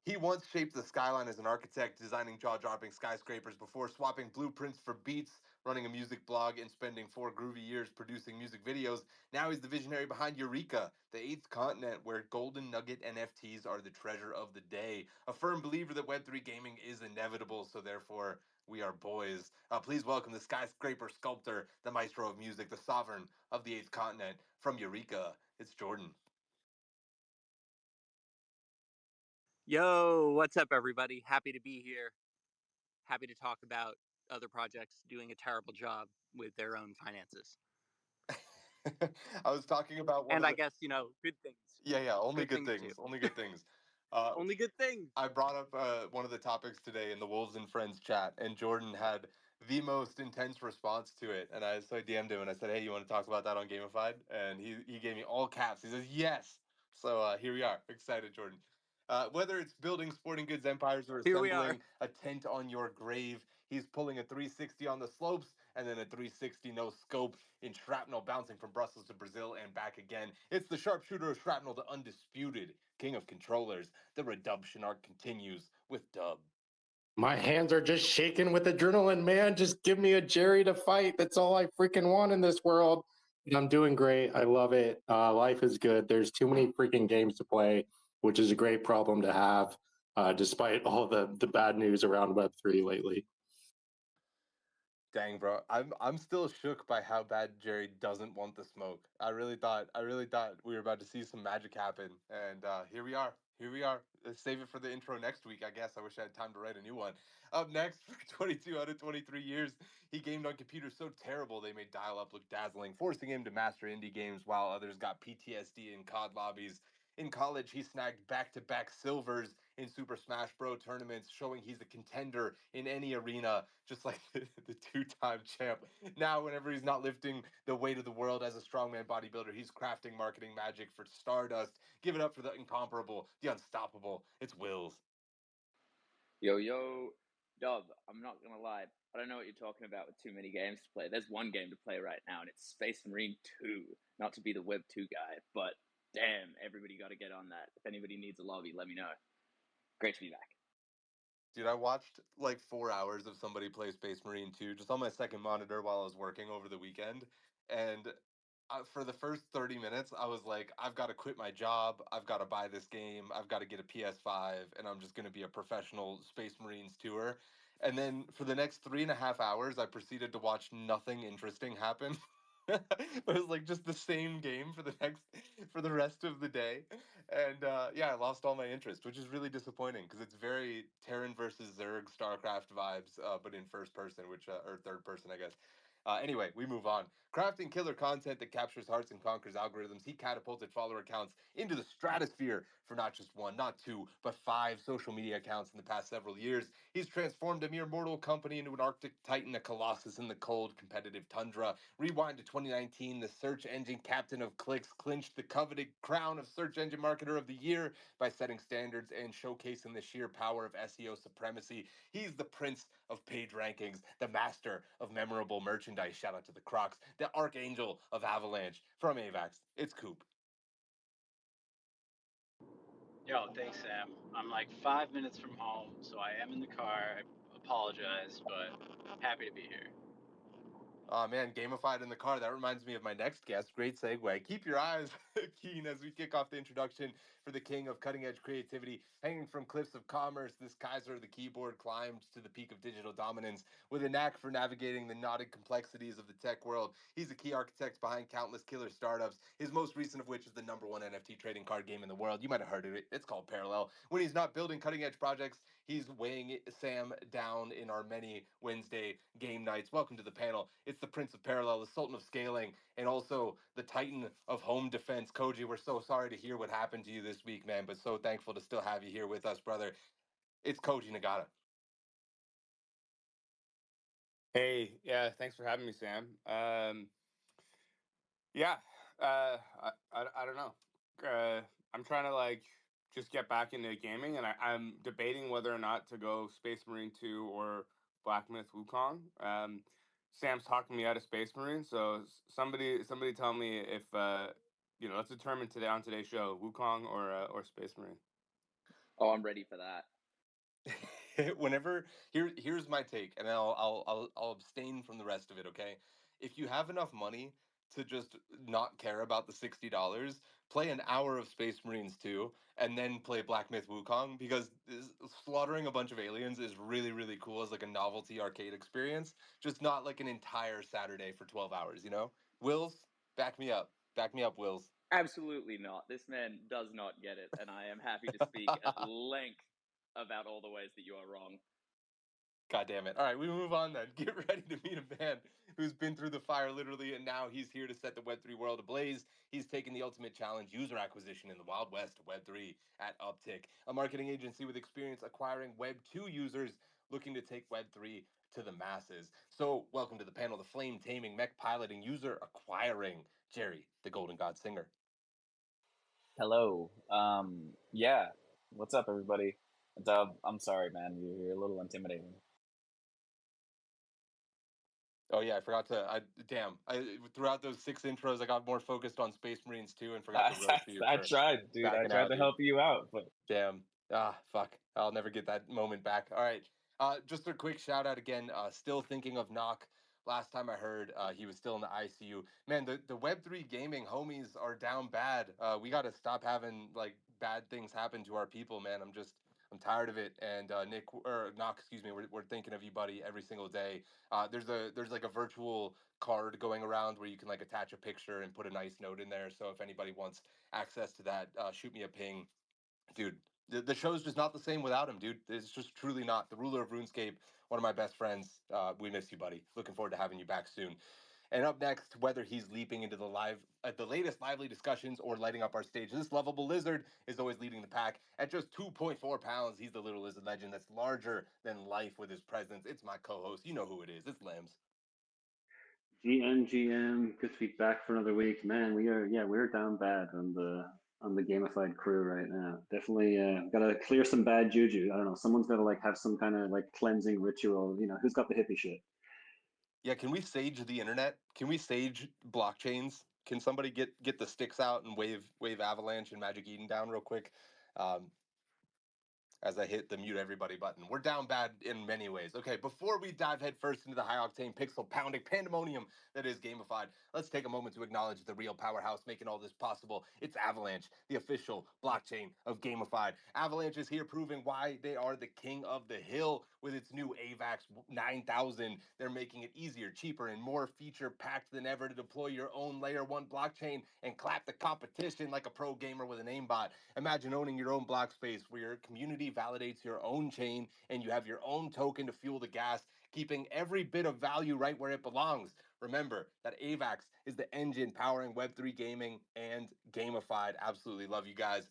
He once shaped the skyline as an architect, designing jaw dropping skyscrapers before swapping blueprints for beats, running a music blog, and spending 4 groovy years producing music videos. Now he's the visionary behind Eureka, the eighth continent where golden nugget NFTs are the treasure of the day. A firm believer that Web3 gaming is inevitable, so therefore we are boys. Please welcome the skyscraper sculptor, the maestro of music, the sovereign of the eighth continent from Eureka. It's Jordan. Yo, what's up, everybody? Happy to be here. Happy to talk about other projects doing a terrible job with their own finances. I was talking about one And of I the. guess, good things. Yeah, only Good good things too. things. Only good things. Uh, Only good things. I brought up one of the topics today in the Wolves and Friends chat, and Jordan had the most intense response to it. And I DM'd him and I said, "Hey, you want to talk about that on Gamified?" And he gave me all caps. He says, "Yes." So here we are. Excited, Jordan. Whether it's building sporting goods empires or Here we are. assembling a tent on your grave, he's pulling a 360 on the slopes and then a 360 no scope in shrapnel, bouncing from Brussels to Brazil and back again. It's the sharpshooter of shrapnel, the undisputed king of controllers. The redemption arc continues with Dub. My hands are just shaking with adrenaline, man. Just give me a Jerry to fight. That's all I freaking want in this world. And I'm doing great. I love it. Life is good. There's too many freaking games to play, which is a great problem to have, despite all the bad news around Web3 lately. Dang, bro, I'm still shook by how bad Jerry doesn't want the smoke. I really thought we were about to see some magic happen, and here we are. Here we are. Let's save it for the intro next week, I guess. I wish I had time to write a new one. Up next, for 22 out of 23 years, he gamed on computers so terrible they made dial-up look dazzling, forcing him to master indie games while others got PTSD in COD lobbies. In college, he snagged back-to-back silvers in Super Smash Bros. Tournaments, showing he's a contender in any arena, just like the two-time champ. Now, whenever he's not lifting the weight of the world as a strongman bodybuilder, he's crafting marketing magic for Stardust. Give it up for the incomparable, the unstoppable. It's Wills. Yo, Dub, I'm not gonna lie, I don't know what you're talking about with too many games to play. There's one game to play right now, and it's Space Marine 2. Not to be the Web 2 guy, but damn, everybody got to get on that. If anybody needs a lobby, let me know. Great to be back. Dude, I watched like 4 hours of somebody play Space Marine 2 just on my second monitor while I was working over the weekend. And for the first 30 minutes, I was like, I've got to quit my job. I've got to buy this game. I've got to get a PS5, and I'm just going to be a professional Space Marines tour. And then for the next 3.5 hours, I proceeded to watch nothing interesting happen. It was like just the same game for the rest of the day. And yeah, I lost all my interest, which is really disappointing because it's very Terran versus Zerg StarCraft vibes, but in first person, which or third person, I guess. Anyway, we move on. Crafting killer content that captures hearts and conquers algorithms, he catapulted follower accounts into the stratosphere for not just one, not two, but 5 social media accounts in the past several years. He's transformed a mere mortal company into an Arctic titan, a colossus in the cold, competitive tundra. Rewind to 2019, the search engine captain of clicks clinched the coveted crown of Search Engine Marketer of the Year by setting standards and showcasing the sheer power of SEO supremacy. He's the prince of page rankings, the master of memorable merchandise. Shout out to the Crocs, the archangel of Avalanche. From AVAX, it's Coop. Yo, thanks, Sam. I'm like 5 minutes from home, so I am in the car. I apologize, but happy to be here. Oh man, gamified in the car. That reminds me of my next guest. Great segue. Keep your eyes keen as we kick off the introduction for the king of cutting edge creativity. Hanging from cliffs of commerce, this Kaiser of the keyboard climbed to the peak of digital dominance with a knack for navigating the knotted complexities of the tech world. He's a key architect behind countless killer startups, his most recent of which is the #1 NFT trading card game in the world. You might have heard of it. It's called Parallel. When he's not building cutting edge projects, he's weighing Sam down in our many Wednesday game nights. Welcome to the panel. It's the Prince of Parallel, the Sultan of Scaling, and also the Titan of Home Defense. Kohji, we're so sorry to hear what happened to you this week, man, but so thankful to still have you here with us, brother. It's Kohji Nagata. Hey, yeah, thanks for having me, Sam. Yeah, I don't know. I'm trying to like just get back into gaming, and I'm debating whether or not to go Space Marine 2 or Black Myth Wukong. Sam's talking me out of Space Marine, so somebody tell me if let's determine today on today's show Wukong or Space Marine. Oh, I'm ready for that. Here's my take, and I'll abstain from the rest of it. Okay, if you have enough money to just not care about the $60, play an hour of Space Marines 2, and then play Black Myth Wukong, because slaughtering a bunch of aliens is really really cool as like a novelty arcade experience, just not like an entire Saturday for 12 hours. You know, Wills, back me up, Wills. Absolutely not. This man does not get it, and I am happy to speak at length about all the ways that you are wrong. God damn it. All right, we move on then. Get ready to meet a man who's been through the fire literally, and now he's here to set the Web3 world ablaze. He's taken the ultimate challenge, user acquisition in the Wild West, Web3 at Uptick, a marketing agency with experience acquiring Web2 users looking to take Web3 to the masses. So, welcome to the panel, the flame taming, mech piloting, user acquiring, Jerry, the Golden God singer. Hello. Yeah. What's up, everybody? I'm sorry, man. You're a little intimidating. Oh yeah, I forgot to. Throughout those 6 intros, I got more focused on Space Marines 2 and forgot to roast you I for tried, dude. I backing tried out, to dude. help you out, but Damn. Fuck. I'll never get that moment back. All right. Just a quick shout out again. Still thinking of Knock. Last time I heard, he was still in the ICU. Man, the Web3 gaming homies are down bad. We got to stop having like bad things happen to our people, man. I'm tired of it. And Nick or Knock, excuse me, we're thinking of you, buddy, every single day. There's like a virtual card going around where you can like attach a picture and put a nice note in there. So if anybody wants access to that, shoot me a ping, dude. The show's just not the same without him, dude. It's just truly not. The ruler of RuneScape, one of my best friends. We miss you, buddy. Looking forward to having you back soon. And up next, whether he's leaping into the latest lively discussions or lighting up our stage, this lovable lizard is always leading the pack. At just 2.4 pounds, he's the little lizard legend that's larger than life with his presence. It's my co-host. You know who it is. It's Lambs. GM, good to be back for another week. Man, we're down bad on the gamified crew right now. Definitely gotta clear some bad juju. I don't know. Someone's gotta like have some kind of like cleansing ritual. You know, who's got the hippie shit? Yeah, can we sage the internet? Can we sage blockchains? Can somebody get the sticks out and wave Avalanche and Magic Eden down real quick? Um, as I hit the mute everybody button. We're down bad in many ways. Okay, before we dive headfirst into the high octane pixel pounding pandemonium that is gamified, let's take a moment to acknowledge the real powerhouse making all this possible. It's Avalanche, the official blockchain of gamified. Avalanche is here proving why they are the king of the hill with its new AVAX 9000. They're making it easier, cheaper, and more feature packed than ever to deploy your own layer 1 blockchain and clap the competition like a pro gamer with an aimbot. Imagine owning your own block space where your community validates your own chain and you have your own token to fuel the gas, keeping every bit of value right where it belongs. Remember that AVAX is the engine powering Web3 gaming and gamified. Absolutely love you guys.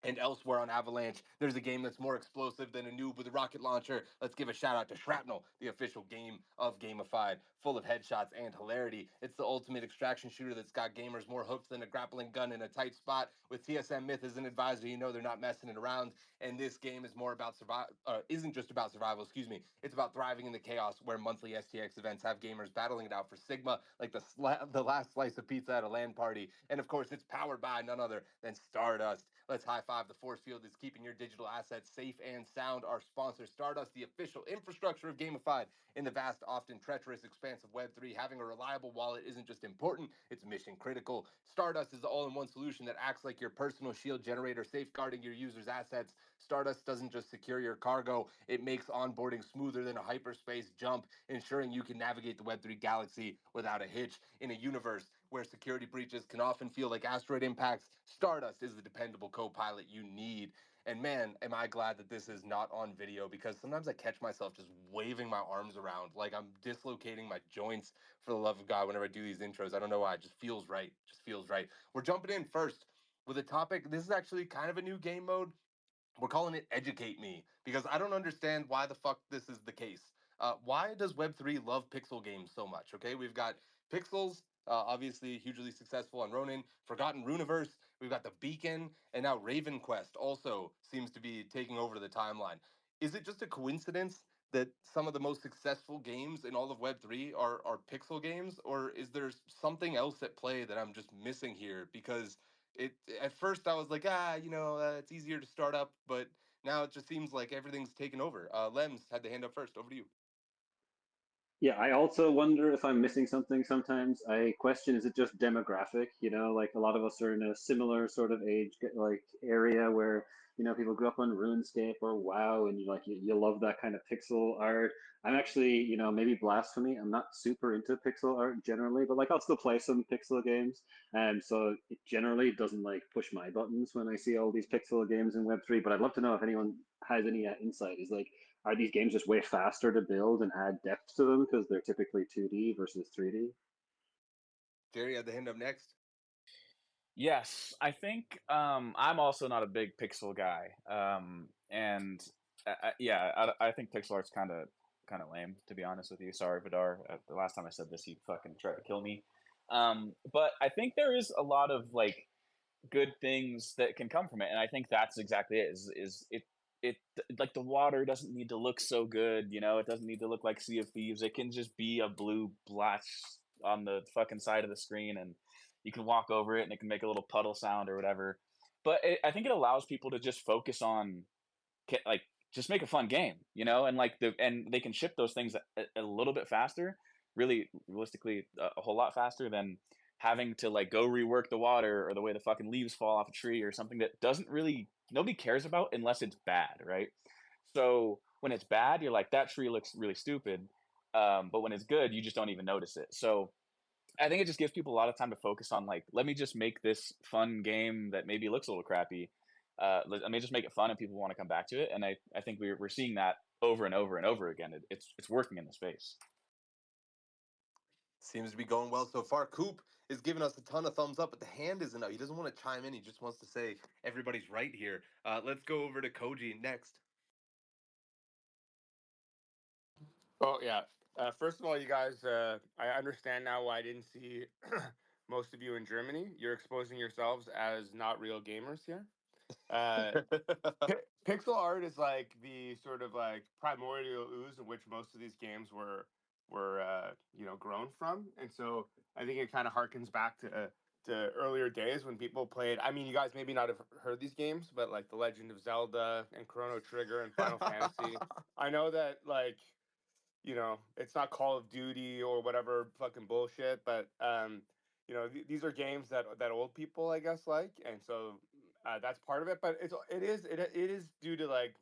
And elsewhere on Avalanche, there's a game that's more explosive than a noob with a rocket launcher. Let's give a shout out to Shrapnel, the official game of Gamified, full of headshots and hilarity. It's the ultimate extraction shooter that's got gamers more hooked than a grappling gun in a tight spot. With TSM Myth as an advisor, you know they're not messing it around. And this game is more about isn't just about survival, excuse me. It's about thriving in the chaos where monthly STX events have gamers battling it out for Sigma, like the last slice of pizza at a LAN party. And of course, it's powered by none other than Stardust. Let's high five the force field is keeping your digital assets safe and sound. Our sponsor, Stardust, the official infrastructure of Gamified. In the vast, often treacherous expanse of Web3, having a reliable wallet isn't just important, it's mission critical. Stardust is the all-in-one solution that acts like your personal shield generator, safeguarding your users' assets. Stardust doesn't just secure your cargo, it makes onboarding smoother than a hyperspace jump, ensuring you can navigate the Web3 galaxy without a hitch. In a universe where security breaches can often feel like asteroid impacts, Stardust is the dependable co-pilot you need. And man, am I glad that this is not on video, because sometimes I catch myself just waving my arms around like I'm dislocating my joints, for the love of God, whenever I do these intros. I don't know why, it just feels right. Just feels right. We're jumping in first with a topic. This is actually kind of a new game mode. We're calling it Educate Me, because I don't understand why the fuck this is the case. Why does Web3 love pixel games so much? Okay, we've got Pixels, obviously hugely successful on Ronin, Forgotten Runiverse, we've got The Beacon, and now Raven Quest also seems to be taking over the timeline. Is it just a coincidence that some of the most successful games in all of Web3 are pixel games, or is there something else at play that I'm just missing here? Because it at first I was like, it's easier to start up, but Now it just seems like everything's taken over. Lems had the hand up first. Over to you. Yeah, I also wonder if I'm missing something sometimes. I question, is it just demographic? You know, like a lot of us are in a similar sort of age like area where, you know, people grew up on RuneScape or WoW and you love that kind of pixel art. I'm actually, you know, maybe blasphemy. I'm not super into pixel art generally, but like I'll still play some pixel games. And so it generally doesn't like push my buttons when I see all these pixel games in Web3, but I'd love to know if anyone has any insight. Is like, are these games just way faster to build and add depth to them because they're typically 2D versus 3D? Jerry had the hand up next. Yes, I think I'm also not a big pixel guy, and yeah, I think pixel art's kind of lame, to be honest with you. Sorry, Vidar. The last time I said this, he fucking tried to kill me. But I think there is a lot of like good things that can come from it, and I think that's exactly it. Is it like the water doesn't need to look so good, you know? It doesn't need to look like Sea of Thieves. It can just be a blue blotch on the fucking side of the screen, and you can walk over it, and it can make a little puddle sound or whatever. But I think it allows people to just focus on like just make a fun game, you know, and like and they can ship those things a little bit faster, really realistically a whole lot faster than having to like go rework the water or the way the fucking leaves fall off a tree or something that doesn't really nobody cares about unless it's bad, right? So when it's bad, you're like that tree looks really stupid, but when it's good, you just don't even notice it. So I think it just gives people a lot of time to focus on like, let me just make this fun game that maybe looks a little crappy. Let me just make it fun and people want to come back to it. And I think we're seeing that over and over and over again. It's working in the space. Seems to be going well so far. Coop is giving us a ton of thumbs up, but the hand isn't up. He doesn't want to chime in. He just wants to say everybody's right here. Let's go over to Kohji next. Oh yeah. First of all, you guys, I understand now why I didn't see most of you in Germany. You're exposing yourselves as not real gamers here. Uh, Pixel art is like the sort of like primordial ooze in which most of these games were you know, grown from, and so I think it kind of harkens back to earlier days when people played. I mean, you guys maybe not have heard these games, but like The Legend of Zelda and Chrono Trigger and Final Fantasy. I know that like, you know, it's not Call of Duty or whatever fucking bullshit, but you know, these are games that old people, I guess, like, and so that's part of it. But it is due to like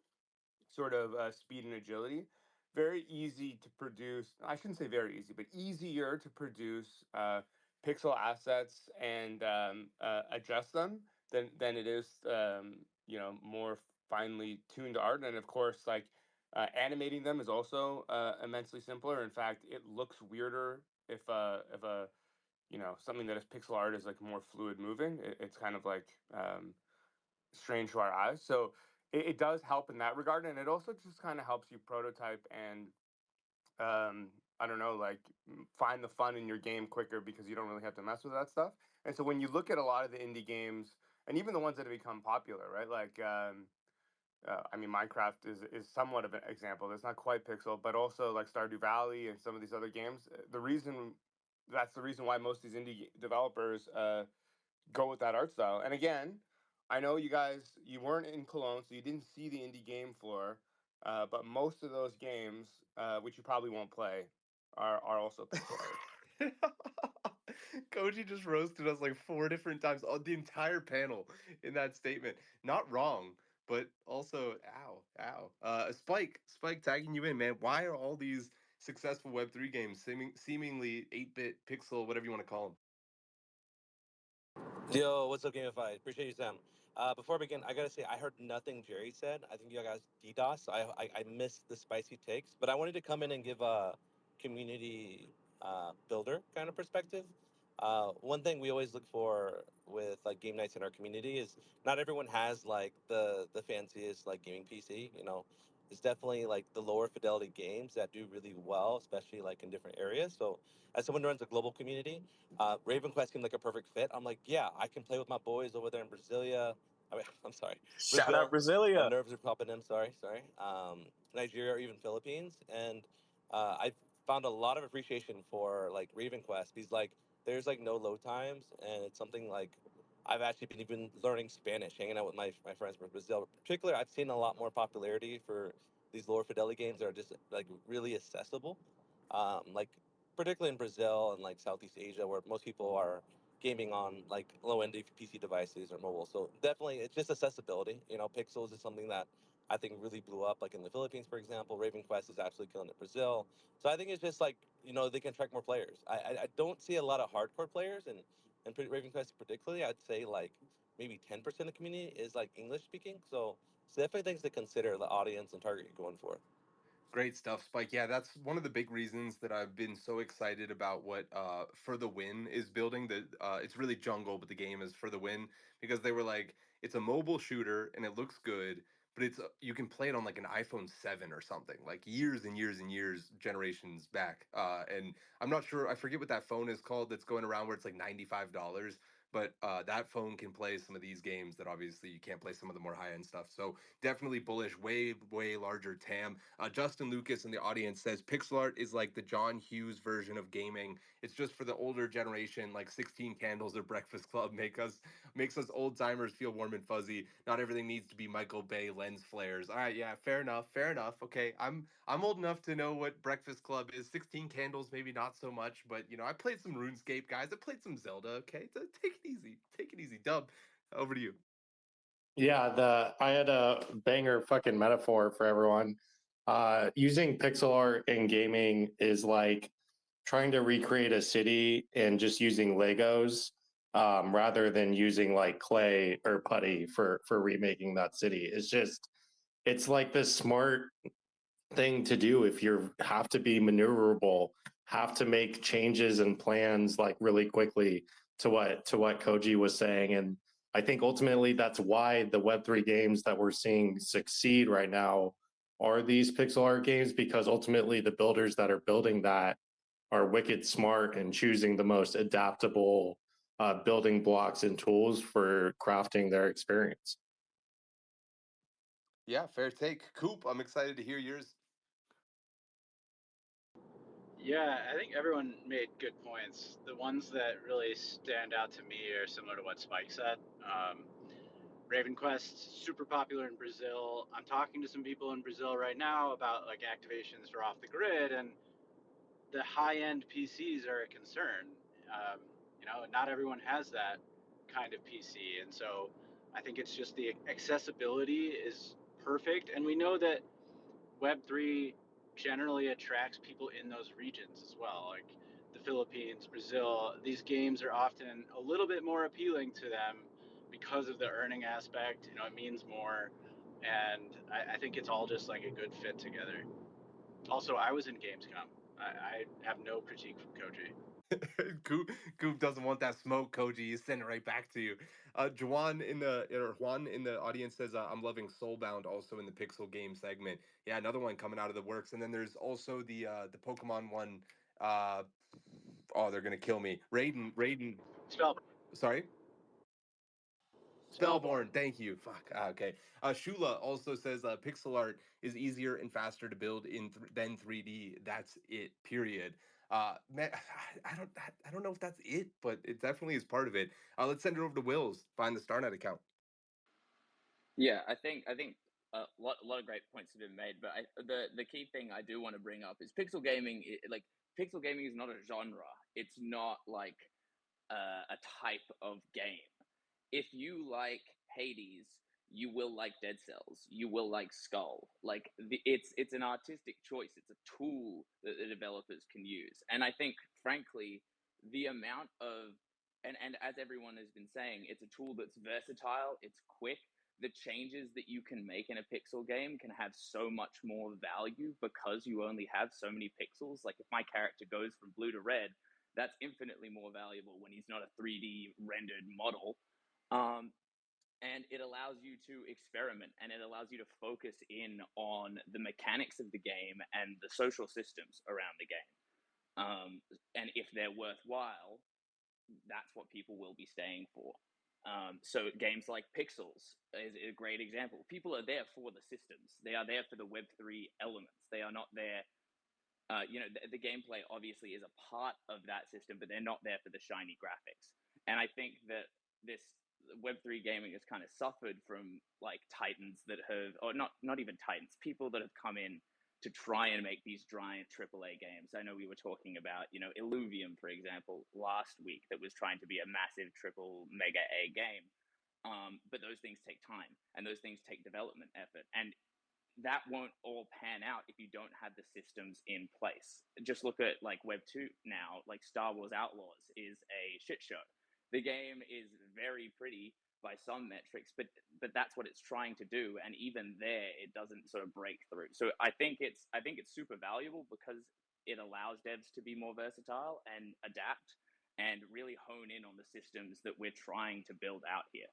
sort of speed and agility. Very easy to produce. I shouldn't say very easy, but easier to produce pixel assets and adjust them than it is, you know, more finely tuned art. And of course, like animating them is also immensely simpler. In fact, it looks weirder if a you know, something that is pixel art is like more fluid moving. It's kind of like strange to our eyes. So it does help in that regard, and it also just kind of helps you prototype and I don't know, like find the fun in your game quicker because you don't really have to mess with that stuff. And so when you look at a lot of the indie games, and even the ones that have become popular, right? Like I mean, Minecraft is somewhat of an example. It's not quite pixel, but also like Stardew Valley and some of these other games. The reason that's the reason why most of these indie developers go with that art style. And again, I know you guys, you weren't in Cologne, so you didn't see the indie game floor. But most of those games, which you probably won't play, are also pixel art. Koji just roasted us like 4 different times, the entire panel in that statement. Not wrong, but also, ow, ow. Spike tagging you in, man. Why are all these successful Web3 games seemingly 8-bit pixel, whatever you want to call them? Yo, what's up, Gamify? Appreciate you, Sam. Before I begin, I gotta say I heard nothing Jerry said. I think you guys DDoS. I missed the spicy takes, but I wanted to come in and give a community builder kind of perspective. One thing we always look for with like game nights in our community is not everyone has like the fanciest like gaming PC. You know, it's definitely like the lower fidelity games that do really well, especially like in different areas. So as someone who runs a global community, Raven Quest seemed like a perfect fit. I'm like, yeah, I can play with my boys over there in Brasilia. I mean, I'm sorry, Shout out Brazil. My Brasilia. nerves are popping in. Sorry. Nigeria or even Philippines, and I found a lot of appreciation for like Raven Quest. He's like, there's like no load times, and it's something like I've actually been even learning Spanish, hanging out with my friends from Brazil. Particularly, I've seen a lot more popularity for these lower fidelity games that are just like really accessible, like particularly in Brazil and like Southeast Asia, where most people are gaming on like low end PC devices or mobile. So definitely, it's just accessibility. You know, Pixels is something that I think really blew up, like in the Philippines, for example. Raven Quest is absolutely killing it in Brazil. So I think it's just like, you know, they can attract more players. I don't see a lot of hardcore players, and Raven Quest particularly. I'd say like maybe 10% of the community is like English speaking. So it's definitely things to consider the audience and target you're going for. Great stuff, Spike. Yeah, that's one of the big reasons that I've been so excited about what For the Win is building. That it's really jungle, but the game is For the Win because they were like, it's a mobile shooter and it looks good, but it's you can play it on like an iPhone 7 or something, like years and years and years, generations back. And I'm not sure, I forget what that phone is called that's going around where it's like $95. But that phone can play some of these games that obviously you can't play some of the more high end stuff. So definitely bullish, way larger TAM. Justin Lucas in the audience says pixel art is like the John Hughes version of gaming. It's just for the older generation, like 16 Candles or Breakfast Club makes us old timers feel warm and fuzzy. Not everything needs to be Michael Bay lens flares. All right, yeah, fair enough, fair enough. Okay, I'm old enough to know what Breakfast Club is. 16 Candles, maybe not so much, but you know, I played some RuneScape, guys. I played some Zelda. Okay, so take it easy, take it easy. Dub, over to you. Yeah, I had a banger fucking metaphor for everyone. Using pixel art in gaming is like trying to recreate a city and just using Legos, rather than using like clay or putty for remaking that city. It's like this smart thing to do if you have to be maneuverable, have to make changes and plans like really quickly to what Koji was saying. And I think ultimately that's why the Web3 games that we're seeing succeed right now are these pixel art games, because ultimately the builders that are building that are wicked smart and choosing the most adaptable building blocks and tools for crafting their experience. Yeah, fair take. Coop, I'm excited to hear yours. Yeah, I think everyone made good points. The ones that really stand out to me are similar to what Spike said. Raven Quest, super popular in Brazil. I'm talking to some people in Brazil right now about like activations for off the grid, and the high-end PCs are a concern. You know, not everyone has that kind of PC, and so I think it's just the accessibility is perfect, and we know that Web3 generally attracts people in those regions as well, like the Philippines, Brazil. These games are often a little bit more appealing to them because of the earning aspect. You know, it means more, and I think it's all just like a good fit together. Also, I was in Gamescom. I have no critique from Koji. Coop doesn't want that smoke, Koji. He's sending it right back to you. Juan in the audience says, "I'm loving Soulbound," also in the Pixel game segment. Yeah, another one coming out of the works. And then there's also the Pokemon one. Uh, oh, they're gonna kill me. Raiden. Spellbound. Sorry. Spellborn. Spellborn, thank you. Fuck. Okay. Shula also says pixel art is easier and faster to build than 3D. That's it. Period. Man, I don't know if that's it, but it definitely is part of it. Let's send it over to Will's. Find the StarNet account. Yeah, I think a lot of great points have been made, but the key thing I do want to bring up is pixel gaming. Like pixel gaming is not a genre. It's not like a type of game. If you like Hades, you will like Dead Cells. You will like Skull. Like it's an artistic choice. It's a tool that the developers can use. And I think, frankly, the amount of and as everyone has been saying, it's a tool that's versatile. It's quick. The changes that you can make in a pixel game can have so much more value because you only have so many pixels. Like if my character goes from blue to red, that's infinitely more valuable when he's not a 3D rendered model. Um, and it allows you to experiment and it allows you to focus in on the mechanics of the game and the social systems around the game. And if they're worthwhile, that's what people will be staying for. So games like Pixels is a great example. People are there for the systems. They are there for the Web3 elements. They are not there. The gameplay obviously is a part of that system, but they're not there for the shiny graphics. And I think that this Web3 gaming has kind of suffered from like titans that have, or not even titans, people that have come in to try and make these giant AAA games. I know we were talking about, Illuvium, for example, last week, that was trying to be a massive triple mega A game. But those things take time and those things take development effort. And that won't all pan out if you don't have the systems in place. Just look at like Web 2 now, like Star Wars Outlaws is a shit show. The game is very pretty by some metrics, but that's what it's trying to do, and even there it doesn't sort of break through. So I think it's super valuable because it allows devs to be more versatile and adapt and really hone in on the systems that we're trying to build out here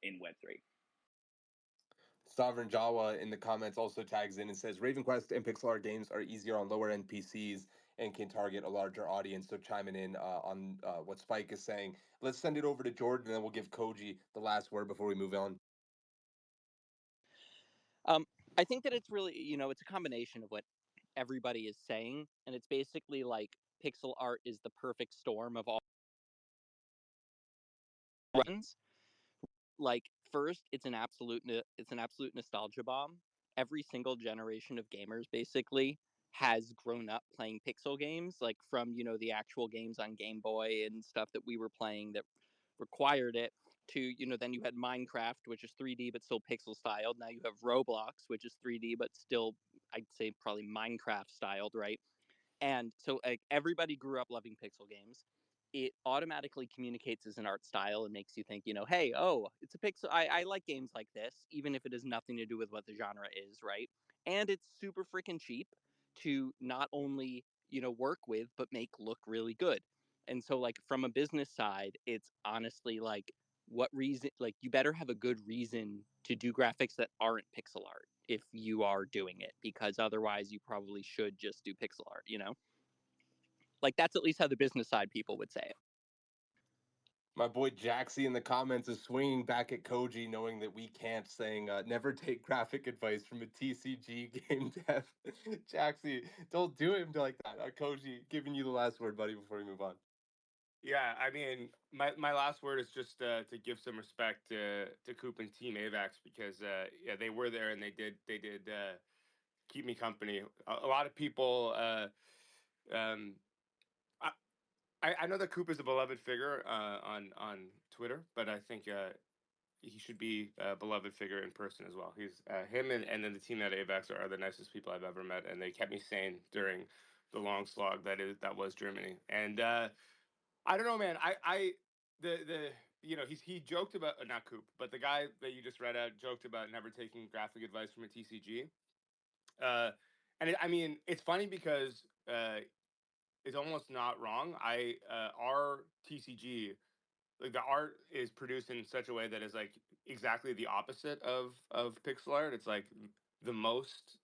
in Web3. Sovereign Jawa in the comments also tags in and says RavenQuest and pixel art games are easier on lower end PCs and can target a larger audience. So chiming in on what Spike is saying. Let's send it over to Jordan and then we'll give Kohji the last word before we move on. I think that it's really, it's a combination of what everybody is saying, and it's basically like pixel art is the perfect storm of all runs. Like first, it's an absolute nostalgia bomb. Every single generation of gamers basically has grown up playing pixel games, like from the actual games on Game Boy and stuff that we were playing that required it, to then you had Minecraft, which is 3D but still pixel styled. Now you have Roblox, which is 3D but still, I'd say, probably Minecraft styled, right? And so like everybody grew up loving pixel games. It automatically communicates as an art style and makes you think, hey, oh, it's a pixel. I like games like this, even if it has nothing to do with what the genre is, right? And it's super freaking cheap to not only, work with, but make look really good. And so, like, from a business side, it's honestly like, what reason, like, you better have a good reason to do graphics that aren't pixel art if you are doing it, because otherwise you probably should just do pixel art. Like, that's at least how the business side people would say it. My boy Jaxie in the comments is swinging back at Kohji, knowing that we can't, saying, never take graphic advice from a TCG game dev. Jaxie, don't do him like that. Kohji, giving you the last word, buddy, before we move on. Yeah, I mean, my last word is just to give some respect to Coop and Team Avax, because yeah, they were there and they did keep me company. A lot of people, um, I know that Coop is a beloved figure on Twitter, but I think he should be a beloved figure in person as well. He's him and then the team at Avax are the nicest people I've ever met, and they kept me sane during the long slog that was Germany. And I don't know, man. The he joked about not Coop, but the guy that you just read out joked about never taking graphic advice from a TCG. I mean, it's funny because it's almost not wrong. Our TCG, like, the art is produced in such a way that is like exactly the opposite of pixel art. It's like the most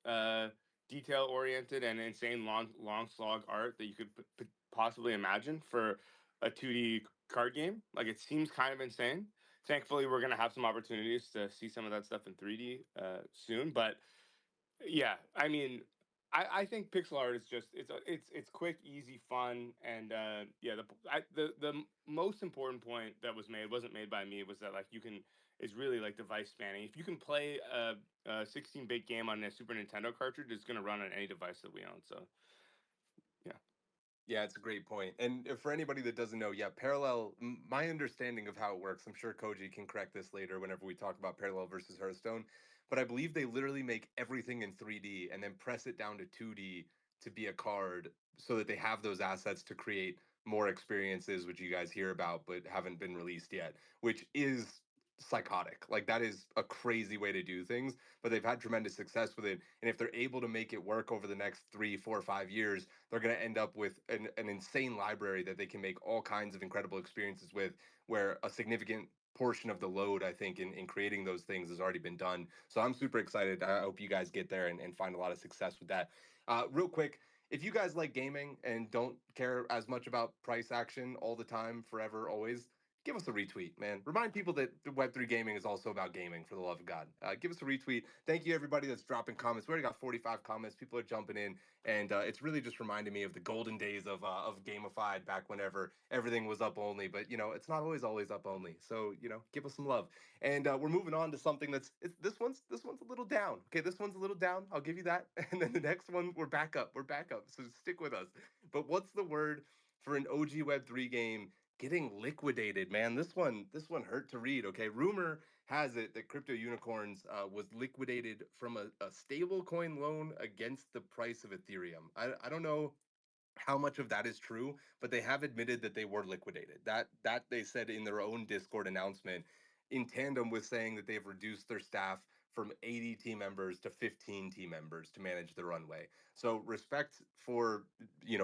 detail oriented and insane long slog art that you could possibly imagine for a 2D card game. Like, it seems kind of insane. Thankfully, we're gonna have some opportunities to see some of that stuff in 3D soon. But yeah, I mean, I think pixel art is just it's quick, easy, fun, and yeah. The most important point that was made wasn't made by me, was that like you can is really like device spanning. If you can play a 16-bit game on a Super Nintendo cartridge, it's gonna run on any device that we own. So yeah. Yeah, it's a great point. And for anybody that doesn't know, yeah, Parallel, my understanding of how it works, I'm sure Koji can correct this later whenever we talk about Parallel versus Hearthstone, but I believe they literally make everything in 3D and then press it down to 2D to be a card so that they have those assets to create more experiences, which you guys hear about but haven't been released yet, which is psychotic. Like, that is a crazy way to do things, but they've had tremendous success with it. And if they're able to make it work over the next 3, 4, 5 years, they're going to end up with an insane library that they can make all kinds of incredible experiences with, where a significant portion of the load, I think, in creating those things has already been done. So I'm super excited. I hope you guys get there and find a lot of success with that. Real quick, if you guys like gaming and don't care as much about price action all the time, forever, always, give us a retweet, man. Remind people that Web3 gaming is also about gaming, for the love of God. Give us a retweet. Thank you, everybody that's dropping comments. We already got 45 comments. People are jumping in, and it's really just reminding me of the golden days of gamified back whenever everything was up only. But it's not always up only. So give us some love. And we're moving on to something this one's a little down. Okay, this one's a little down. I'll give you that. And then the next one, we're back up. We're back up. So stick with us. But what's the word for an OG Web3 game getting liquidated, man? This one hurt to read. Okay, rumor has it that Crypto Unicorns was liquidated from a stable coin loan against the price of Ethereum. I don't know how much of that is true, but they have admitted that they were liquidated. That they said in their own Discord announcement, in tandem with saying that they've reduced their staff from 80 team members to 15 team members to manage the runway. So respect for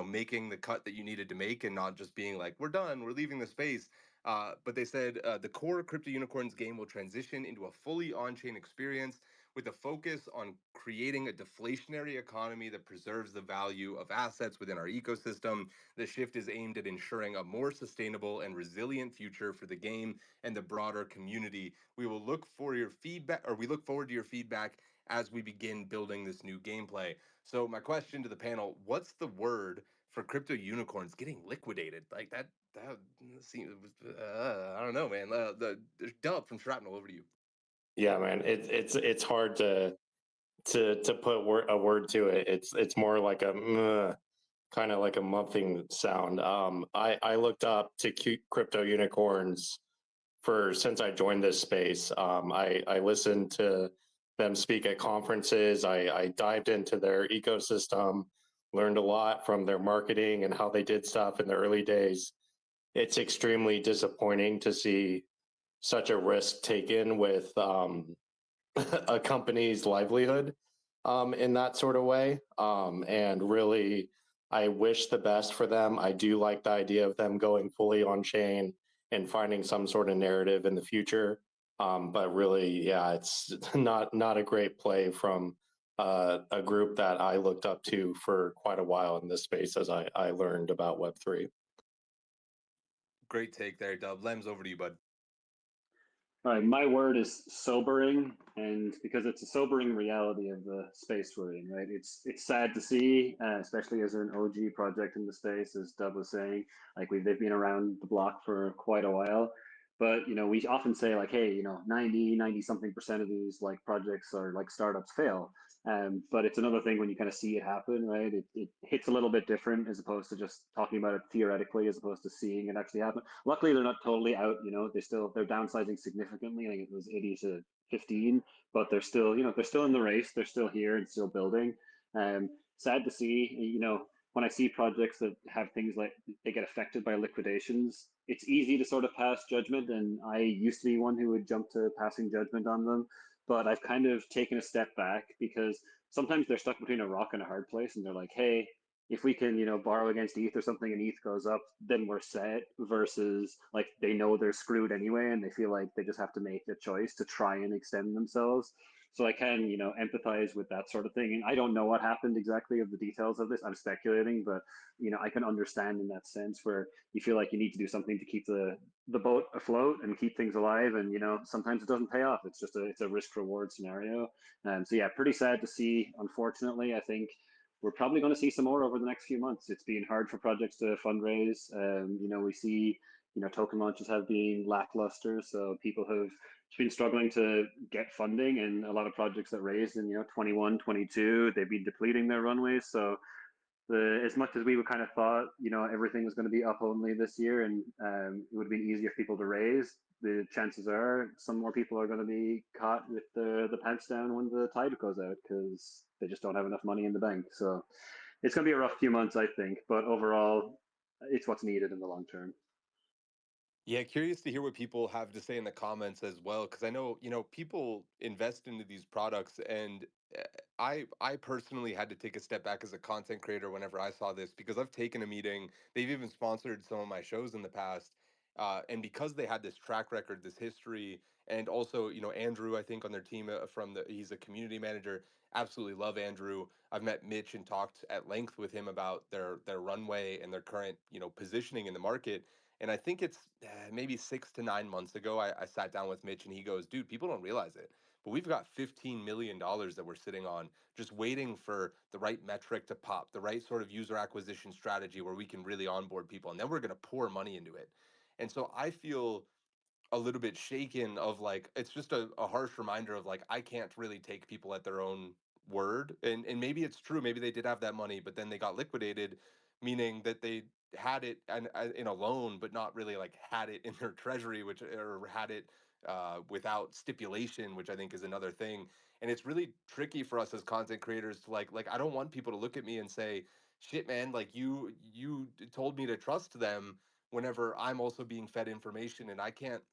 making the cut that you needed to make and not just being like, we're done, we're leaving the space. But they said the core Crypto Unicorns game will transition into a fully on-chain experience with a focus on creating a deflationary economy that preserves the value of assets within our ecosystem. The shift is aimed at ensuring a more sustainable and resilient future for the game and the broader community. We look forward to your feedback as we begin building this new gameplay. So my question to the panel, what's the word for Crypto Unicorns getting liquidated? Like that seems I don't know, man. There's Dub from Shrapnel, over to you. Yeah, man, it's hard to put a word to it. It's more like a kind of like a muffing sound. I looked up to Crypto Unicorns for since I joined this space. I listened to them speak at conferences. I dived into their ecosystem, learned a lot from their marketing and how they did stuff in the early days. It's extremely disappointing to see such a risk taken with a company's livelihood in that sort of way. And really, I wish the best for them. I do like the idea of them going fully on chain and finding some sort of narrative in the future. But really, yeah, it's not a great play from a group that I looked up to for quite a while in this space as I learned about Web3. Great take there, Dub. Lems, over to you, bud. All right, my word is sobering, and because it's a sobering reality of the space we're in, right? It's sad to see, especially as an OG project in the space, as Dub was saying. Like they've been around the block for quite a while, but we often say like, hey, 90 something percent of these like projects or like startups fail. But it's another thing when you kind of see it happen, right? It hits a little bit different as opposed to just talking about it theoretically, as opposed to seeing it actually happen. Luckily, they're not totally out. They're downsizing significantly. I think it was 80 to 15, but they're still in the race. They're still here and still building. Sad to see. When I see projects that have things like they get affected by liquidations, it's easy to sort of pass judgment, and I used to be one who would jump to passing judgment on them. But I've kind of taken a step back because sometimes they're stuck between a rock and a hard place, and they're like, hey, if we can, borrow against ETH or something and ETH goes up, then we're set, versus like they know they're screwed anyway and they feel like they just have to make a choice to try and extend themselves. So I can, empathize with that sort of thing. And I don't know what happened exactly of the details of this. I'm speculating, but I can understand in that sense where you feel like you need to do something to keep the boat afloat and keep things alive. And sometimes it doesn't pay off. It's a risk reward scenario. So yeah, pretty sad to see. Unfortunately, I think we're probably going to see some more over the next few months. It's been hard for projects to fundraise. We see, token launches have been lackluster, so people have been struggling to get funding, and a lot of projects that raised in 21, 22, they've been depleting their runways. So as much as we would kind of thought, everything was going to be up only this year, and it would have been easier for people to raise. The chances are some more people are going to be caught with the pants down when the tide goes out because they just don't have enough money in the bank. So it's going to be a rough few months, I think. But overall, it's what's needed in the long term. Yeah, curious to hear what people have to say in the comments as well, because I know people invest into these products, and uh, I personally had to take a step back as a content creator whenever I saw this, because I've taken a meeting. They've even sponsored some of my shows in the past, and because they had this track record, this history, and also Andrew, I think on their team he's a community manager. Absolutely love Andrew. I've met Mitch and talked at length with him about their runway and their current positioning in the market, And I think it's maybe 6 to 9 months ago, I sat down with Mitch and he goes, dude, people don't realize it, but we've got $15 million that we're sitting on just waiting for the right metric to pop, the right sort of user acquisition strategy where we can really onboard people. And then we're going to pour money into it. And so I feel a little bit shaken of like it's just a harsh reminder of like I can't really take people at their own word, and maybe it's true, maybe they did have that money but then they got liquidated, meaning that they had it in a loan but not really like had it in their treasury, which or had it without stipulation, which I think is another thing. And it's really tricky for us as content creators to like I don't want people to look at me and say, shit man, like you told me to trust them, whenever I'm also being fed information and I can't,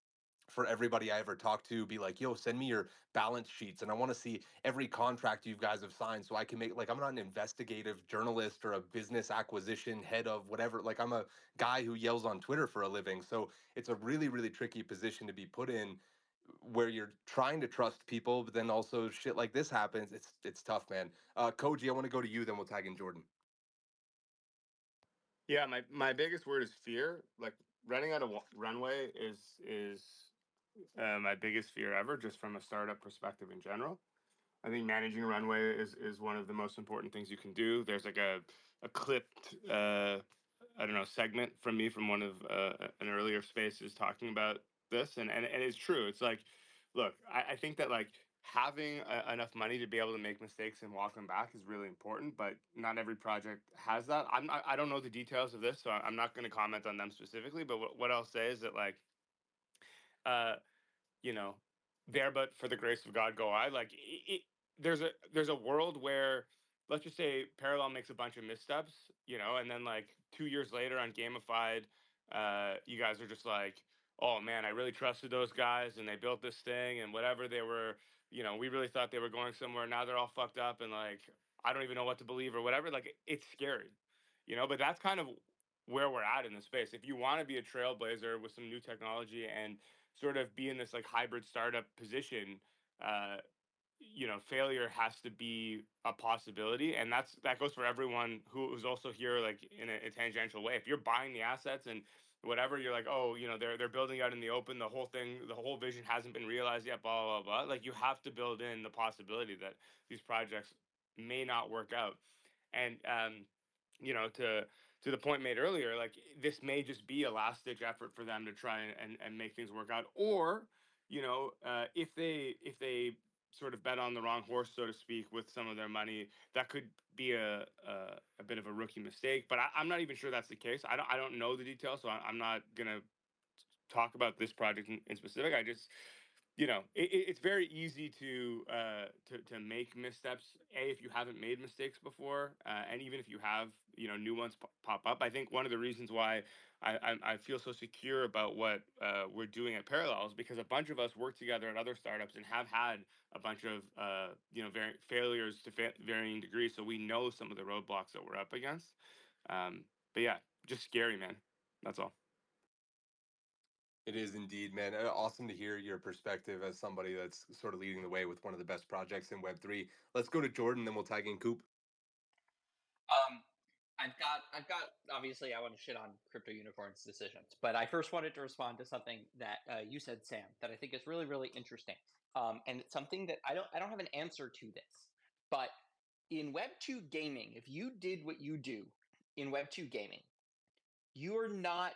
for everybody I ever talk to, be like, yo, send me your balance sheets and I want to see every contract you guys have signed so I can make, like, I'm not an investigative journalist or a business acquisition head of whatever. Like, I'm a guy who yells on Twitter for a living. So it's a really, really tricky position to be put in, where you're trying to trust people, but then also shit like this happens. It's tough, man. Koji, I want to go to you, then we'll tag in Jordan. Yeah, my biggest word is fear. Like running out of runway is my biggest fear ever, just from a startup perspective in general. I think managing a runway is one of the most important things you can do. There's like a clipped I don't know, segment from me from one of an earlier spaces talking about this, and it's true. It's like, look, I think that like having enough money to be able to make mistakes and walk them back is really important, but not every project has that. I don't know the details of this, so I'm not going to comment on them specifically. But what I'll say is that like, uh, you know, there but for the grace of God go I. Like there's a world where, let's just say Parallel makes a bunch of missteps, you know, and then like 2 years later on Gamified, you guys are just like, oh man, I really trusted those guys and they built this thing and whatever they were, you know, we really thought they were going somewhere. Now they're all fucked up and like I don't even know what to believe or whatever. Like it's scary, you know, but that's kind of where we're at in the space. If you want to be a trailblazer with some new technology and sort of be in this like hybrid startup position, uh, you know, failure has to be a possibility, and that goes for everyone who's also here like in a tangential way. If you're buying the assets and whatever, you're like, oh, you know, they're building out in the open, the whole thing, the whole vision hasn't been realized yet, blah blah blah. Like you have to build in the possibility that these projects may not work out, and you know, to the point made earlier, like this may just be a last ditch effort for them to try and make things work out, or you know, if they sort of bet on the wrong horse, so to speak, with some of their money, that could be a bit of a rookie mistake. But I'm not even sure that's the case. I don't know the details, so I'm not gonna talk about this project in specific. I just, you know, it's very easy to make missteps. If you haven't made mistakes before, and even if you have, you know, new ones pop up. I think one of the reasons why I feel so secure about what we're doing at Parallels, because a bunch of us work together at other startups and have had a bunch of you know, failures to varying degrees, so we know some of the roadblocks that we're up against. But yeah, just scary, man. That's all. It is indeed, man. Awesome to hear your perspective as somebody that's sort of leading the way with one of the best projects in Web3. Let's go to Jordan, then we'll tag in Coop. Um, I've got. Obviously, I want to shit on Crypto Unicorn's decisions, but I first wanted to respond to something that you said, Sam, that I think is really, really interesting. And it's something that I don't have an answer to this, but in Web 2 gaming, if you did what you do in Web 2 gaming, you're not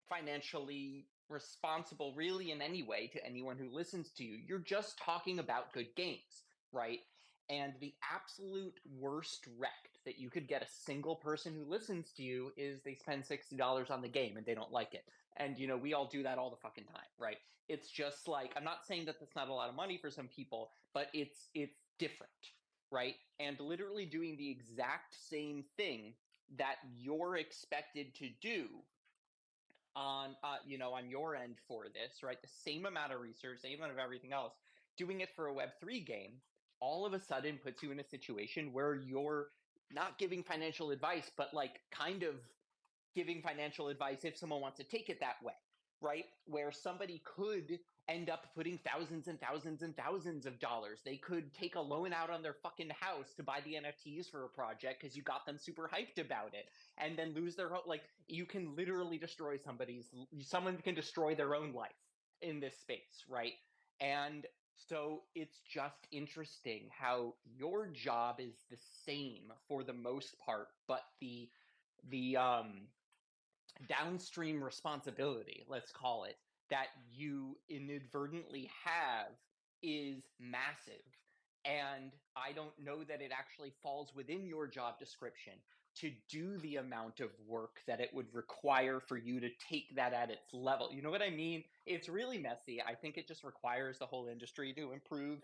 financially responsible really in any way to anyone who listens to you. You're just talking about good games, right? And the absolute worst wreck that you could get a single person who listens to you is they spend $60 on the game and they don't like it. And you know, we all do that all the fucking time, right? It's just like, I'm not saying that that's not a lot of money for some people, but it's different, right? And literally doing the exact same thing that you're expected to do on you know, on your end for this, right? The same amount of research, same amount of everything else, doing it for a Web3 game all of a sudden puts you in a situation where you're not giving financial advice, but like kind of giving financial advice if someone wants to take it that way, right? Where somebody could end up putting thousands and thousands and thousands of dollars. They could take a loan out on their fucking house to buy the NFTs for a project because you got them super hyped about it, and then lose their whole, like, you can literally destroy someone can destroy their own life in this space, right? And so it's just interesting how your job is the same for the most part, but the downstream responsibility, let's call it, that you inadvertently have is massive. And I don't know that it actually falls within your job description to do the amount of work that it would require for you to take that at its level. You know what I mean? It's really messy. I think it just requires the whole industry to improve.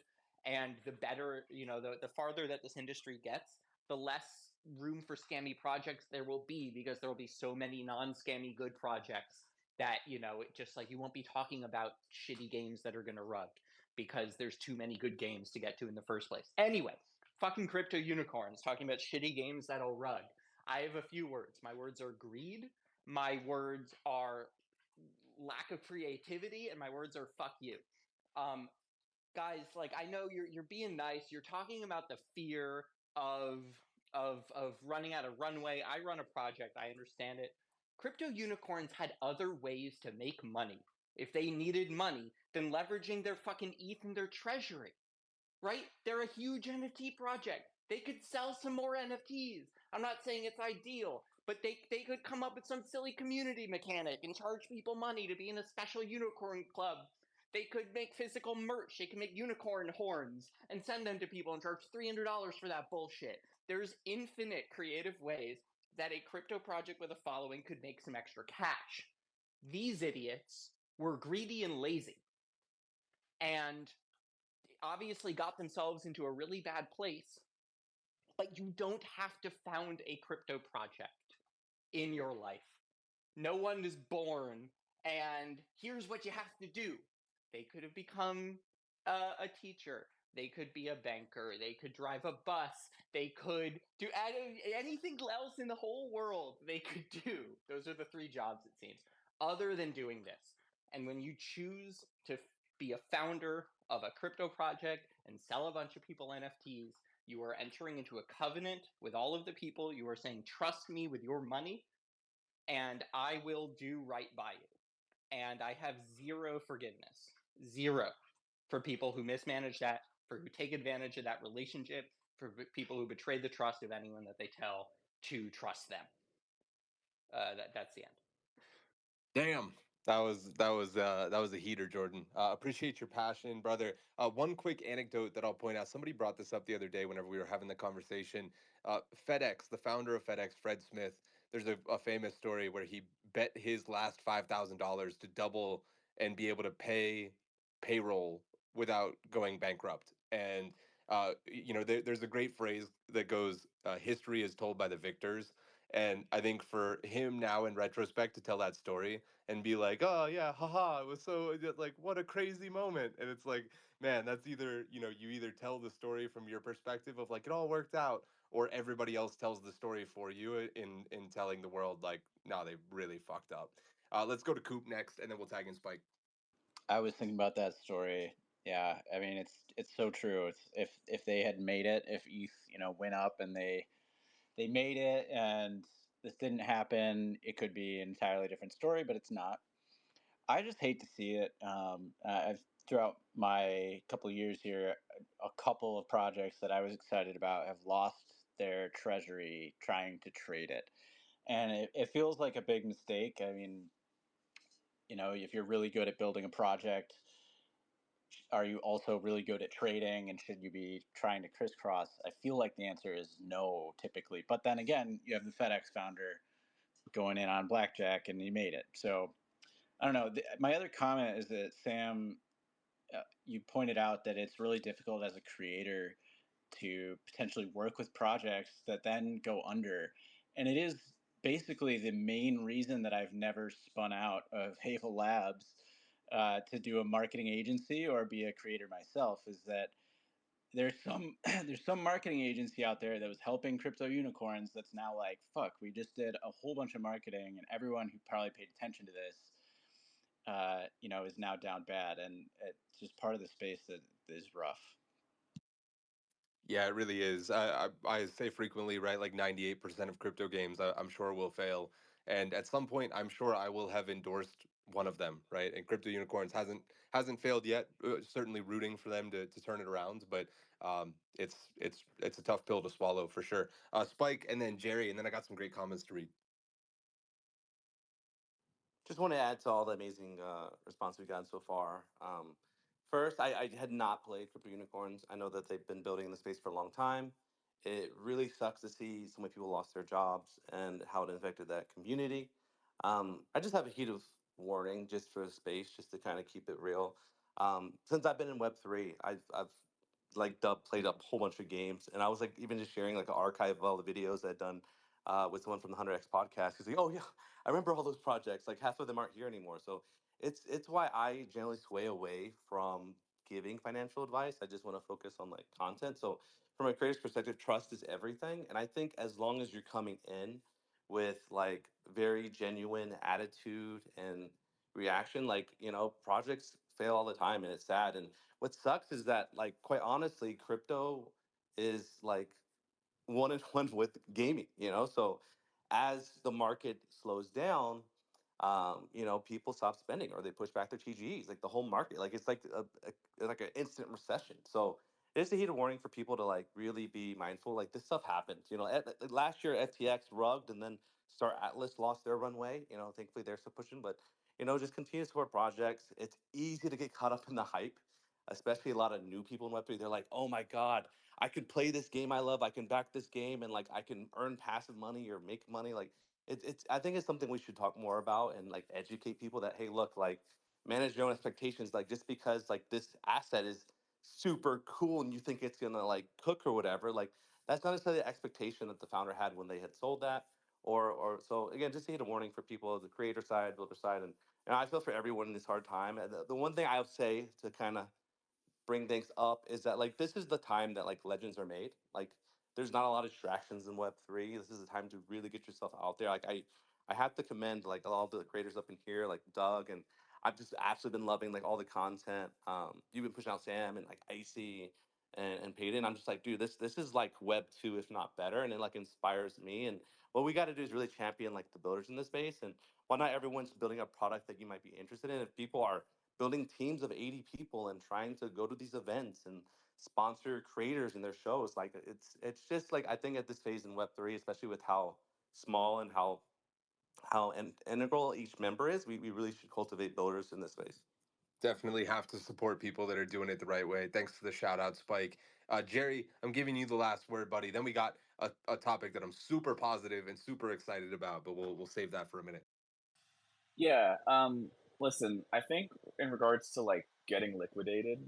And the better, the farther that this industry gets, the less room for scammy projects there will be, because there will be so many non-scammy good projects that, it just, like, you won't be talking about shitty games that are going to rug because there's too many good games to get to in the first place. Anyway, fucking crypto unicorns talking about shitty games that'll rug. I have a few words. My words are greed. My words are lack of creativity, and my words are fuck you. Guys, like, I know you're being nice. You're talking about the fear of running out of runway. I run a project. I understand it. Crypto unicorns had other ways to make money if they needed money than leveraging their fucking ETH and their treasury, right? They're a huge NFT project. They could sell some more NFTs. I'm not saying it's ideal, but they could come up with some silly community mechanic and charge people money to be in a special unicorn club. They could make physical merch. They could make unicorn horns and send them to people and charge $300 for that bullshit. There's infinite creative ways that a crypto project with a following could make some extra cash. These idiots were greedy and lazy, and obviously got themselves into a really bad place. But you don't have to found a crypto project in your life. No one is born and here's what you have to do. They could have become a teacher. They could be a banker. They could drive a bus. They could do anything else in the whole world they could do. Those are the 3 jobs, it seems, other than doing this. And when you choose to be a founder of a crypto project and sell a bunch of people NFTs, you are entering into a covenant with all of the people. You are saying, trust me with your money, and I will do right by you. And I have zero forgiveness, zero, for people who mismanage that, for who take advantage of that relationship, for people who betray the trust of anyone that they tell to trust them. That's the end. Damn. That was a heater, Jordan. Appreciate your passion, brother. One quick anecdote that I'll point out. Somebody brought this up the other day whenever we were having the conversation. FedEx, the founder of FedEx, Fred Smith. There's a famous story where he bet his last $5,000 to double and be able to pay payroll without going bankrupt. And there's a great phrase that goes, "History is told by the victors." And I think for him now in retrospect to tell that story and be like, oh yeah, haha, it was so like what a crazy moment. And it's like, man, that's either, you either tell the story from your perspective of like it all worked out, or everybody else tells the story for you in telling the world like, no, they really fucked up. Let's go to Coop next, and then we'll tag in Spike. I was thinking about that story. Yeah, I mean it's so true. It's if they had made it, if ETH went up and they made it and this didn't happen, it could be an entirely different story, but it's not. I just hate to see it. I've throughout my couple of years here, a couple of projects that I was excited about have lost their treasury trying to trade it, and it feels like a big mistake. I mean, if you're really good at building a project, are you also really good at trading, and should you be trying to crisscross? I feel like the answer is no, typically. But then again, you have the FedEx founder going in on blackjack, and he made it. So I don't know. My other comment is that Sam, you pointed out that it's really difficult as a creator to potentially work with projects that then go under. And it is basically the main reason that I've never spun out of Havel Labs to do a marketing agency or be a creator myself, is that there's some there's some marketing agency out there that was helping crypto unicorns that's now like, fuck, we just did a whole bunch of marketing and everyone who probably paid attention to this is now down bad, and it's just part of the space that is rough. Yeah, it really is. I say frequently, right? Like 98% of crypto games, I'm sure will fail. And at some point, I'm sure I will have endorsed one of them, right? And Crypto Unicorns hasn't failed yet. Certainly rooting for them to turn it around, but it's a tough pill to swallow for sure. Spike and then Jerry, and then I got some great comments to read. Just want to add to all the amazing response we've gotten so far. First, I had not played Crypto Unicorns. I know that they've been building in the space for a long time. It really sucks to see so many people lost their jobs and how it affected that community. I just have a heat of warning just for the space, just to kind of keep it real. Since I've been in Web3, I've like played a whole bunch of games, and I was like even just sharing like an archive of all the videos I'd done with someone from the 100x podcast. He's like, "Oh yeah, I remember all those projects. Like half of them aren't here anymore." So it's why I generally sway away from giving financial advice. I just want to focus on like content. So from a creator's perspective, trust is everything, and I think as long as you're coming in with like very genuine attitude and reaction, like projects fail all the time, and it's sad. And what sucks is that, like, quite honestly, crypto is like one and one with gaming, So as the market slows down, people stop spending or they push back their TGEs. Like the whole market, like it's like like an instant recession. So it's a heat of warning for people to like really be mindful. Like this stuff happens. Last year FTX rugged, and then Star Atlas lost their runway. Thankfully they're still pushing, but just continue to support projects. It's easy to get caught up in the hype, especially a lot of new people in Web3. They're like, oh my God, I could play this game I love. I can back this game and like I can earn passive money or make money. Like it's I think it's something we should talk more about and like educate people that, hey, look, like manage your own expectations. Like just because like this asset is super cool and you think it's gonna like cook or whatever, like that's not necessarily the expectation that the founder had when they had sold that. Or so again, just to hit a warning for people, the creator side, builder side, and I feel for everyone in this hard time. And the one thing I would say to kind of bring things up is that like this is the time that like legends are made. Like there's not a lot of distractions in Web3. This is the time to really get yourself out there. Like I have to commend like all the creators up in here, like Doug, and I've just absolutely been loving like all the content. You've been pushing out Sam and like Icy and Peyton. I'm just like, dude, this is like Web2 if not better, and it like inspires me. And what we got to do is really champion like the builders in this space. And while not everyone's building a product that you might be interested in, if people are building teams of 80 people and trying to go to these events and sponsor creators in their shows, like it's just like I think at this phase in Web3, especially with how small and how integral each member is, we really should cultivate builders in this space. Definitely have to support people that are doing it the right way. Thanks for the shout out, Spike. Jerry, I'm giving you the last word, buddy. Then we got a topic that I'm super positive and super excited about, but we'll save that for a minute. Yeah. Listen, I think in regards to like getting liquidated,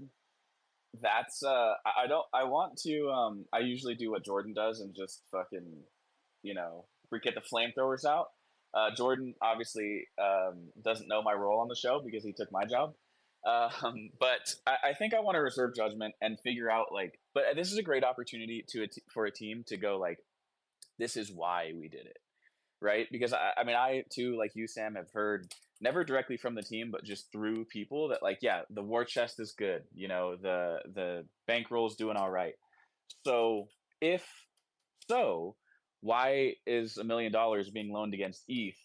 that's I don't I want to I usually do what Jordan does and just fucking we get the flamethrowers out. Jordan obviously doesn't know my role on the show because he took my job. But I think I want to reserve judgment and figure out like. But this is a great opportunity for a team to go like, this is why we did it, right? Because I mean, I too, like you, Sam, have heard never directly from the team, but just through people that like, yeah, the war chest is good. The bankroll's doing all right. So if so, why is $1 million being loaned against ETH?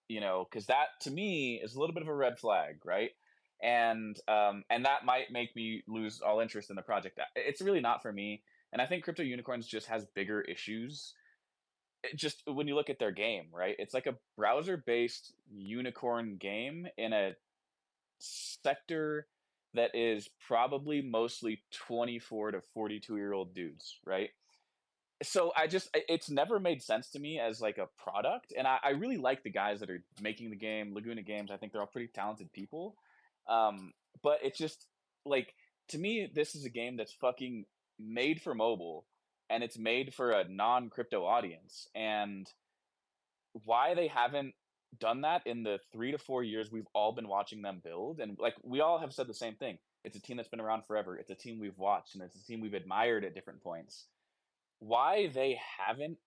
Because that to me is a little bit of a red flag, right? And that might make me lose all interest in the project. It's really not for me, and I think Crypto Unicorns just has bigger issues. Just when you look at their game, right? It's like a browser-based unicorn game in a sector that is probably mostly 24 to 42-year-old dudes, right? So it's never made sense to me as like a product, and I really like the guys that are making the game, Laguna Games. I think they're all pretty talented people, um, but it's just like, to me, this is a game that's fucking made for mobile, and it's made for a non-crypto audience. And why they haven't done that in the 3 to 4 years we've all been watching them build, and like we all have said the same thing, it's a team that's been around forever, it's a team we've watched, and it's a team we've admired at different points. Why they haven't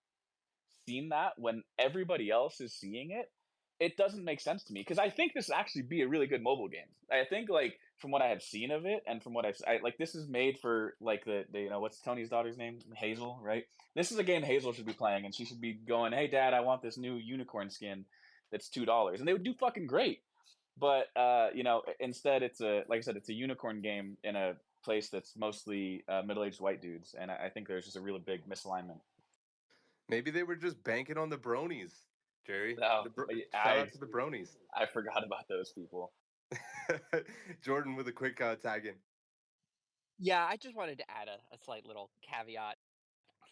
seen that when everybody else is seeing it it doesn't make sense to me because I think this would actually be a really good mobile game. I think like from what I have seen of it and from what I like, this is made for like the what's Tony's daughter's name, Hazel, right? This is a game Hazel should be playing, and she should be going, "Hey, Dad, I want this new unicorn skin that's $2," and they would do fucking great. But instead, it's like I said, it's a unicorn game in a place that's mostly middle-aged white dudes, and I think there's just a really big misalignment. Maybe they were just banking on the bronies, Jerry. No, Shout out to the bronies. I forgot about those people. Jordan with a quick tag in. Yeah, I just wanted to add a slight little caveat,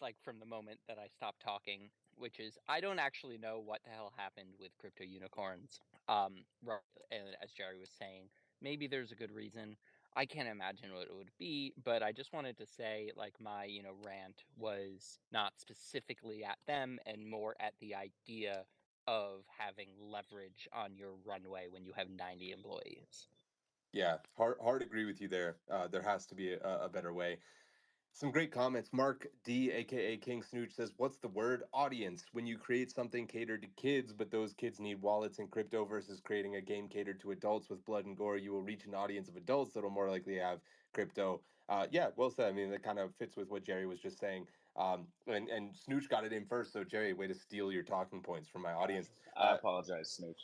like from the moment that I stopped talking, which is I don't actually know what the hell happened with crypto unicorns. And as Jerry was saying, maybe there's a good reason. I can't imagine what it would be, but I just wanted to say, like, my rant was not specifically at them and more at the idea of having leverage on your runway when you have 90 employees. Yeah, hard to agree with you there. There has to be a better way. Some great comments. Mark D, aka King Snooch, says, "What's the word? Audience. When you create something catered to kids, but those kids need wallets and crypto versus creating a game catered to adults with blood and gore, you will reach an audience of adults that'll more likely have crypto." Yeah, well said. I mean, that kind of fits with what Jerry was just saying. And Snooch got it in first. So Jerry, way to steal your talking points from my audience. I apologize, Snooch.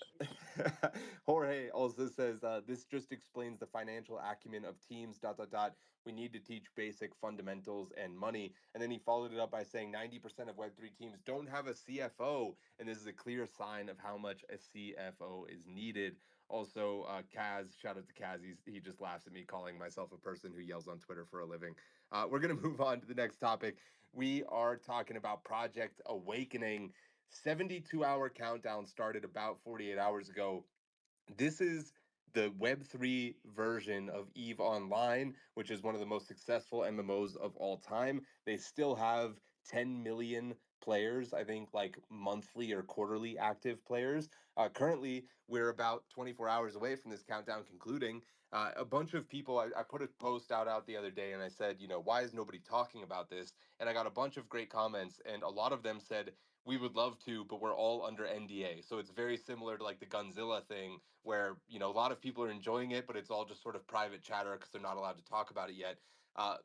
Jorge also says, "This just explains the financial acumen of teams. Dot dot dot. We need to teach basic fundamentals and money." And then he followed it up by saying 90% of Web3 teams don't have a CFO, and this is a clear sign of how much a CFO is needed. Also, Kaz, shout out to Kaz. He just laughs at me calling myself a person who yells on Twitter for a living. We're going to move on to the next topic. We are talking about Project Awakening. 72-hour countdown started about 48 hours ago. This is the Web3 version of EVE Online, which is one of the most successful MMOs of all time. They still have 10 million players, I think, like monthly or quarterly active players. Currently, we're about 24 hours away from this countdown concluding. A bunch of people, I put a post out the other day and I said, why is nobody talking about this? And I got a bunch of great comments, and a lot of them said, we would love to, but we're all under NDA. So it's very similar to like the Gunzilla thing, where a lot of people are enjoying it, but it's all just sort of private chatter because they're not allowed to talk about it yet.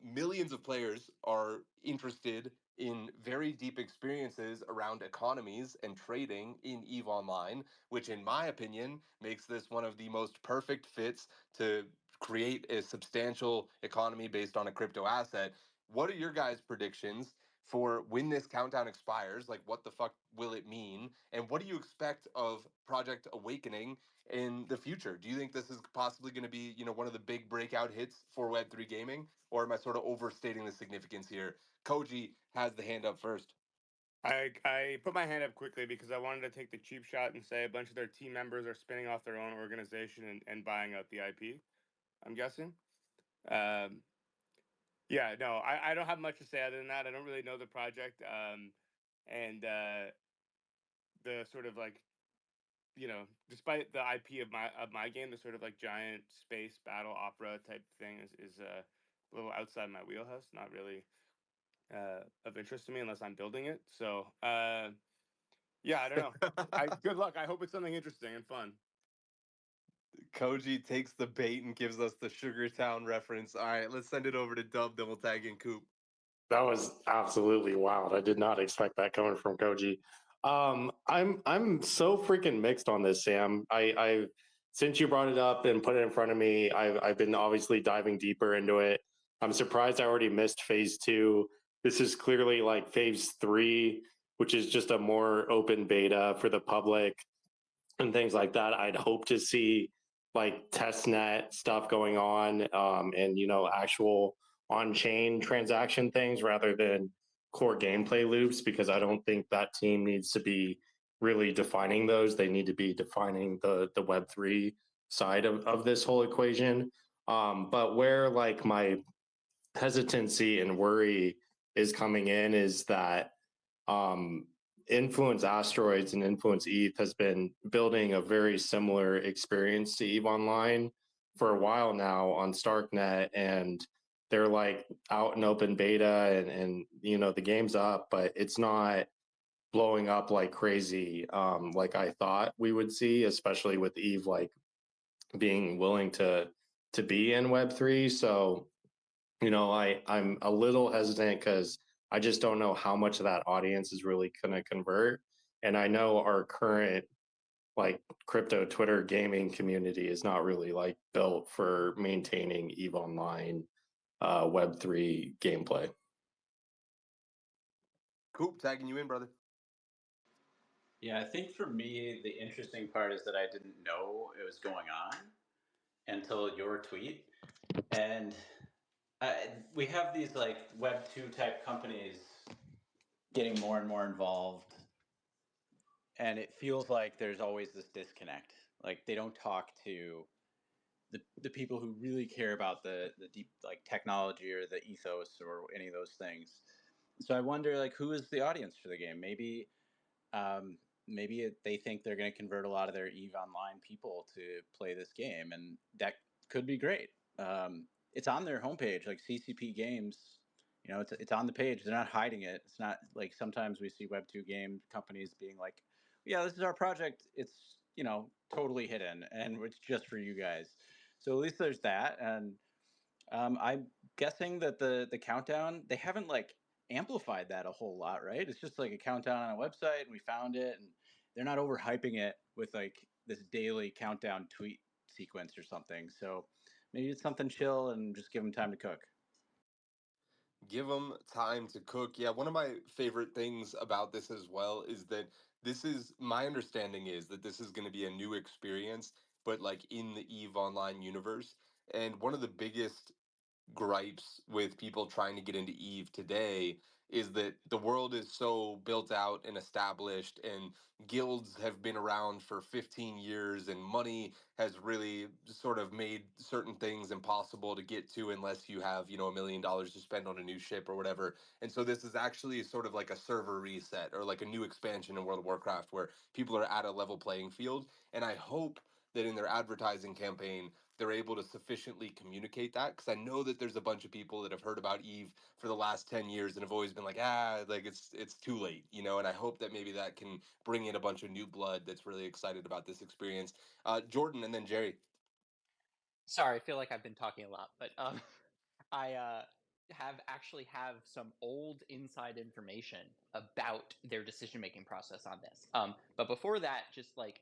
Millions of players are interested in very deep experiences around economies and trading in EVE Online, which, in my opinion, makes this one of the most perfect fits to create a substantial economy based on a crypto asset. What are your guys' predictions for when this countdown expires? Like, what the fuck will it mean? And what do you expect of Project Awakening in the future? Do you think this is possibly going to be, one of the big breakout hits for Web3 gaming? Or am I sort of overstating the significance here? Kohji has the hand up first. I put my hand up quickly because I wanted to take the cheap shot and say a bunch of their team members are spinning off their own organization and buying out the IP, I'm guessing. Yeah, no, I don't have much to say other than that. I don't really know the project. And the sort of like, despite the IP of my game, the sort of like giant space battle opera type thing is a little outside my wheelhouse. Not really of interest to me unless I'm building it. So yeah, I don't know. Good luck. I hope it's something interesting and fun. Kohji takes the bait and gives us the Sugartown reference. All right, let's send it over to Dub, then we'll tag in Coop. That was absolutely wild. I did not expect that coming from Koji. I'm so freaking mixed on this, Sam. I since you brought it up and put it in front of me, I've been obviously diving deeper into it. I'm surprised I already missed phase 2. This is clearly like phase 3, which is just a more open beta for the public and things like that. I'd hope to see like testnet stuff going on, and actual on-chain transaction things rather than core gameplay loops, because I don't think that team needs to be really defining those. They need to be defining the Web3 side of this whole equation. But where like my hesitancy and worry is coming in is that Influence Asteroids and Influence ETH has been building a very similar experience to EVE Online for a while now on Starknet, and they're like out in open beta, and the game's up, but it's not blowing up like crazy, like I thought we would see, especially with Eve like being willing to be in Web3. So, you know, I'm a little hesitant because I just don't know how much of that audience is really going to convert. And I know our current like crypto Twitter gaming community is not really like built for maintaining Eve Online Web3 gameplay. Cool, tagging you in, brother. Yeah, I think for me, the interesting part is that I didn't know it was going on until your tweet. And we have these like Web2 type companies getting more and more involved. And it feels like there's always this disconnect. Like they don't talk to the people who really care about the deep like technology or the ethos or any of those things. So I wonder like who is the audience for the game? Um, maybe they think they're going to convert a lot of their Eve Online people to play this game, and that could be great. It's on their homepage, like CCP Games. You know, it's on the page. They're not hiding it. It's not like sometimes we see Web2 game companies being like, "Yeah, this is our project. It's totally hidden, and it's just for you guys." So at least there's that, and I'm guessing that the countdown they haven't like amplified that a whole lot, right? It's just like a countdown on a website, and we found it, and they're not overhyping it with like this daily countdown tweet sequence or something. So maybe it's something chill and just give them time to cook. Give them time to cook. Yeah, one of my favorite things about this as well is that this is my understanding is that this is going to be a new experience, but like in the Eve Online universe. And one of the biggest gripes with people trying to get into Eve today is that the world is so built out and established, and guilds have been around for 15 years, and money has really sort of made certain things impossible to get to unless you have, $1 million to spend on a new ship or whatever. And so this is actually sort of like a server reset or like a new expansion in World of Warcraft where people are at a level playing field. And I hope that in their advertising campaign they're able to sufficiently communicate that, because I know that there's a bunch of people that have heard about Eve for the last 10 years and have always been like, like it's too late, and I hope that maybe that can bring in a bunch of new blood that's really excited about this experience. Jordan and then Jerry. Sorry, I feel like I've been talking a lot, but I have some old inside information about their decision making process on this. But before that, just like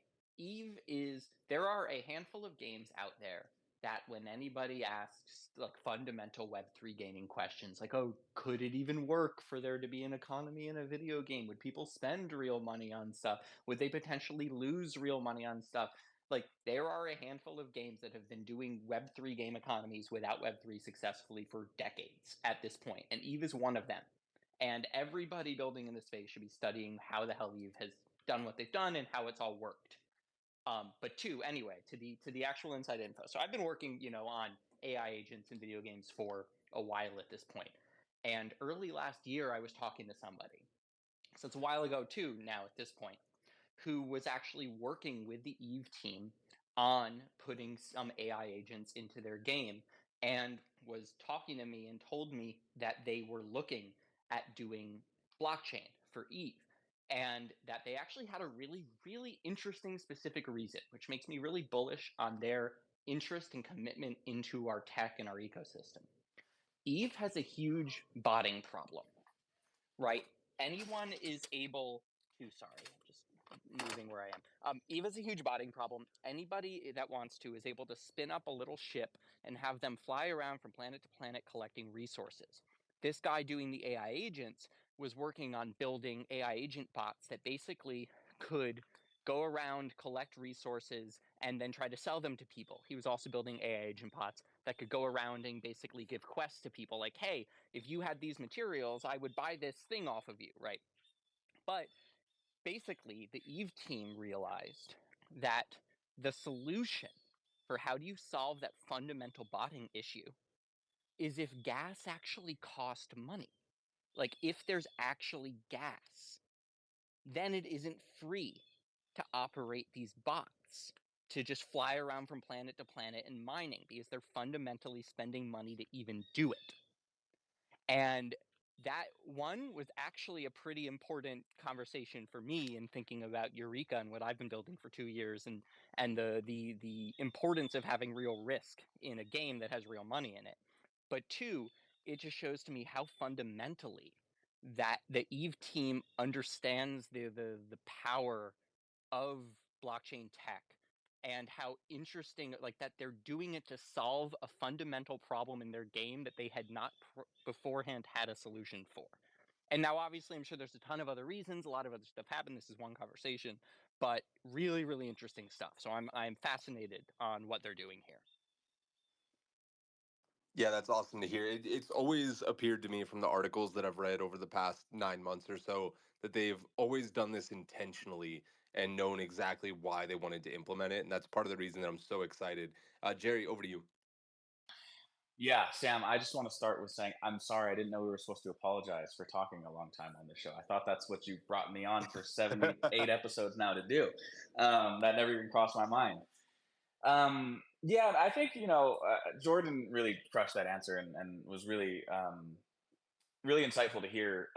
there are a handful of games out there that when anybody asks like fundamental Web3 gaming questions, like, oh, could it even work for there to be an economy in a video game? Would people spend real money on stuff? Would they potentially lose real money on stuff? Like there are a handful of games that have been doing Web3 game economies without Web3 successfully for decades at this point, and Eve is one of them. And everybody building in this space should be studying how the hell Eve has done what they've done and how it's all worked. But anyway, to the actual inside info. So I've been working, on AI agents in video games for a while at this point. And early last year, I was talking to somebody. So it's a while ago too. Now at this point, who was actually working with the Eve team on putting some AI agents into their game and was talking to me and told me that they were looking at doing blockchain for Eve and that they actually had a really, really interesting specific reason, which makes me really bullish on their interest and commitment into our tech and our ecosystem. Eve has a huge botting problem, right? Anyone is able to, sorry, I'm just moving where I am. Eve is a huge botting problem. Anybody that wants to is able to spin up a little ship and have them fly around from planet to planet collecting resources. This guy doing the AI agents was working on building AI agent bots that basically could go around, collect resources, and then try to sell them to people. He was also building AI agent bots that could go around and basically give quests to people like, hey, if you had these materials, I would buy this thing off of you, right? But basically, the Eve team realized that the solution for how do you solve that fundamental botting issue is if gas actually cost money. Like, if there's actually gas, then it isn't free to operate these bots, to just fly around from planet to planet and mining, because they're fundamentally spending money to even do it. And that one was actually a pretty important conversation for me in thinking about Eureka and what I've been building for 2 years, and the importance of having real risk in a game that has real money in it. But two, it just shows to me how fundamentally that the Eve team understands the power of blockchain tech, and how interesting, like, that they're doing it to solve a fundamental problem in their game that they had not beforehand had a solution for. And now, obviously, I'm sure there's a ton of other reasons. A lot of other stuff happened. This is one conversation, but really, really interesting stuff. So I'm fascinated on what they're doing here. Yeah, that's awesome to hear. It's always appeared to me from the articles that I've read over the past 9 months or so that they've always done this intentionally and known exactly why they wanted to implement it. And that's part of the reason that I'm so excited. Jerry, over to you. Yeah, Sam, I just want to start with saying I'm sorry. I didn't know we were supposed to apologize for talking a long time on the show. I thought that's what you brought me on for 78 episodes now to do. That never even crossed my mind. Yeah, I think, Jordan really crushed that answer, and was really, really insightful to hear,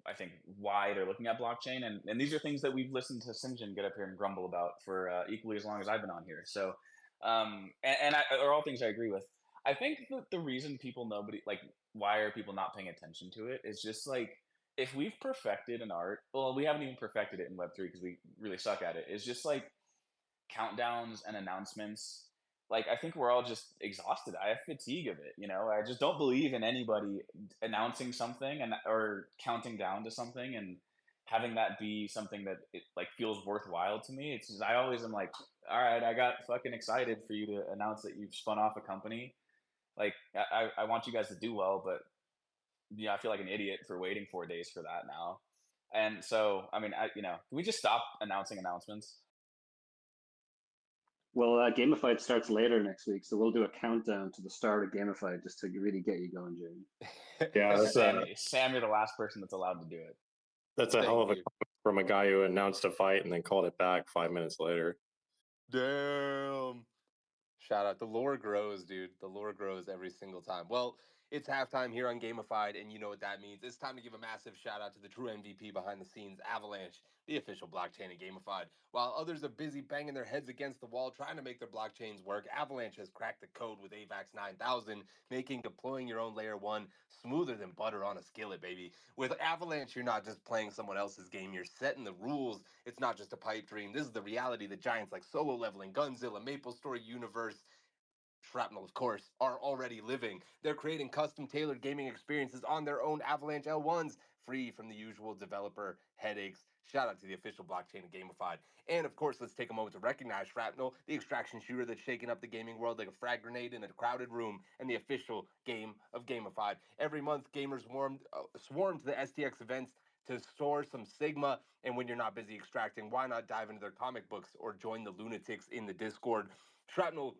I think why they're looking at blockchain. And these are things that we've listened to Sinjin get up here and grumble about for equally as long as I've been on here. So, are all things I agree with. I think that the reason why are people not paying attention to it is just like, if we've perfected an art, well, we haven't even perfected it in Web3 because we really suck at it. It's just like countdowns and announcements. Like, I think we're all just exhausted. I have fatigue of it. I just don't believe in anybody announcing something or counting down to something and having that be something that it like feels worthwhile to me. It's just, I always am like, all right, I got fucking excited for you to announce that you've spun off a company. Like, I want you guys to do well, but I feel like an idiot for waiting 4 days for that now. And so, I mean, can we just stop announcing announcements? Well, Gamified starts later next week, so we'll do a countdown to the start of Gamified just to really get you going, Jerry. Yeah, Sam, you're the last person that's allowed to do it. that's a hell of a Thank you. comment from a guy who announced a fight and then called it back 5 minutes later. Damn. Shout out. The lore grows, dude. The lore grows every single time. Well, it's halftime here on Gamified, and you know what that means. It's time to give a massive shout out to the true MVP behind the scenes, Avalanche, the official blockchain of Gamified. While others are busy banging their heads against the wall trying to make their blockchains work, Avalanche has cracked the code with AVAX 9000, making deploying your own layer 1 smoother than butter on a skillet, baby. With Avalanche, you're not just playing someone else's game, you're setting the rules. It's not just a pipe dream. This is the reality that giants like Solo Leveling, Gunzilla, Maple Story Universe, Shrapnel, of course, are already living. They're creating custom tailored gaming experiences on their own Avalanche L1s, free from the usual developer headaches. Shout out to the official blockchain of Gamified. And of course, let's take a moment to recognize Shrapnel, the extraction shooter that's shaking up the gaming world like a frag grenade in a crowded room, and the official game of Gamified. Every month, gamers swarm to the STX events to store some Sigma. And when you're not busy extracting, why not dive into their comic books or join the lunatics in the Discord? Shrapnel,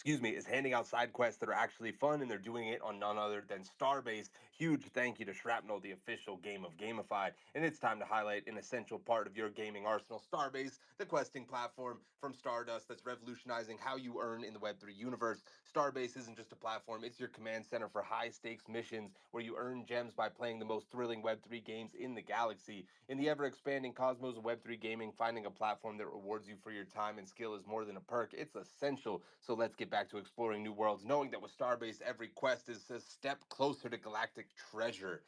is handing out side quests that are actually fun, and they're doing it on none other than Starbase. Huge thank you to Shrapnel, the official game of Gamified. And it's time to highlight an essential part of your gaming arsenal, Starbase, the questing platform from Stardust that's revolutionizing how you earn in the Web3 universe. Starbase isn't just a platform, it's your command center for high stakes missions where you earn gems by playing the most thrilling Web3 games in the galaxy. In the ever expanding cosmos of Web3 gaming, finding a platform that rewards you for your time and skill is more than a perk, it's essential. So let's get back to exploring new worlds, knowing that with Starbase, every quest is a step closer to galactic treasure.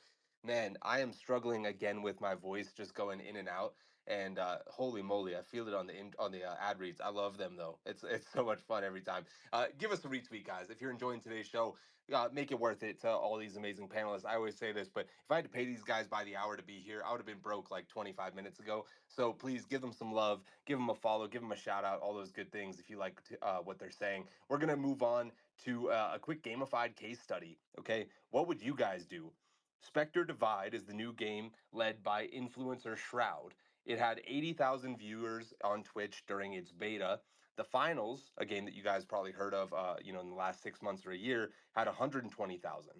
Man, I am struggling again with my voice just going in and out. And holy moly, I feel it on the ad reads. I love them though. It's so much fun every time. Give us a retweet, guys, if you're enjoying today's show. Make it worth it to all these amazing panelists. I always say this, but if I had to pay these guys by the hour to be here, I would have been broke like 25 minutes ago. So please give them some love, give them a follow, give them a shout out, all those good things if you like what they're saying. We're going to move on to a quick gamified case study. Okay. What would you guys do? Spectre Divide is the new game led by influencer Shroud. It had 80,000 viewers on Twitch during its beta. The finals, a game that you guys probably heard of, in the last 6 months or a year, had 120,000.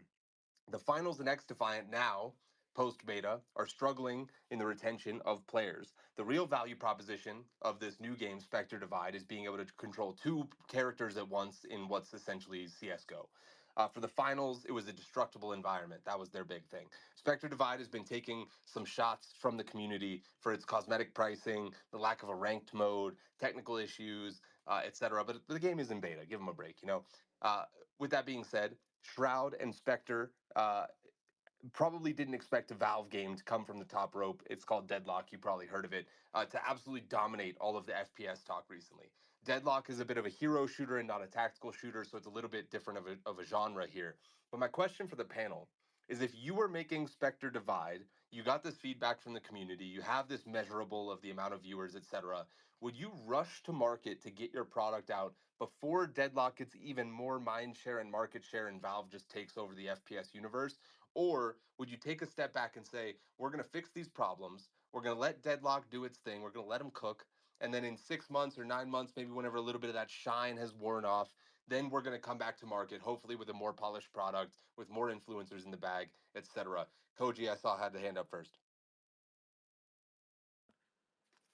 The finals and X Defiant now, post beta, are struggling in the retention of players. The real value proposition of this new game, Spectre Divide, is being able to control two characters at once in what's essentially CSGO. For the finals, it was a destructible environment. That was their big thing. Spectre Divide has been taking some shots from the community for its cosmetic pricing, the lack of a ranked mode, technical issues, etc. But the game is in beta. Give them a break, you know. Uh, with that being said, Shroud and Spectre probably didn't expect a Valve game to come from the top rope. It's called Deadlock. You probably heard of it. To absolutely dominate all of the FPS talk recently. Deadlock is a bit of a hero shooter and not a tactical shooter, so it's a little bit different of a genre here. But my question for the panel is, if you were making Spectre Divide, you got this feedback from the community, you have this measurable of the amount of viewers, etc. Would you rush to market to get your product out before Deadlock gets even more mind share and market share and Valve just takes over the FPS universe? Or would you take a step back and say, we're going to fix these problems, we're going to let Deadlock do its thing, we're going to let them cook, and then in 6 months or 9 months, maybe whenever a little bit of that shine has worn off, then we're going to come back to market, hopefully with a more polished product, with more influencers in the bag, etc. Koji, I saw had the hand up first.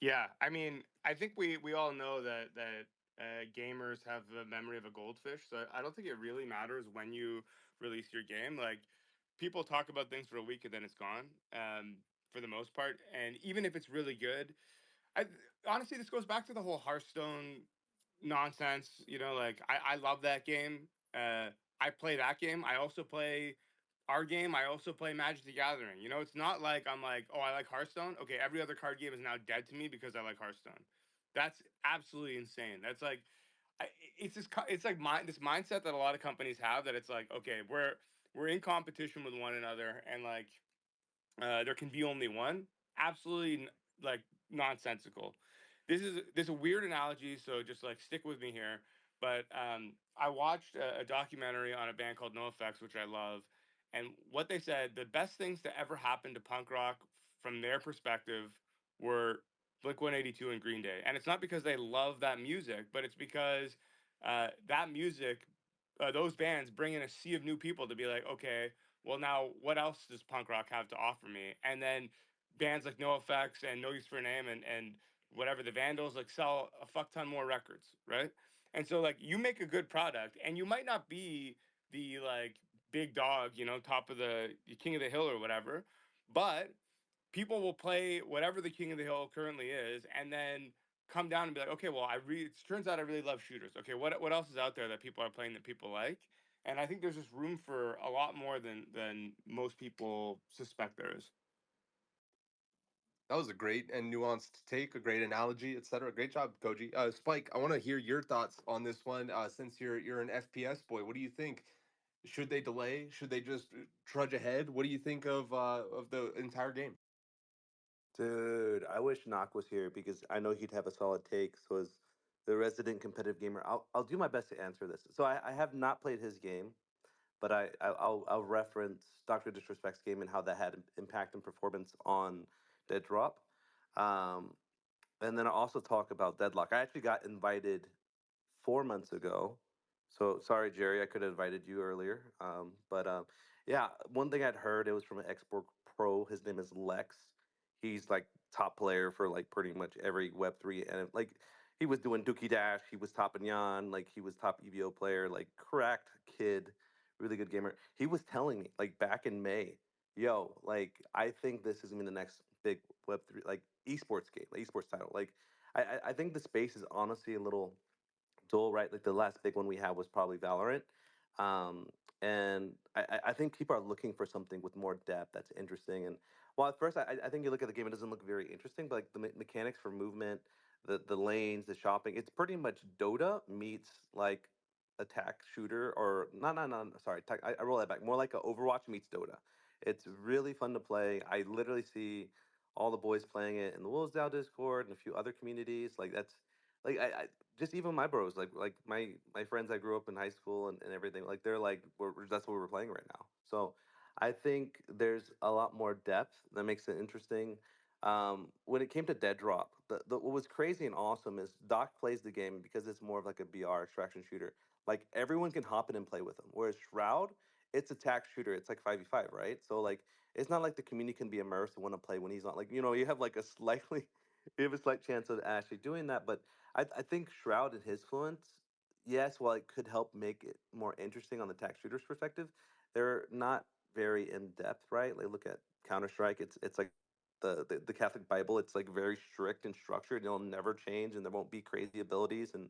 Yeah, I mean, I think we all know that gamers have the memory of a goldfish. So I don't think it really matters when you release your game. Like, people talk about things for a week and then it's gone, for the most part. And even if it's really good, I honestly, this goes back to the whole Hearthstone nonsense. You know, like, I love that game. I play that game. I also play our game. I also play Magic the Gathering. You know, it's not like I'm like, oh, I like Hearthstone. Okay, every other card game is now dead to me because I like Hearthstone. That's absolutely insane. That's like, it's just it's like this mindset that a lot of companies have, that it's like, okay, we're in competition with one another, and like, there can be only one. Absolutely, like, nonsensical. This is a weird analogy, so just like stick with me here. But I watched a documentary on a band called NoFX, which I love, and what they said, the best things to ever happen to punk rock from their perspective were Blink 182 and Green Day, and it's not because they love that music, but it's because that music, those bands bring in a sea of new people to be like, okay, well, now what else does punk rock have to offer me? And then bands like NoFX and No Use for a Name and whatever, the Vandals, like, sell a fuck ton more records, right? And so, like, you make a good product, and you might not be the, like, big dog, you know, top of the king of the hill or whatever, but people will play whatever the king of the hill currently is, and then come down and be like, okay, well, it turns out I really love shooters. Okay, what else is out there that people are playing that people like? And I think there's just room for a lot more than most people suspect there is. That was a great and nuanced take, a great analogy, etc. Great job, Koji. Spike, I want to hear your thoughts on this one. Since you're an FPS boy, what do you think? Should they delay? Should they just trudge ahead? What do you think of the entire game? Dude, I wish Knock was here because I know he'd have a solid take. So as the resident competitive gamer, I'll do my best to answer this. So I have not played his game, but I'll reference Doctor Disrespect's game and how that had impact and performance on Dead Drop. Um, and then I'll also talk about Deadlock. I actually got invited 4 months ago. So sorry, Jerry, I could have invited you earlier. But yeah, one thing I'd heard, it was from an export pro. His name is Lex. He's like top player for like pretty much every Web3, and like, he was doing Dookie Dash. He was top in Yan. Like, he was top EVO player. Like, cracked kid, really good gamer. He was telling me like back in May, yo, like, I think this is gonna be the next big Web3, like, esports game, like, esports title. Like, I think the space is honestly a little dual, right? Like, the last big one we had was probably Valorant. And I think people are looking for something with more depth that's interesting. And well, at first, I think you look at the game, it doesn't look very interesting, but like the mechanics for movement, the lanes, the shopping, it's pretty much Dota meets like attack shooter, or not, sorry, I roll that back. More like a Overwatch meets Dota. It's really fun to play. I literally see all the boys playing it in the Wolvesdale Discord and a few other communities. Like, that's like, I just even my bros, like my friends I grew up in high school and everything, like, they're like, that's what we're playing right now. So I think there's a lot more depth that makes it interesting. When it came to Dead Drop, what was crazy and awesome is Doc plays the game because it's more of like a BR extraction shooter. Like, everyone can hop in and play with him. Whereas Shroud, it's attack shooter. It's like 5v5, right? So like, it's not like the community can be immersed and want to play when he's not, like, you have like a slightly you have a slight chance of actually doing that. But I think Shroud and his fluence, yes, while it could help make it more interesting on the tax shooter's perspective, they're not very in depth, right? Like look at Counter Strike. It's like the Catholic Bible. It's like very strict and structured. It'll never change, and there won't be crazy abilities, and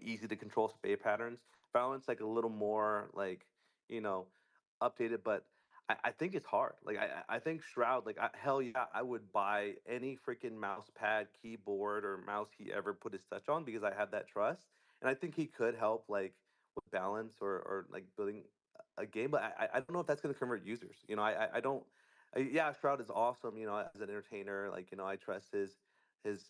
easy to control spay patterns. Valorant's like a little more like you know updated, but I think it's hard. Like I think Shroud, like hell yeah, I would buy any freaking mouse pad, keyboard, or mouse he ever put his touch on because I have that trust, and I think he could help like with balance or like building a game. But I don't know if that's going to convert users. I don't. Yeah, Shroud is awesome. As an entertainer, like I trust his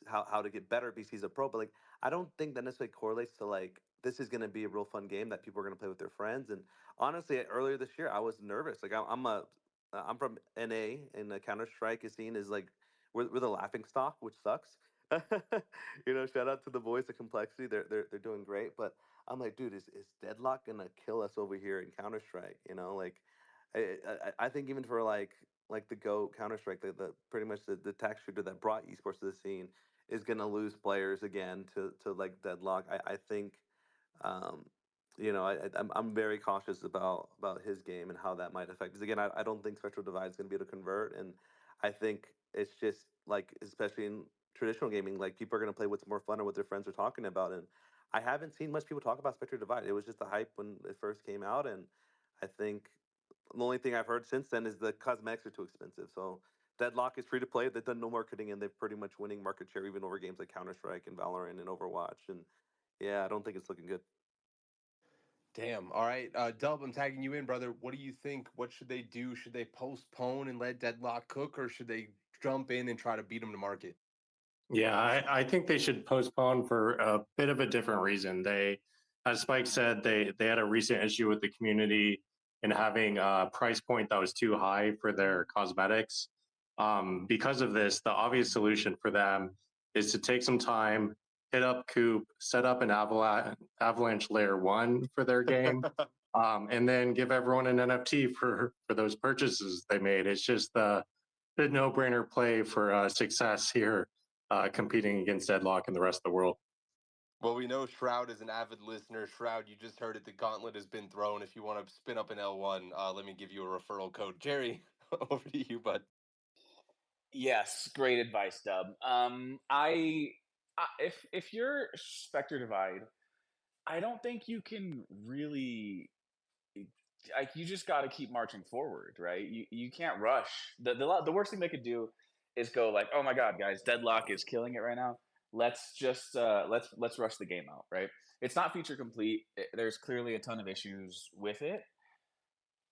how to get better because he's a pro. But like I don't think that necessarily correlates to like this is going to be a real fun game that people are going to play with their friends. And honestly, earlier this year, I was nervous. Like I'm from NA, and the Counter Strike is seen as like we're the laughing stock, which sucks. Shout out to the boys at Complexity. They're doing great. But I'm like, dude, is Deadlock gonna kill us over here in Counter Strike? Like I think even for like the Go Counter Strike, the pretty much the tax shooter that brought esports to the scene is gonna lose players again to like Deadlock. I think um, I'm very cautious about his game and how that might affect. Because again, I don't think Spectral Divide is going to be able to convert, and I think it's just like, especially in traditional gaming, like people are going to play what's more fun or what their friends are talking about. And I haven't seen much people talk about Spectre Divide. It was just the hype when it first came out, and I think the only thing I've heard since then is the cosmetics are too expensive. So Deadlock is free to play. They've done no marketing, and they're pretty much winning market share even over games like Counter Strike and Valorant and Overwatch. And yeah, I don't think it's looking good. Damn. All right. Dub, I'm tagging you in, brother. What do you think? What should they do? Should they postpone and let Deadlock cook, or should they jump in and try to beat them to market? Yeah, I think they should postpone for a bit of a different reason. As Spike said, they had a recent issue with the community and having a price point that was too high for their cosmetics. Because of this, the obvious solution for them is to take some time, hit up Coop, set up an Avalanche Layer 1 for their game, and then give everyone an NFT for those purchases they made. It's just the no-brainer play for success here, competing against Deadlock and the rest of the world. Well, we know Shroud is an avid listener. Shroud, you just heard it. The gauntlet has been thrown. If you want to spin up an L1, let me give you a referral code. Jerry, over to you, bud. Yes, great advice, Dub. If you're Spectre Divide, I don't think you can really like you just got to keep marching forward, right? You can't rush. The worst thing they could do is go like, oh my god, guys, Deadlock is killing it right now. Let's just let's rush the game out, right? It's not feature complete. There's clearly a ton of issues with it,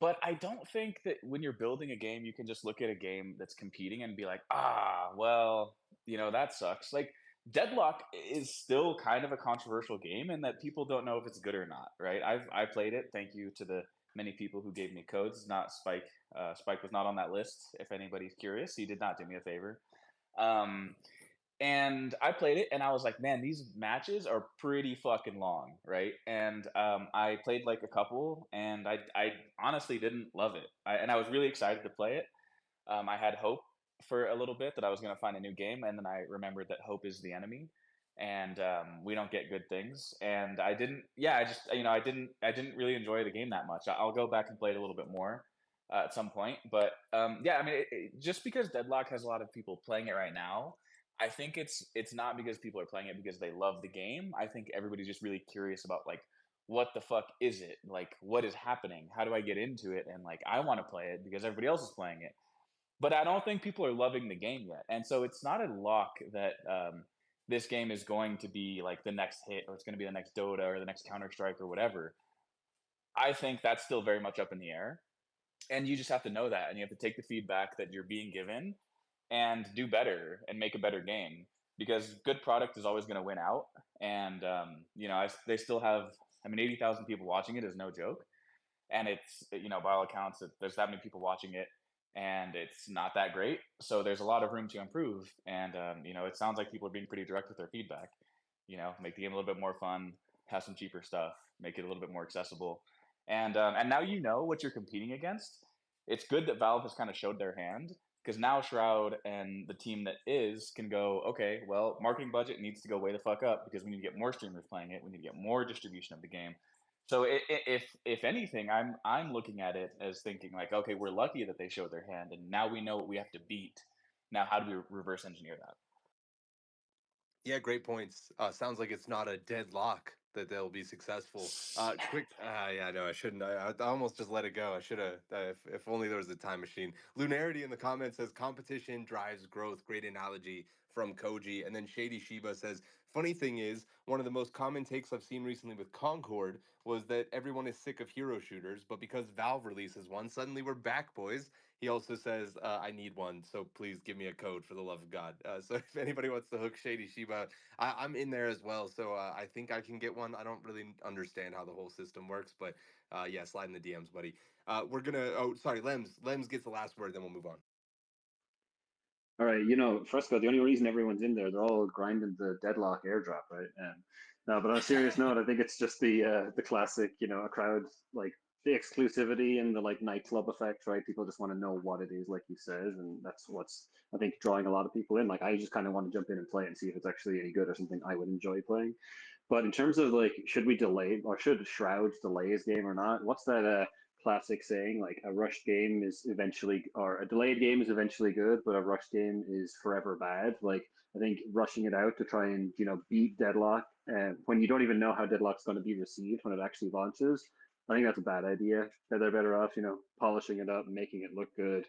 but I don't think that when you're building a game, you can just look at a game that's competing and be like, ah, well, that sucks. Like Deadlock is still kind of a controversial game, and that people don't know if it's good or not, right? I played it. Thank you to the many people who gave me codes. Not Spike. Spike was not on that list. If anybody's curious, he did not do me a favor. Um, and I played it, and I was like, man, these matches are pretty fucking long, right? And I played like a couple, and I honestly didn't love it. And I was really excited to play it. I had hope for a little bit that I was going to find a new game, and then I remembered that hope is the enemy, and we don't get good things. And I didn't. Yeah, I just I didn't really enjoy the game that much. I'll go back and play it a little bit more at some point. But yeah, I mean, just because Deadlock has a lot of people playing it right now, I think it's not because people are playing it because they love the game. I think everybody's just really curious about like what the fuck is it? Like what is happening? How do I get into it? And like I want to play it because everybody else is playing it. But I don't think people are loving the game yet. And so it's not a lock that this game is going to be like the next hit or it's going to be the next Dota or the next Counter Strike or whatever. I think that's still very much up in the air. And you just have to know that. And you have to take the feedback that you're being given and do better and make a better game because good product is always going to win out. And, they still have, 80,000 people watching it is no joke. And it's, by all accounts, there's that many people watching it and it's not that great. So there's a lot of room to improve. And, it sounds like people are being pretty direct with their feedback. Make the game a little bit more fun, have some cheaper stuff, make it a little bit more accessible. And now you know what you're competing against. It's good that Valve has kind of showed their hand because now Shroud and the team that is can go, okay, well, marketing budget needs to go way the fuck up because we need to get more streamers playing it. We need to get more distribution of the game. So if anything, I'm looking at it as thinking like, okay, we're lucky that they showed their hand, and now we know what we have to beat. Now, how do we reverse engineer that? Yeah, great points. Sounds like it's not a deadlock that they'll be successful. Yeah, no, I shouldn't. I almost just let it go. I should have. If only there was a time machine. Lunarity in the comments says competition drives growth. Great analogy from Kohji. And then Shady Shiba says, funny thing is, one of the most common takes I've seen recently with Concord was that everyone is sick of hero shooters, but because Valve releases one, suddenly we're back, boys. He also says, I need one, so please give me a code for the love of God. So if anybody wants to hook Shady Shiba, I'm in there as well. So I think I can get one. I don't really understand how the whole system works, but yeah, slide in the DMs, buddy. We're going to, oh, sorry, Lems. Lems gets the last word, then we'll move on. All right, Fresco, the only reason everyone's in there, they're all grinding the Deadlock airdrop, right? No, but on a serious note, I think it's just the classic, a crowd like the exclusivity and the like nightclub effect, right? People just want to know what it is, like you said, and that's what's I think drawing a lot of people in. Like I just kind of want to jump in and play and see if it's actually any good or something I would enjoy playing. But in terms of like, should we delay or should Shrouds delay his game or not? What's that classic saying? Like a rushed game is eventually, or a delayed game is eventually good, but a rushed game is forever bad. Like I think rushing it out to try and beat Deadlock when you don't even know how Deadlock's going to be received when it actually launches. I think that's a bad idea. They're better off, polishing it up, making it look good,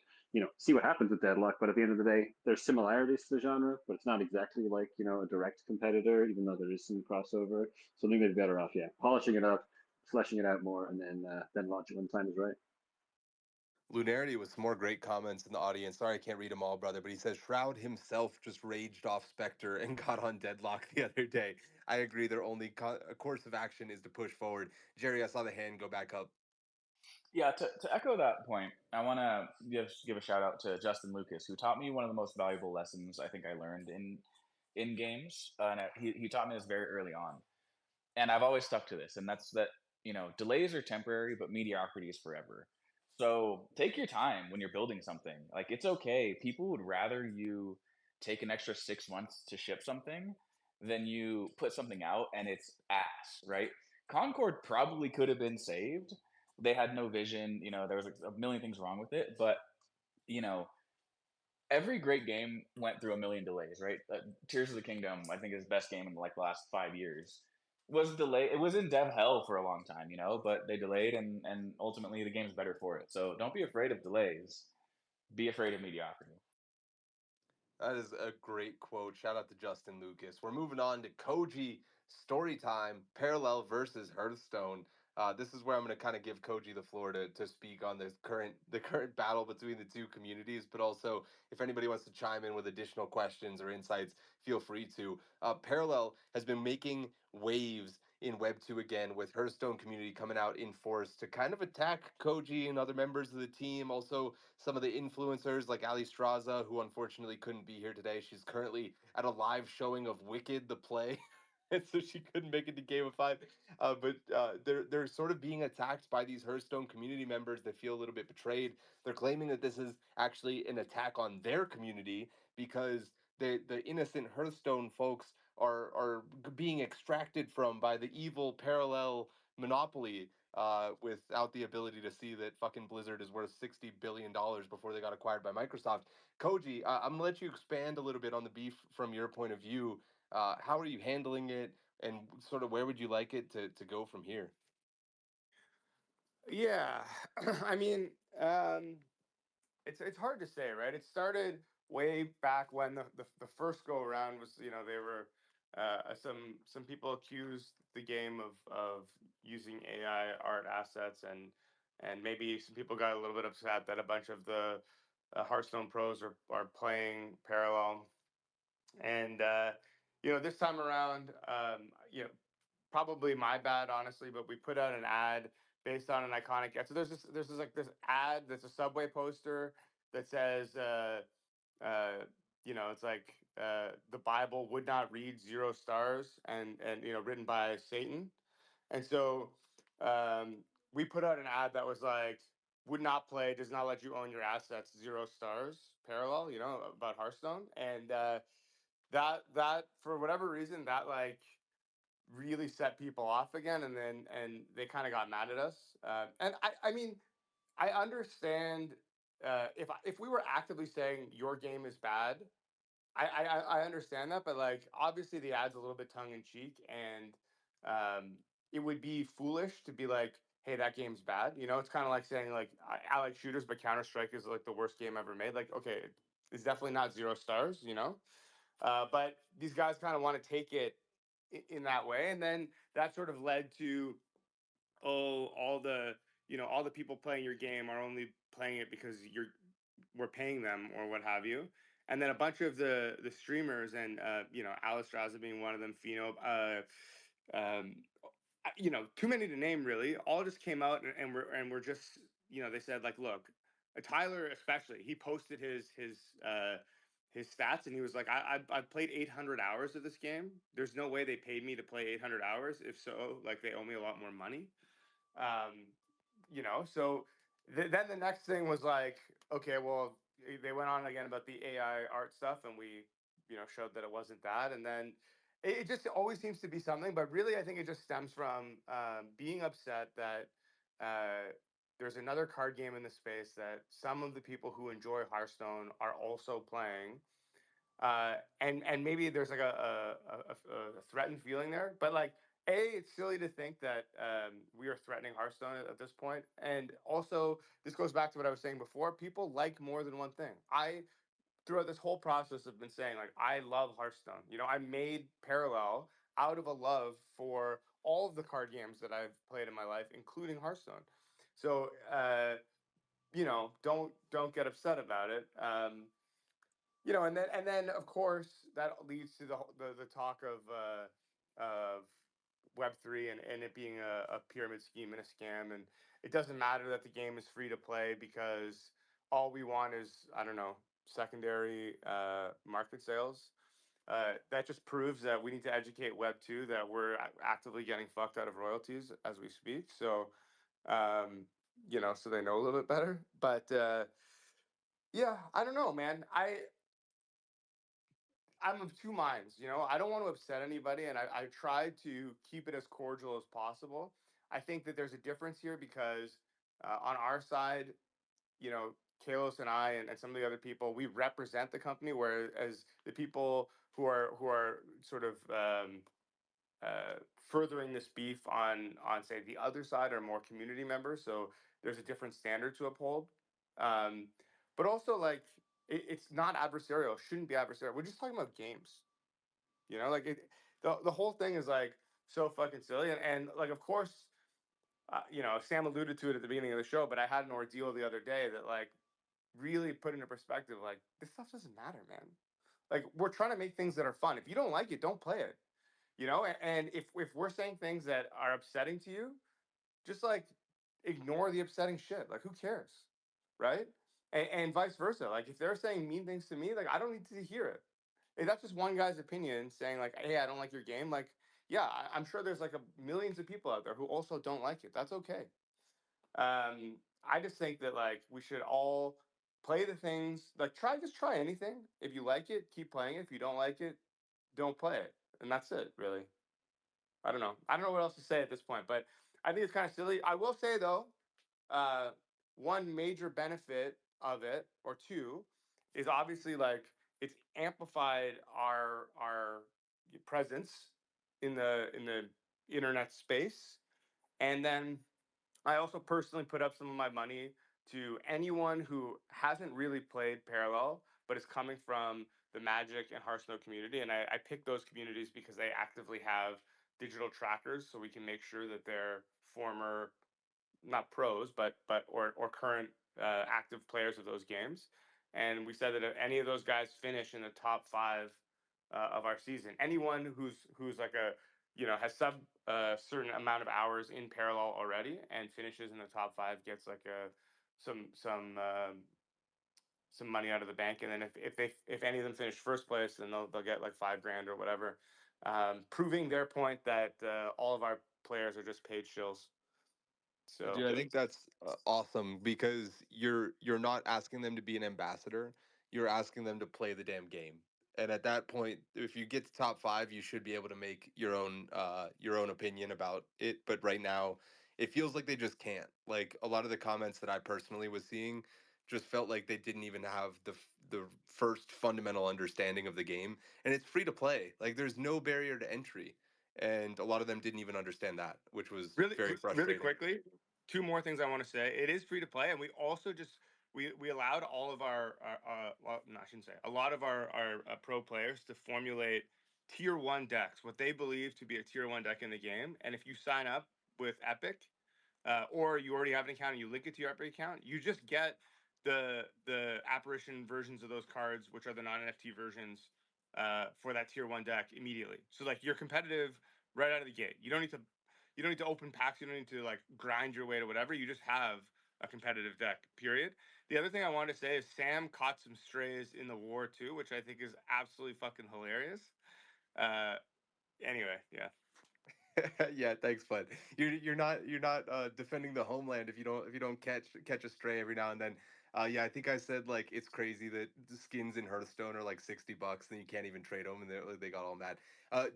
see what happens with Deadlock. But at the end of the day, there's similarities to the genre, but it's not exactly like, a direct competitor, even though there is some crossover. So I think they'd be better off, polishing it up, fleshing it out more, and then launch it when time is right. Lunarity with some more great comments in the audience. Sorry, I can't read them all, brother, but he says Shroud himself just raged off Spectre and got on Deadlock the other day. I agree. Their only course of action is to push forward. Jerry, I saw the hand go back up. Yeah, to echo that point, I want to give a shout out to Justin Lucas, who taught me one of the most valuable lessons I think I learned in games. And he taught me this very early on, and I've always stuck to this, and that's that delays are temporary, but mediocrity is forever. So take your time when you're building something. Like it's okay. People would rather you take an extra 6 months to ship something than you put something out and it's ass, right? Concord probably could have been saved. They had no vision. There was a million things wrong with it, but you know, every great game went through a million delays, right? Tears of the Kingdom, I think, is best game in like the last 5 years. Was delayed. It was in dev hell for a long time, but they delayed, and ultimately the game's better for it. So don't be afraid of delays. Be afraid of mediocrity. That is a great quote. Shout out to Justin Lucas. We're moving on to Kohji Storytime Parallel versus Hearthstone. This is where I'm going to kind of give Kohji the floor to speak on the current battle between the two communities, but also if anybody wants to chime in with additional questions or insights, feel free to. Parallel has been making waves in Web 2 again, with Hearthstone community coming out in force to kind of attack Kohji and other members of the team. Also, some of the influencers like Ali Straza, who unfortunately couldn't be here today. She's currently at a live showing of Wicked the play. And so she couldn't make it to Game of Five, but they're sort of being attacked by these Hearthstone community members that feel a little bit betrayed. They're claiming that this is actually an attack on their community because the innocent Hearthstone folks are being extracted from by the evil parallel monopoly without the ability to see that fucking Blizzard is worth $60 billion before they got acquired by Microsoft. Kohji, I'm gonna let you expand a little bit on the beef from your point of view. How are you handling it, and sort of where would you like it to go from here? Yeah, I mean, it's hard to say, right? It started way back when the first go around was, they were some people accused the game of using AI art assets, and maybe some people got a little bit upset that a bunch of the Hearthstone pros are playing parallel, and this time around, probably my bad, honestly, but we put out an ad based on an iconic. So there's this ad that's a subway poster that says, it's like the Bible would not read 0 stars, and written by Satan, and so we put out an ad that was like, would not play, does not let you own your assets, 0 stars, parallel, about Hearthstone. And that for whatever reason, that like really set people off again, and they kind of got mad at us. And I mean, I understand if we were actively saying your game is bad, I understand that, but like obviously the ad's a little bit tongue in cheek, and it would be foolish to be like, "Hey, that game's bad." It's kind of like saying like, I like shooters, but Counter Strike is like the worst game ever made." Like, okay, it's definitely not 0 stars, but these guys kind of want to take it in that way, and then that sort of led to, oh, all the people playing your game are only playing it because we're paying them or what have you. And then a bunch of the streamers, and Alistraza being one of them, Pheno, um, too many to name really, all just came out, and we're just, they said like, look, Tyler especially, he posted his stats, and he was like, I've played 800 hours of this game. There's no way they paid me to play 800 hours. If so, like, they owe me a lot more money. um, so then the next thing was like, okay, well, they went on again about the AI art stuff, and we, showed that it wasn't that, and then it just always seems to be something. But really, I think it just stems from being upset that there's another card game in the space that some of the people who enjoy Hearthstone are also playing, and maybe there's like a threatened feeling there, but like, it's silly to think that we are threatening Hearthstone at this point. And also, this goes back to what I was saying before. People like more than one thing. I, throughout this whole process, have been saying like, I love Hearthstone. I made Parallel out of a love for all of the card games that I've played in my life, including Hearthstone. So don't get upset about it. And then of course that leads to the talk of Web3, and it being a pyramid scheme and a scam. And it doesn't matter that the game is free to play, because all we want is, I don't know, secondary market sales. That just proves that we need to educate Web2, that we're actively getting fucked out of royalties as we speak. So so they know a little bit better. But yeah, I don't know, man. I'm of two minds. I don't want to upset anybody, and I try to keep it as cordial as possible. I think that there's a difference here, because on our side, Kalos and I, and some of the other people, we represent the company, whereas the people who are sort of furthering this beef on say the other side are more community members. So there's a different standard to uphold. Um, but also, like, it's not adversarial. It shouldn't be adversarial. We're just talking about games. Like, the whole thing is like so fucking silly. And like, of course, Sam alluded to it at the beginning of the show, but I had an ordeal the other day that like really put into perspective. Like, this stuff doesn't matter, man. Like, we're trying to make things that are fun. If you don't like it, don't play it. And if we're saying things that are upsetting to you, just like ignore the upsetting shit. Like, who cares, right? And vice versa. Like, if they're saying mean things to me, like, I don't need to hear it. If that's just one guy's opinion saying like, hey, I don't like your game, like, yeah, I'm sure there's like millions of people out there who also don't like it. That's okay. I just think that like we should all play the things, like, try anything. If you like it, keep playing it. If you don't like it, don't play it. And that's it, really. I don't know. I don't know what else to say at this point, but I think it's kind of silly. I will say though, uh, one major benefit of it, or two, is obviously like it's amplified our presence in the internet space. And then I also personally put up some of my money to anyone who hasn't really played Parallel, but is coming from the Magic and Hearthstone community. And I pick those communities because they actively have digital trackers, so we can make sure that they're former, not pros, but current active players of those games. And we said that if any of those guys finish in the top five of our season, anyone who's like has sub a certain amount of hours in Parallel already and finishes in the top five, gets like some some um some money out of the bank. And then if any of them finish first place, then they'll get like 5 grand or whatever, proving their point that all of our players are just paid shills. So Dude, I think that's awesome because you're not asking them to be an ambassador. You're asking them to play the damn game. And at that point, if you get to top five, you should be able to make your own opinion about it. But right now, it feels like they just can't. Like a lot of the comments that I personally was seeing just felt like they didn't even have the first fundamental understanding of the game. And it's free to play. Like there's no barrier to entry. And a lot of them didn't even understand that, which was very really frustrating. quickly, two more things I want to say. It is free to play, and we also just we allowed all of our well, no, I shouldn't say a lot of our pro players to formulate tier one decks, what they believe to be a tier one deck in the game. And if you sign up with Epic, or you already have an account and you link it to your Epic account, you just get the apparition versions of those cards, which are the non NFT versions, for that tier one deck immediately. So like you're competitive right out of the gate. You don't need to open packs. You don't need to like grind your way to whatever. You just have a competitive deck. Period. The other thing I wanted to say is Sam caught some strays in the war too, which I think is absolutely fucking hilarious. Uh, anyway, yeah. Yeah, thanks, bud. You're not defending the homeland if you don't catch a stray every now and then. Yeah, I think I said like it's crazy that the skins in Hearthstone are like $60 and you can't even trade them, and they got all mad.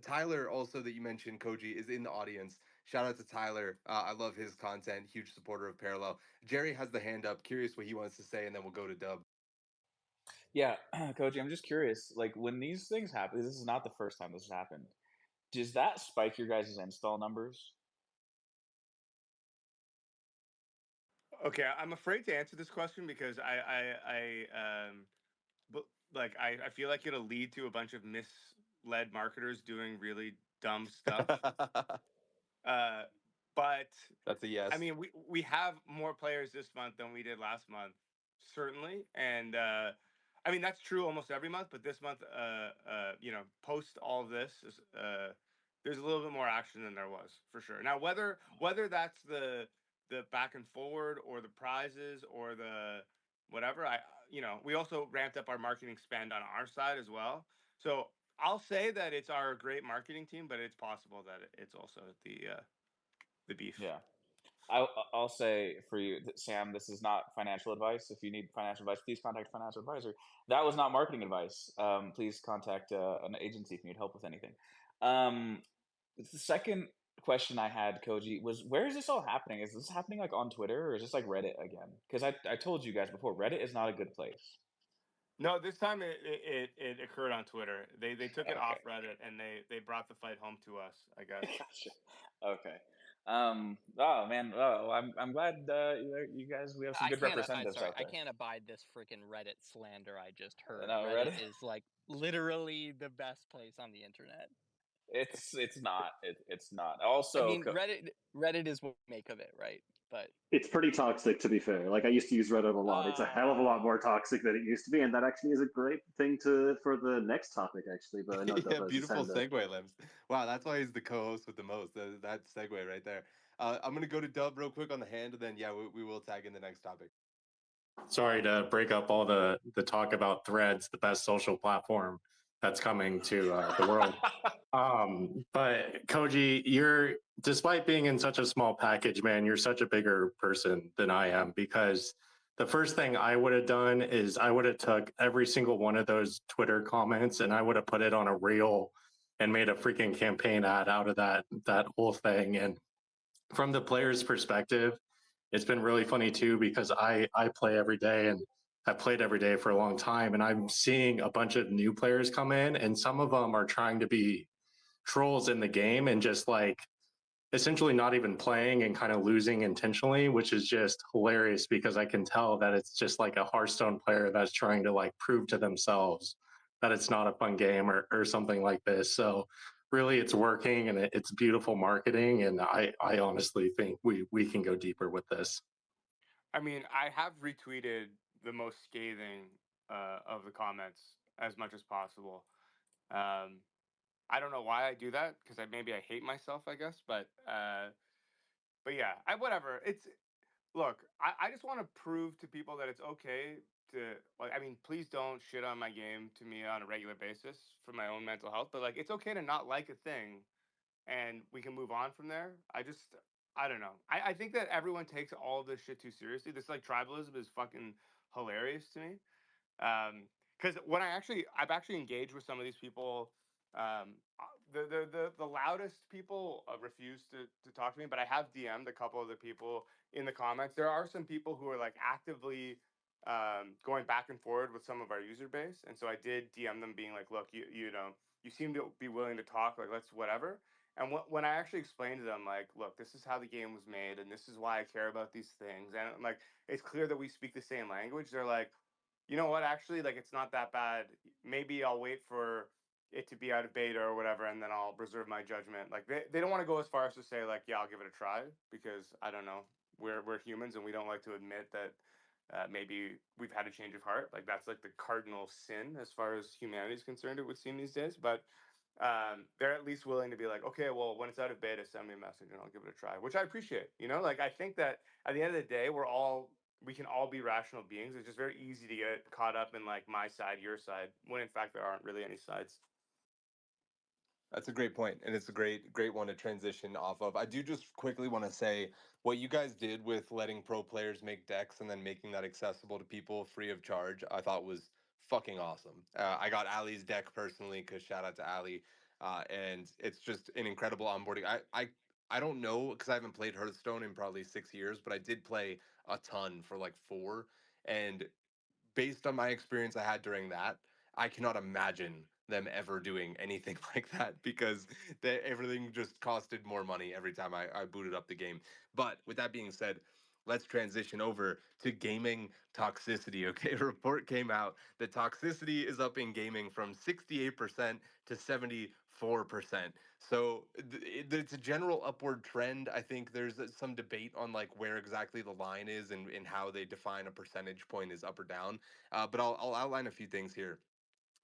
Tyler, also that you mentioned, Koji is in the audience. Shout out to Tyler. I love his content. Huge supporter of Parallel. Jerry has the hand up. Curious what he wants to say, and then we'll go to Dub. Yeah, Koji, I'm just curious. Like when these things happen, this is not the first time this has happened. Does that spike your guys' install numbers? Okay, I'm afraid to answer this question because but like I feel like it'll lead to a bunch of misled marketers doing really dumb stuff. Uh, but That's a yes. I mean, we have more players this month than we did last month, certainly, and I mean that's true almost every month. But this month, you know, post all of this, there's a little bit more action than there was for sure. Now, whether that's the back and forward or the prizes or the whatever, you know, we also ramped up our marketing spend on our side as well. So I'll say that it's our great marketing team, but it's possible that it's also the beef. Yeah. I'll say for you, Sam, this is not financial advice. If you need financial advice, please contact a financial advisor. That was not marketing advice. Please contact an agency if you need help with anything. Um, the second question I had, Koji, was where is this all happening? Is this happening like on Twitter or is this like Reddit again? Because I told you guys before, Reddit is not a good place. No, this time it occurred on Twitter. They took it Okay. off Reddit and they brought the fight home to us, I guess. Gotcha. Okay. Oh man. Oh, I'm glad you guys we have some good representatives Sorry, out I there. can't abide this freaking Reddit slander I just heard. No, Reddit Reddit. is like literally the best place on the internet. It's not. It's not. I Also, mean, Reddit is what we make of it, right? But It's pretty toxic, to be fair. Like I used to use Reddit a lot. It's a hell of a lot more toxic than it used to be, and that actually is a great thing to for the next topic, actually. But I know Yeah, Dub has his beautiful hand up. segue, Limbs. Wow, that's why he's the co-host with the most. That segue right there. I'm gonna go to Dub real quick on the hand, and then yeah, we will tag in the next topic. Sorry to break up all the talk about Threads, the best social platform that's coming to the world. But Koji, you're despite being in such a small package, man, you're such a bigger person than I am, because the first thing I would have done is I would have took every single one of those Twitter comments and I would have put it on a reel and made a freaking campaign ad out of that whole thing. And from the player's perspective, it's been really funny too, because I play every day and I've played every day for a long time, and I'm seeing a bunch of new players come in, and some of them are trying to be trolls in the game and just like essentially not even playing and kind of losing intentionally, which is just hilarious because I can tell that it's just like a Hearthstone player that's trying to like prove to themselves that it's not a fun game or something like this. So really it's working and it's beautiful marketing. And I honestly think we can go deeper with this. I mean, I have retweeted the most scathing of the comments as much as possible. Um, I don't know why I do that because maybe I hate myself, I guess. But yeah, whatever. It's look, I just want to prove to people that it's okay to like. I mean, please don't shit on my game to me on a regular basis for my own mental health. But like, it's okay to not like a thing, and we can move on from there. I don't know. I think that everyone takes all of this shit too seriously. This like tribalism is fucking hilarious to me. Because when I've actually engaged with some of these people. The loudest people refuse to talk to me, but I have DM'd a couple of the people in the comments. There are some people who are like actively going back and forward with some of our user base, and so I did DM them, being like, "Look, you know, you seem to be willing to talk. Like, let's whatever." And when I actually explained to them, like, "Look, this is how the game was made, and this is why I care about these things," and like, it's clear that we speak the same language. They're like, "You know what? Actually, like, it's not that bad. Maybe I'll wait for it to be out of beta or whatever, and then I'll reserve my judgment." Like, they don't want to go as far as to say like, "Yeah, I'll give it a try," because I don't know. We're humans, and we don't like to admit that maybe we've had a change of heart. Like, that's like the cardinal sin as far as humanity is concerned, it would seem these days. But they're at least willing to be like, "Okay, well, when it's out of beta, send me a message and I'll give it a try," which I appreciate. You know, like, I think that at the end of the day, we can all be rational beings. It's just very easy to get caught up in like my side, your side, when in fact there aren't really any sides. That's a great point, and it's a great one to transition off of. I do just quickly want to say what you guys did with letting pro players make decks and then making that accessible to people free of charge. I thought was fucking awesome. I got Ali's deck personally because shout out to Ali, and it's just an incredible onboarding. I don't know because I haven't played Hearthstone in probably 6 years, but I did play a ton for like 4, and based on my experience I had during that, I cannot imagine them ever doing anything like that because everything just costed more money every time I booted up the game. But with that being said, let's transition over to gaming toxicity. Okay, a report came out that toxicity is up in gaming from 68% to 74%. So it's a general upward trend. I think there's some debate on like where exactly the line is and how they define a percentage point is up or down. But I'll outline a few things here.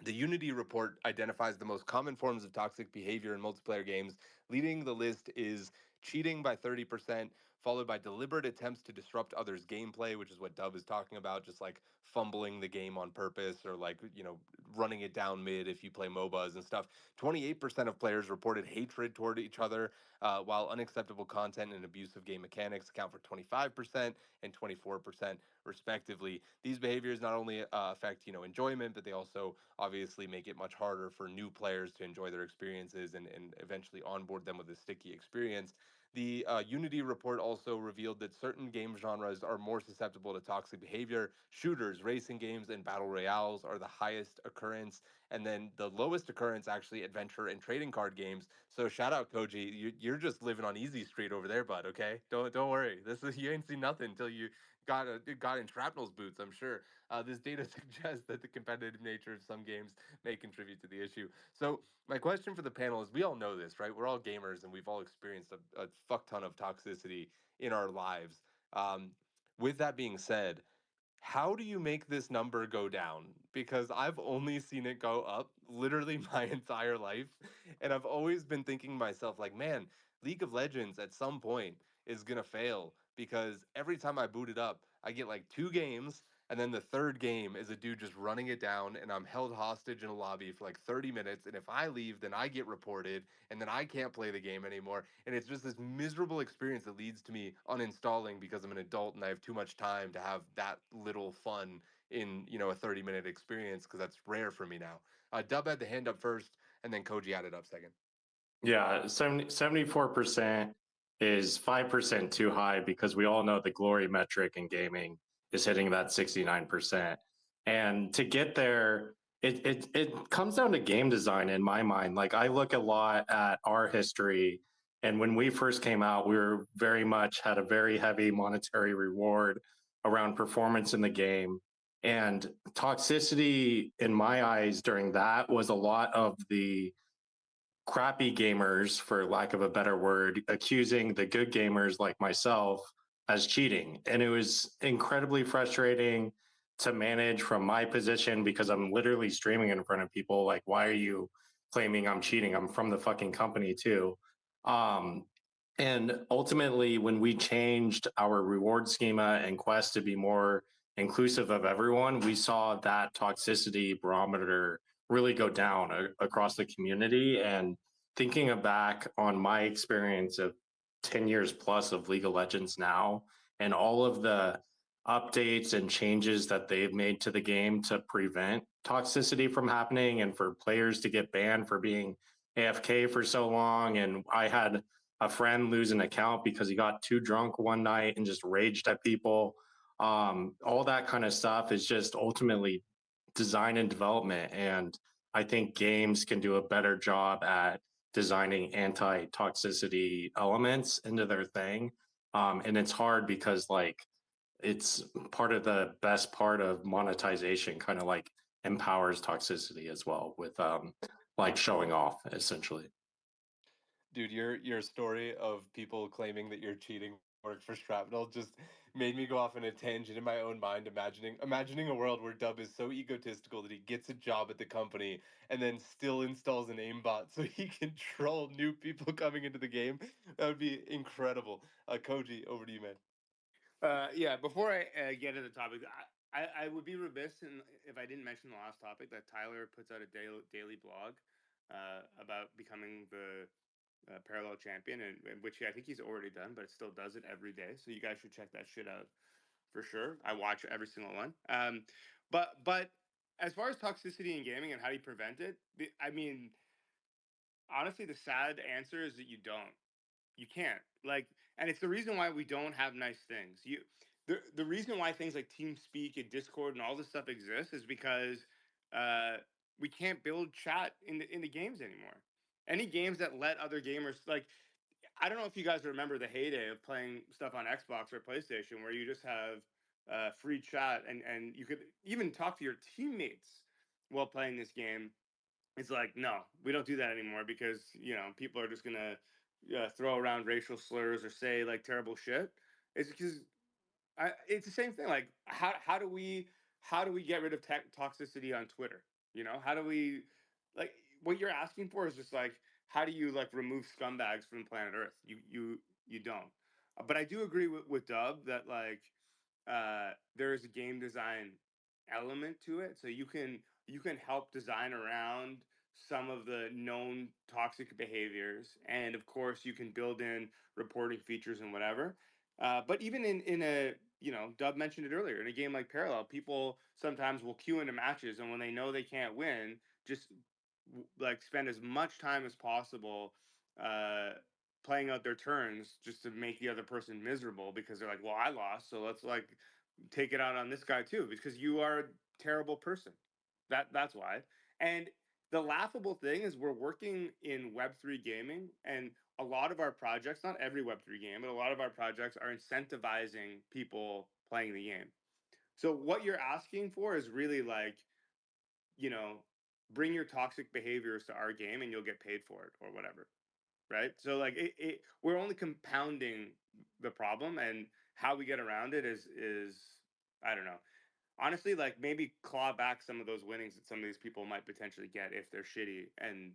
The Unity report identifies the most common forms of toxic behavior in multiplayer games. Leading the list is cheating by 30%, followed by deliberate attempts to disrupt others' gameplay, which is what Dub is talking about, just like fumbling the game on purpose or like, running it down mid if you play MOBAs and stuff. 28% of players reported hatred toward each other, while unacceptable content and abusive game mechanics account for 25% and 24% respectively. These behaviors not only affect, enjoyment, but they also obviously make it much harder for new players to enjoy their experiences and eventually onboard them with a sticky experience. The Unity report also revealed that certain game genres are more susceptible to toxic behavior. Shooters, racing games, and battle royales are the highest occurrence, and then the lowest occurrence actually adventure and trading card games. So shout out Koji, you're just living on easy street over there, bud. Okay, don't worry. This is you ain't seen nothing until you got in shrapnel's boots. I'm sure. This data suggests that the competitive nature of some games may contribute to the issue. So, my question for the panel is we all know this, right? We're all gamers and we've all experienced a fuck ton of toxicity in our lives. Um, with that being said, how do you make this number go down? Because I've only seen it go up literally my entire life. And I've always been thinking to myself, like, man, League of Legends at some point is going to fail because every time I boot it up, I get like 2 games. And then the third game is a dude just running it down, and I'm held hostage in a lobby for like 30 minutes. And if I leave, then I get reported, and then I can't play the game anymore. And it's just this miserable experience that leads to me uninstalling because I'm an adult and I have too much time to have that little fun in, a 30-minute experience because that's rare for me now. Dub had the hand up first, and then Koji added up second. Yeah, 74% is 5% too high because we all know the glory metric in gaming is hitting that 69%. And to get there, it comes down to game design in my mind. Like, I look a lot at our history, and when we first came out, we were very much had a very heavy monetary reward around performance in the game. And toxicity in my eyes during that was a lot of the crappy gamers, for lack of a better word, accusing the good gamers like myself as cheating. And it was incredibly frustrating to manage from my position because I'm literally streaming in front of people. Like, why are you claiming I'm cheating? I'm from the fucking company too. Um, and ultimately, when we changed our reward schema and quest to be more inclusive of everyone, we saw that toxicity barometer really go down across the community. And thinking back on my experience of 10 years plus of League of Legends now, and all of the updates and changes that they've made to the game to prevent toxicity from happening and for players to get banned for being AFK for so long. And I had a friend lose an account because he got too drunk one night and just raged at people. All that kind of stuff is just ultimately design and development. And I think games can do a better job at designing anti-toxicity elements into their thing. And it's hard because like it's part of the best part of monetization, kind of like empowers toxicity as well with like showing off essentially. Dude, your story of people claiming that you're cheating work for Shrapnel just made me go off on a tangent in my own mind, imagining a world where Dub is so egotistical that he gets a job at the company and then still installs an aimbot so he can troll new people coming into the game. That would be incredible. Koji, over to you, man. Yeah, before I get to the topic, I would be remiss if I didn't mention the last topic that Tyler puts out a daily blog about becoming the parallel champion, and which I think he's already done, but still does it every day. So you guys should check that shit out for sure. I watch every single one. But as far as toxicity in gaming and how do you prevent it, I mean, honestly, the sad answer is that you don't. You can't. Like, and it's the reason why we don't have nice things. The reason why things like TeamSpeak and Discord and all this stuff exists is because uh, we can't build chat in the games anymore. Any games that let other gamers like, I don't know if you guys remember the heyday of playing stuff on Xbox or PlayStation where you just have free chat and you could even talk to your teammates while playing this game. It's like, no, we don't do that anymore because, you know, people are just going to throw around racial slurs or say like terrible shit. It's because it's the same thing. Like, how do we get rid of toxicity on Twitter? You know, how do we like what you're asking for is just like how do you like remove scumbags from planet Earth? You don't. But I do agree with Dub that like there is a game design element to it, so you can help design around some of the known toxic behaviors, and of course you can build in reporting features and whatever. But even in a, you know, Dub mentioned it earlier, in a game like Parallel, people sometimes will queue into matches, and when they know they can't win, just like spend as much time as possible uh, playing out their turns just to make the other person miserable because they're like, well, I lost, so let's like take it out on this guy too because you are a terrible person. That's why. And the laughable thing is we're working in Web3 gaming, and a lot of our projects, not every Web3 game, but a lot of our projects are incentivizing people playing the game. So what you're asking for is really like, you know, bring your toxic behaviors to our game and you'll get paid for it or whatever. Right. So like we're only compounding the problem, and how we get around it is I don't know. Honestly, like maybe claw back some of those winnings that some of these people might potentially get if they're shitty, and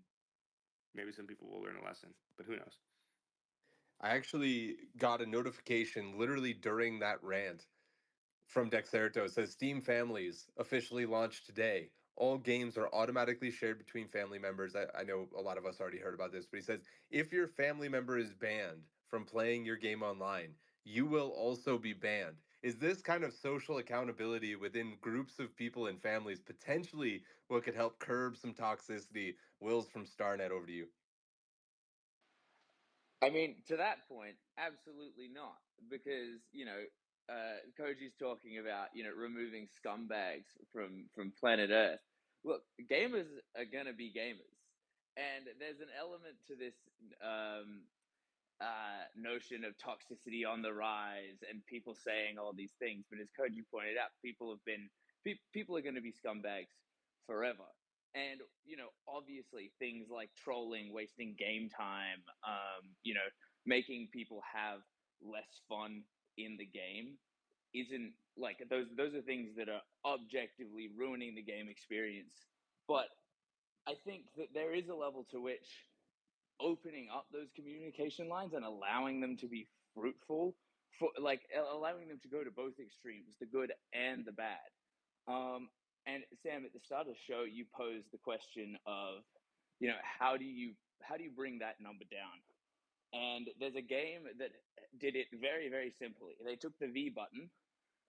maybe some people will learn a lesson, but who knows? I actually got a notification literally during that rant from Dexerto. It says Steam Families officially launched today. All games are automatically shared between family members. I know a lot of us already heard about this, but he says if your family member is banned from playing your game online, you will also be banned. Is this kind of social accountability within groups of people and families potentially what could help curb some toxicity? Wills from Starnet, over to you. I mean, to that point, absolutely not, because Koji's talking about removing scumbags from planet Earth. Look, gamers are gonna be gamers, and there's an element to this um, notion of toxicity on the rise and people saying all these things. But as Koji pointed out, people are going to be scumbags forever. And obviously, things like trolling, wasting game time, making people have less fun in the game isn't like those are things that are objectively ruining the game experience. But I think that there is a level to which opening up those communication lines and allowing them to be fruitful, for like allowing them to go to both extremes, the good and the bad. And Sam, at the start of the show, you posed the question of, how do you bring that number down? And there's a game that did it very, very simply. They took the V button,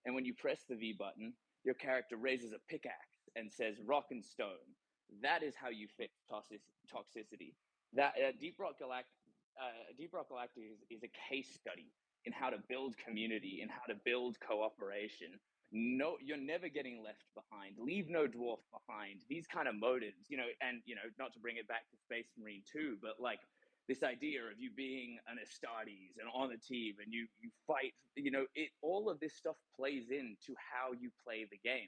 and when you press the V button, your character raises a pickaxe and says rock and stone. That is how you fix toxicity. That Deep Rock Galactic is a case study in how to build community, in how to build cooperation. No, you're never getting left behind. Leave no dwarf behind. These kind of motives, and not to bring it back to Space Marine 2, but like this idea of you being an Astartes and on the team and you fight, all of this stuff plays into how you play the game.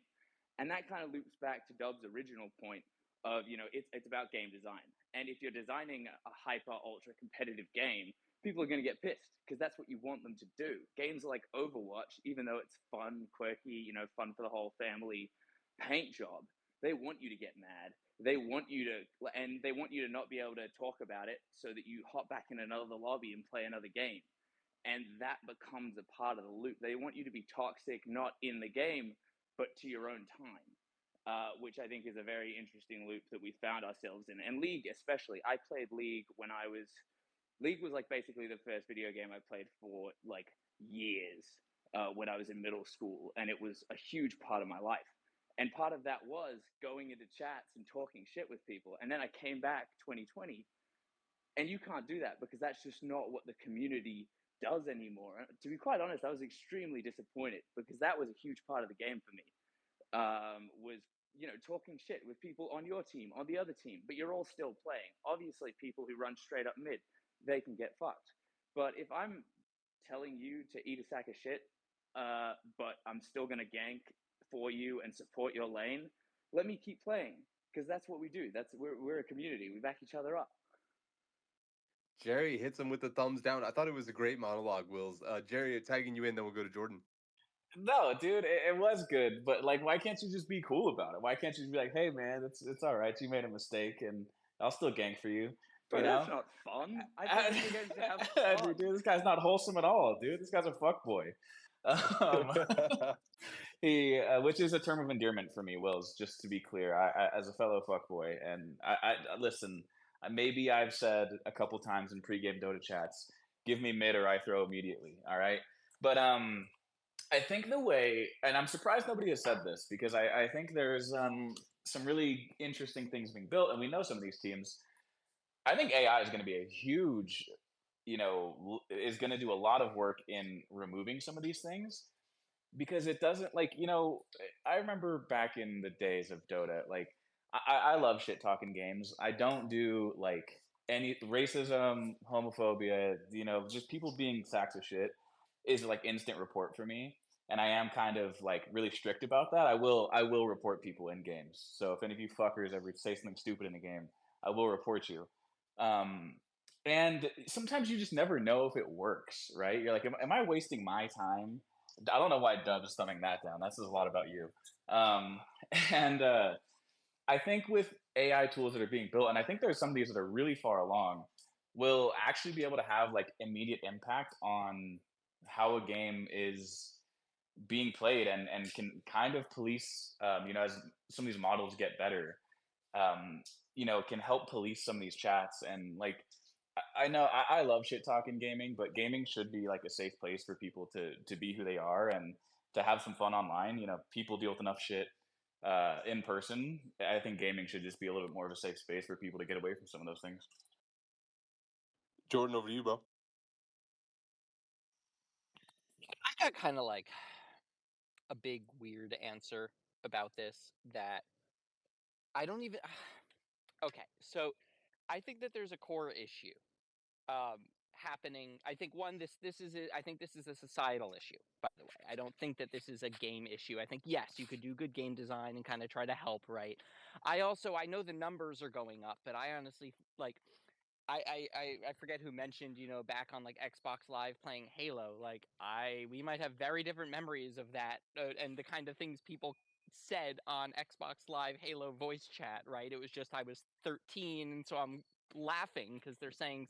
And that kind of loops back to Dub's original point of, it's about game design. And if you're designing a hyper ultra competitive game, people are going to get pissed because that's what you want them to do. Games like Overwatch, even though it's fun, quirky, fun for the whole family paint job, they want you to get mad. They want you to not be able to talk about it so that you hop back in another lobby and play another game. And that becomes a part of the loop. They want you to be toxic, not in the game, but to your own time, which I think is a very interesting loop that we found ourselves in. And League especially. I played League League was like basically the first video game I played for like years when I was in middle school. And it was a huge part of my life. And part of that was going into chats and talking shit with people. And then I came back 2020, and you can't do that because that's just not what the community does anymore. And to be quite honest, I was extremely disappointed because that was a huge part of the game for me. Was talking shit with people on your team, on the other team, but you're all still playing. Obviously, people who run straight up mid, they can get fucked. But if I'm telling you to eat a sack of shit, but I'm still gonna gank for you and support your lane, let me keep playing because that's what we do. We're a community. We back each other up. Jerry hits him with the thumbs down. I thought it was a great monologue, Wills. Jerry, tagging you in, then we'll go to Jordan. No, dude, it was good, but like, why can't you just be cool about it? Why can't you just be like, hey, man, it's all right. You made a mistake, and I'll still gank for you. Bro, that's not fun. I play video games to have fun. Dude, this guy's not wholesome at all, dude. This guy's a fuckboy. Which is a term of endearment for me, Wills. Just to be clear, I as a fellow fuckboy, and I listen. Maybe I've said a couple times in pregame Dota chats, "Give me mid or I throw immediately." All right, but I think the way, and I'm surprised nobody has said this because I think there's some really interesting things being built, and we know some of these teams. I think AI is going to be a huge, is going to do a lot of work in removing some of these things because it doesn't I remember back in the days of Dota, like I love shit talking games. I don't do like any racism, homophobia, just people being sacks of shit is like instant report for me. And I am kind of like really strict about that. I will report people in games. So if any of you fuckers ever say something stupid in a game, I will report you. Um, and sometimes you just never know if it works, right? You're like, am I wasting my time? I don't know why Dub is thumbing that down. That says a lot about you. And I think with AI tools that are being built, and I think there's some of these that are really far along, will actually be able to have like immediate impact on how a game is being played and can kind of police, as some of these models get better, can help police some of these chats. And like, I know I love shit talking gaming, but gaming should be like a safe place for people to be who they are and to have some fun online. People deal with enough shit in person. I think gaming should just be a little bit more of a safe space for people to get away from some of those things. Jordan, over to you, bro. I got kind of like a big weird answer about this that I don't even. Okay, so I think that there's a core issue happening. I think I think this is a societal issue. By the way, I don't think that this is a game issue. I think yes, you could do good game design and kind of try to help, right? I know the numbers are going up, but I honestly like. I forget who mentioned, back on like Xbox Live playing Halo. Like we might have very different memories of that and the kind of things people said on Xbox Live Halo voice chat, right? It was just I was 13, and so I'm laughing because they're saying,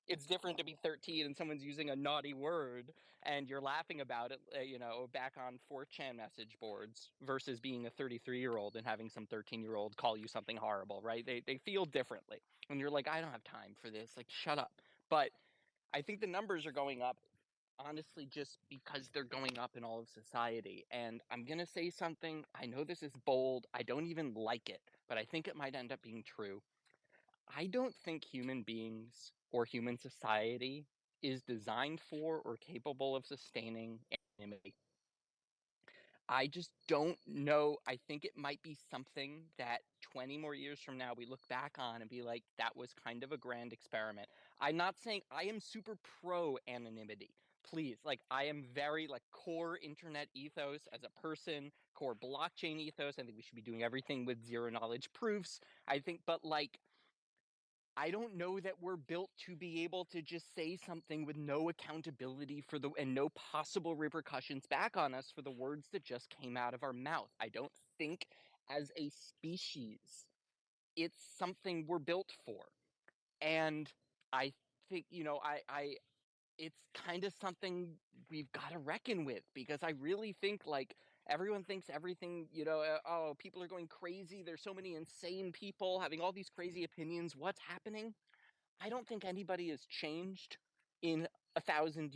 it's different to be 13 and someone's using a naughty word and you're laughing about it, back on 4chan message boards versus being a 33-year-old and having some 13-year-old call you something horrible, right? They feel differently. And you're like, I don't have time for this. Like, shut up. But I think the numbers are going up, honestly, just because they're going up in all of society. And I'm going to say something. I know this is bold. I don't even like it, but I think it might end up being true. I don't think human beings or human society is designed for or capable of sustaining anonymity. I just don't know. I think it might be something that 20 more years from now we look back on and be like, that was kind of a grand experiment. I'm not saying I am super pro anonymity. Please, like, I am very, like, core internet ethos as a person, core blockchain ethos. I think we should be doing everything with zero knowledge proofs. I think, but like, I don't know that we're built to be able to just say something with no accountability for the and no possible repercussions back on us for the words that just came out of our mouth. I don't think as a species it's something we're built for. And I think, I it's kind of something we've got to reckon with, because I really think, like, everyone thinks everything, oh, people are going crazy. There's so many insane people having all these crazy opinions. What's happening? I don't think anybody has changed in thousands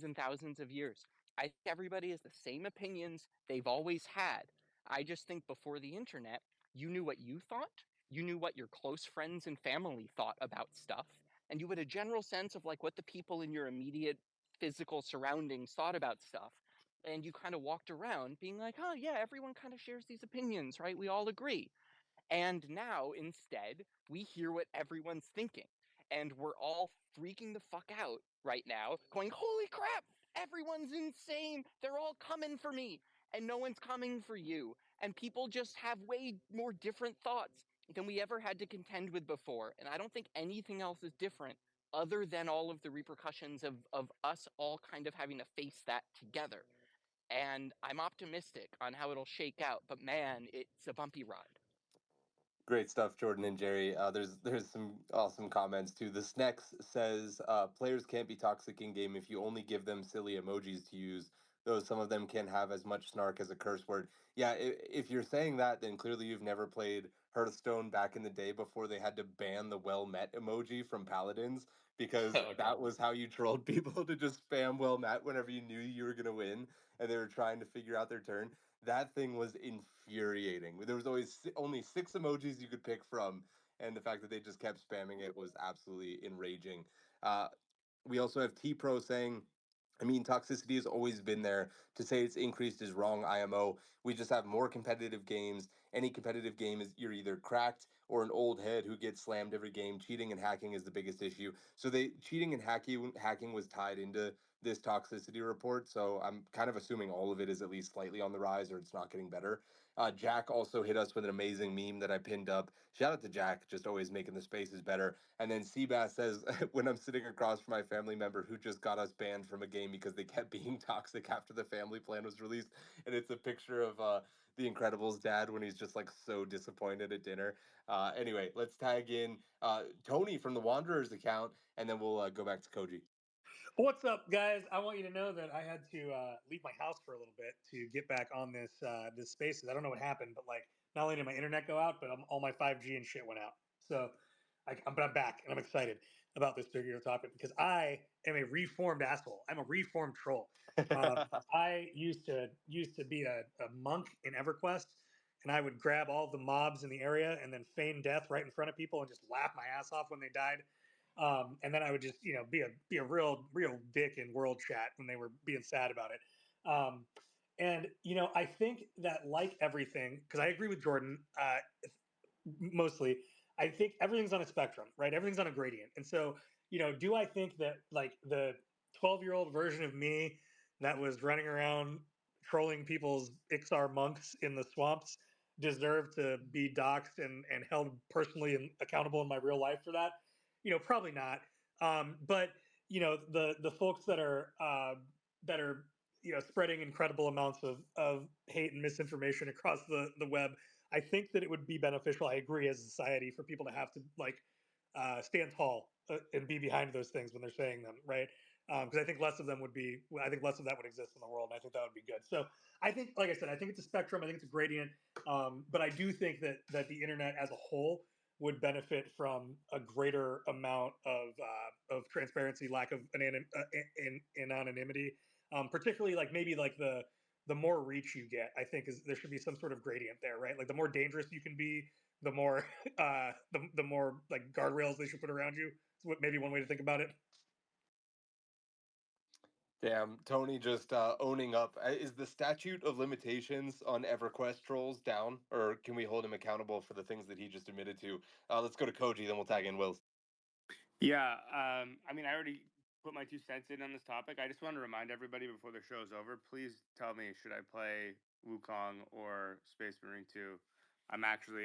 and thousands of years. I think everybody has the same opinions they've always had. I just think before the internet, you knew what you thought, you knew what your close friends and family thought about stuff, and you had a general sense of like what the people in your immediate physical surroundings thought about stuff. And you kind of walked around being like, oh, yeah, everyone kind of shares these opinions, right? We all agree. And now, instead, we hear what everyone's thinking. And we're all freaking the fuck out right now, going, holy crap, everyone's insane. They're all coming for me. And no one's coming for you. And people just have way more different thoughts than we ever had to contend with before. And I don't think anything else is different other than all of the repercussions of us all kind of having to face that together. And I'm optimistic on how it'll shake out. But man, it's a bumpy ride. Great stuff, Jordan and Jerry. There's some awesome comments too. The Snex says players can't be toxic in game if you only give them silly emojis to use. Though some of them can have as much snark as a curse word. Yeah, if you're saying that, then clearly you've never played Hearthstone back in the day before they had to ban the well met emoji from paladins, because Oh that god. was how you trolled people to just spam well met whenever you knew you were gonna win and they were trying to figure out their turn. That thing was infuriating. There was always only 6 emojis you could pick from, and the fact that they just kept spamming it was absolutely enraging. Uh, we also have T Pro saying, I mean, toxicity has always been there. To say it's increased is wrong, IMO. We just have more competitive games. Any competitive game is you're either cracked or an old head who gets slammed every game. Cheating and hacking is the biggest issue. So they cheating and hacking was tied into this toxicity report. So I'm kind of assuming all of it is at least slightly on the rise or it's not getting better. Jack also hit us with an amazing meme that I pinned up. Shout out to Jack, just always making the spaces better. And then Seabass says, when I'm sitting across from my family member who just got us banned from a game because they kept being toxic after the family plan was released, and it's a picture of the Incredibles dad when he's just like so disappointed at dinner. Anyway, let's tag in Tony from the Wanderers account, and then we'll go back to Koji. What's up, guys? I want you to know that I had to leave my house for a little bit to get back on this Spaces. I don't know what happened, but like, not only did my internet go out, but all my 5G and shit went out. So, but I'm back and I'm excited about this particular topic because I am a reformed asshole. I'm a reformed troll. I used to be a monk in EverQuest, and I would grab all the mobs in the area and then feign death right in front of people and just laugh my ass off when they died. And then I would just, be a real dick in world chat when they were being sad about it. And I think that, like everything, because I agree with Jordan, mostly, I think everything's on a spectrum, right? Everything's on a gradient. And so, do I think that like the 12-year-old version of me that was running around trolling people's Ixar monks in the swamps deserve to be doxxed and held personally and accountable in my real life for that? Probably not. But the folks that are spreading incredible amounts of hate and misinformation across the web, I think that it would be beneficial. I agree, as a society, for people to have to like stand tall and be behind those things when they're saying them, right? Because I think less of them would be. I think less of that would exist in the world, and I think that would be good. So I think, like I said, I think it's a spectrum. I think it's a gradient. But I do think that the internet as a whole would benefit from a greater amount of transparency, lack of in anonymity, particularly like maybe like the more reach you get. I think is there should be some sort of gradient there, right? Like the more dangerous you can be, the more the more like guardrails they should put around you. It's what maybe one way to think about it. Damn, Tony just owning up. Is the statute of limitations on EverQuest trolls down, or can we hold him accountable for the things that he just admitted to? Let's go to Kohji, then we'll tag in Wills. Yeah, I mean, I already put my 2 cents in on this topic. I just want to remind everybody before the show's over, please tell me, should I play Wukong or Space Marine 2? I'm actually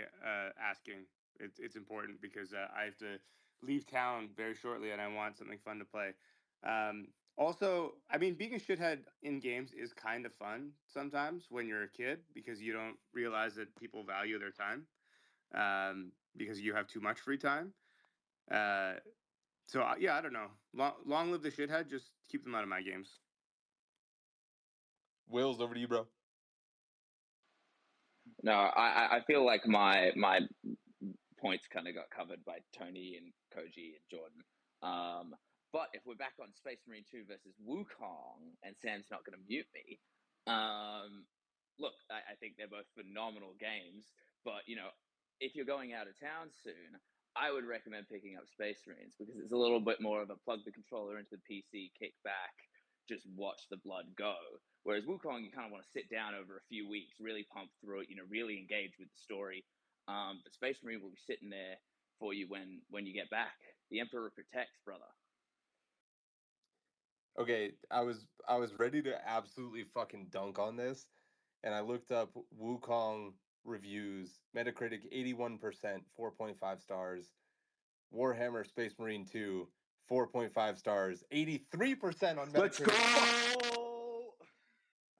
asking. It's important because I have to leave town very shortly and I want something fun to play. Also, I mean, being a shithead in games is kind of fun sometimes when you're a kid because you don't realize that people value their time because you have too much free time. So yeah, I don't know. Long live the shithead. Just keep them out of my games. Wills, over to you, bro. No, I feel like my points kind of got covered by Tony and Koji and Jordan. But if we're back on Space Marine 2 versus Wukong, and Sam's not going to mute me, look, I think they're both phenomenal games. But, you know, if you're going out of town soon, I would recommend picking up Space Marines because it's a little bit more of a plug the controller into the PC, kick back, just watch the blood go. Whereas Wukong, you kind of want to sit down over a few weeks, really pump through it, you know, really engage with the story. But Space Marine will be sitting there for you when you get back. The Emperor protects, brother. Okay, I was ready to absolutely fucking dunk on this, and I looked up Wukong reviews. Metacritic 81%, 4.5 stars. Warhammer Space Marine 2, 4.5 stars, 83% on Metacritic. Let's go.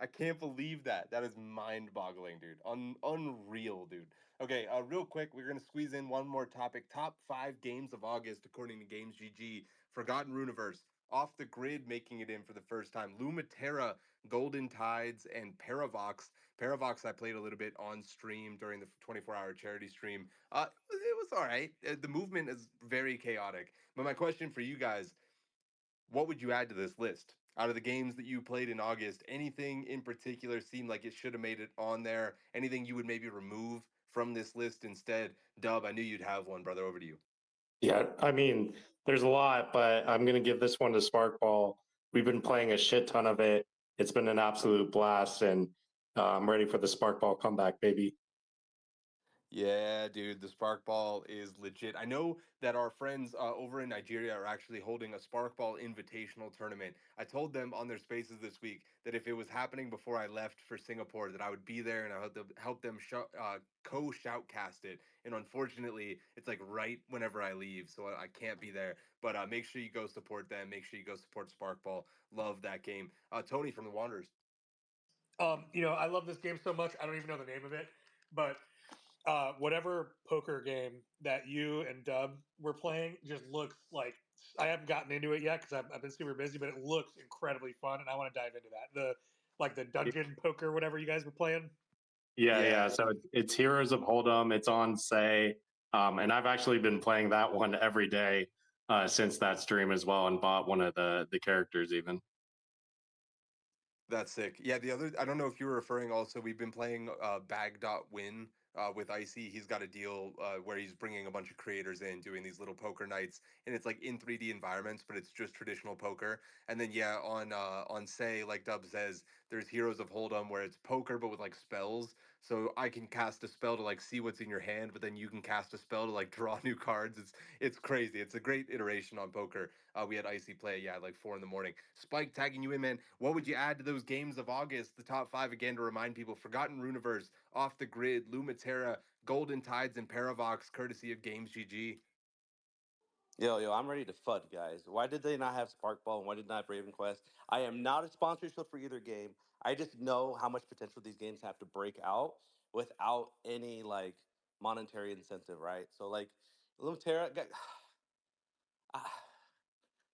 I can't believe that. That is mind-boggling, dude. Unreal, dude. Okay, real quick, we're gonna squeeze in one more topic. Top 5 games of August, according to Games GG. Forgotten Runiverse, Off the Grid, making it in for the first time. Lumaterra, Golden Tides, and Paravox. Paravox, I played a little bit on stream during the 24-hour charity stream. It was all right. The movement is very chaotic. But my question for you guys: what would you add to this list? Out of the games that you played in August, anything in particular seemed like it should have made it on there? Anything you would maybe remove from this list instead? Dub, I knew you'd have one, brother. Over to you. Yeah, I mean, there's a lot, but I'm going to give this one to Sparkball. We've been playing a shit ton of it. It's been an absolute blast, and I'm ready for the Sparkball comeback, baby. Yeah, dude, the Spark Ball is legit. I know that our friends over in Nigeria are actually holding a Spark Ball Invitational tournament. I told them on their spaces this week that if it was happening before I left for Singapore, that I would be there and I would help them co-shoutcast it. And unfortunately, it's like right whenever I leave, so I can't be there. But make sure you go support them. Make sure you go support Spark Ball. Love that game. Tony from the Wanderers. You know, I love this game so much. I don't even know the name of it, but whatever poker game that you and Dub were playing just looks like I haven't gotten into it yet because I've been super busy, but it looks incredibly fun, and I want to dive into that. The dungeon poker, whatever you guys were playing. Yeah, Yeah, yeah. So it's Heroes of Hold'em. It's on Say, and I've actually been playing that one every day since that stream as well, and bought one of the characters even. that's sick. Yeah, the other, I don't know if you were referring also, we've been playing Bag.Win with Icy. He's got a deal where he's bringing a bunch of creators in, doing these little poker nights, and it's like in 3D environments, but it's just traditional poker. And then yeah, on Say, like Dub says, there's Heroes of Hold'em where it's poker but with like spells. So I can cast a spell to like see what's in your hand, but then you can cast a spell to like draw new cards. It's crazy. It's a great iteration on poker. We had Icy play, yeah, like 4 in the morning. Spike tagging you in, man. What would you add to those games of August? The top 5 again to remind people: Forgotten Runiverse, Off the Grid, Lumaterra, Golden Tides, and Paravox, courtesy of Games GG. Yo, I'm ready to FUD, guys. Why did they not have Sparkball and why did not have Raven Quest? I am not a sponsorship for either game. I just know how much potential these games have to break out without any like monetary incentive, right? So like Lumeterra, ah,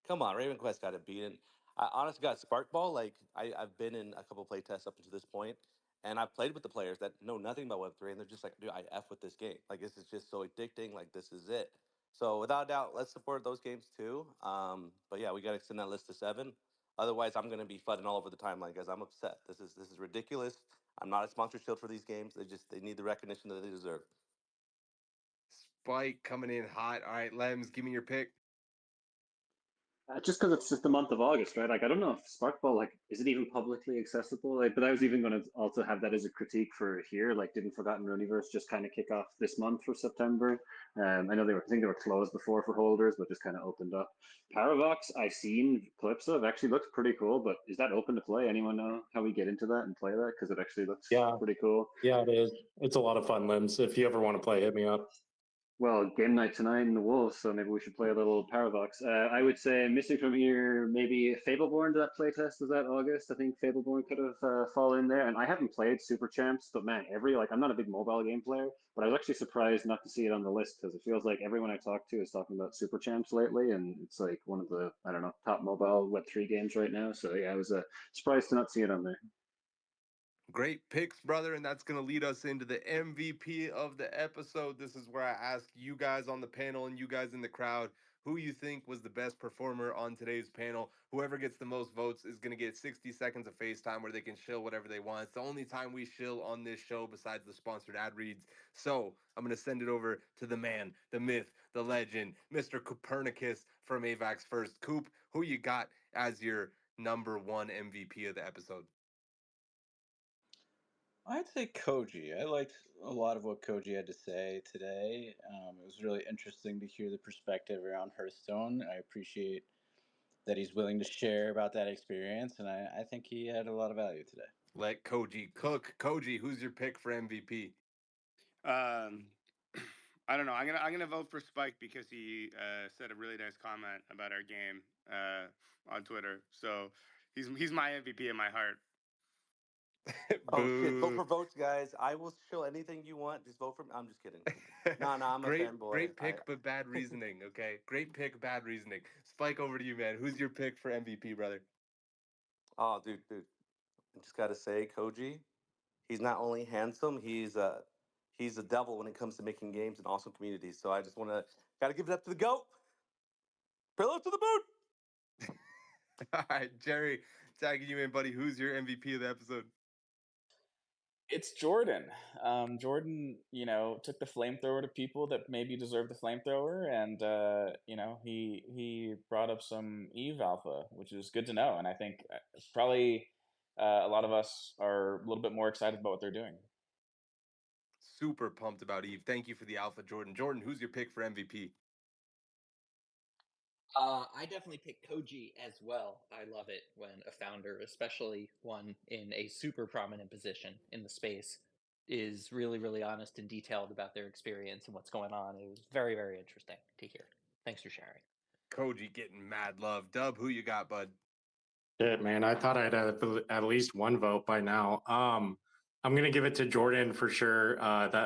come on, Raven Quest got it beaten. I honestly got Sparkball. Like I've been in a couple play tests up until this point, And I've played with the players that know nothing about Web3, and they're just like, dude, I F with this game. Like, this is just so addicting. Like, this is it. So, without a doubt, let's support those games too. But yeah, we got to extend that list to 7. Otherwise, I'm going to be flooding all over the timeline, guys. I'm upset. This is ridiculous. I'm not a sponsor shield for these games. They need the recognition that they deserve. Spike coming in hot. All right, Lems, give me your pick. Just because it's just the month of August, right? Like, I don't know if Sparkball, like, is it even publicly accessible? Like, but I was even going to also have that as a critique for here. Like, didn't Forgotten Universe just kind of kick off this month for September? I know I think they were closed before for holders, but just kind of opened up. Paravox, I've seen clips of, actually looks pretty cool. But is that open to play? Anyone know how we get into that and play that? Because it actually looks pretty cool. Yeah, it is. It's a lot of fun, Limbs. If you ever want to play, hit me up. Well, game night tonight in the Wolves, so maybe we should play a little Paravox. I would say missing from here, maybe Fableborn to that playtest. Was that August? I think Fableborn could have fallen in there. And I haven't played Super Champs, but man, I'm not a big mobile game player, but I was actually surprised not to see it on the list because it feels like everyone I talk to is talking about Super Champs lately, and it's like one of the, I don't know, top mobile Web3 games right now. So yeah, I was surprised to not see it on there. Great picks, brother. And that's going to lead us into the MVP of the episode. This is where I ask you guys on the panel and you guys in the crowd who you think was the best performer on today's panel. Whoever gets the most votes is going to get 60 seconds of FaceTime where they can shill whatever they want. It's the only time we shill on this show besides the sponsored ad reads. So I'm going to send it over to the man, the myth, the legend, Mr. Copernicus from AVAX First. Coop, who you got as your number one MVP of the episode? I'd say Kohji. I liked a lot of what Kohji had to say today. It was really interesting to hear the perspective around Hearthstone. I appreciate that he's willing to share about that experience, and I think he had a lot of value today. Let Kohji cook. Kohji, who's your pick for MVP? I don't know. I'm gonna vote for Spike because he said a really nice comment about our game on Twitter. So he's my MVP in my heart. Oh shit! Vote Boo. for votes, guys. I will show anything you want. Just vote for me. I'm just kidding. Nah, I'm a fanboy. Great pick, but bad reasoning. Okay, great pick, bad reasoning. Spike, over to you, man. Who's your pick for MVP, brother? Oh, dude. I just gotta say, Kohji. He's not only handsome. He's a devil when it comes to making games and awesome communities. So I just gotta give it up to the goat. Pillow to the boot. All right, Jerry, tagging you in, buddy. Who's your MVP of the episode? It's Jordan. Jordan, took the flamethrower to people that maybe deserve the flamethrower, and he brought up some Eve Alpha, which is good to know. And I think probably a lot of us are a little bit more excited about what they're doing. Super pumped about Eve. Thank you for the Alpha, Jordan. Jordan, who's your pick for MVP? I definitely pick Kohji as well. I love it when a founder, especially one in a super prominent position in the space, is really, really honest and detailed about their experience and what's going on. It was very, very interesting to hear. Thanks for sharing. Kohji getting mad love. Dub, who you got, bud? Shit, man. I thought I'd have at least one vote by now. I'm gonna give it to Jordan for sure.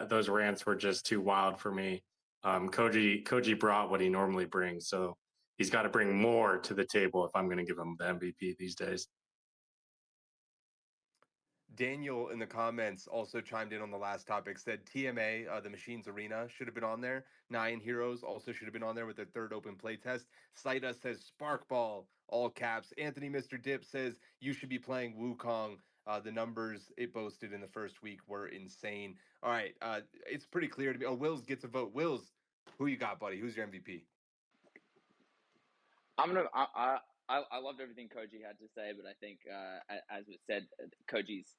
Those rants were just too wild for me. Kohji brought what he normally brings, so he's got to bring more to the table if I'm gonna give him the MVP these days. Daniel in the comments also chimed in on the last topic, said TMA, the Machines Arena, should have been on there. Nine Heroes also should have been on there with their third open playtest. Saida says Sparkball, all caps. Anthony Mr. Dip says you should be playing Wukong. The numbers it boasted in the first week were insane. All right, it's pretty clear to me. Oh, Wills gets a vote. Wills, who you got, buddy? Who's your MVP? I loved everything Kohji had to say, but I think, as was said, Koji's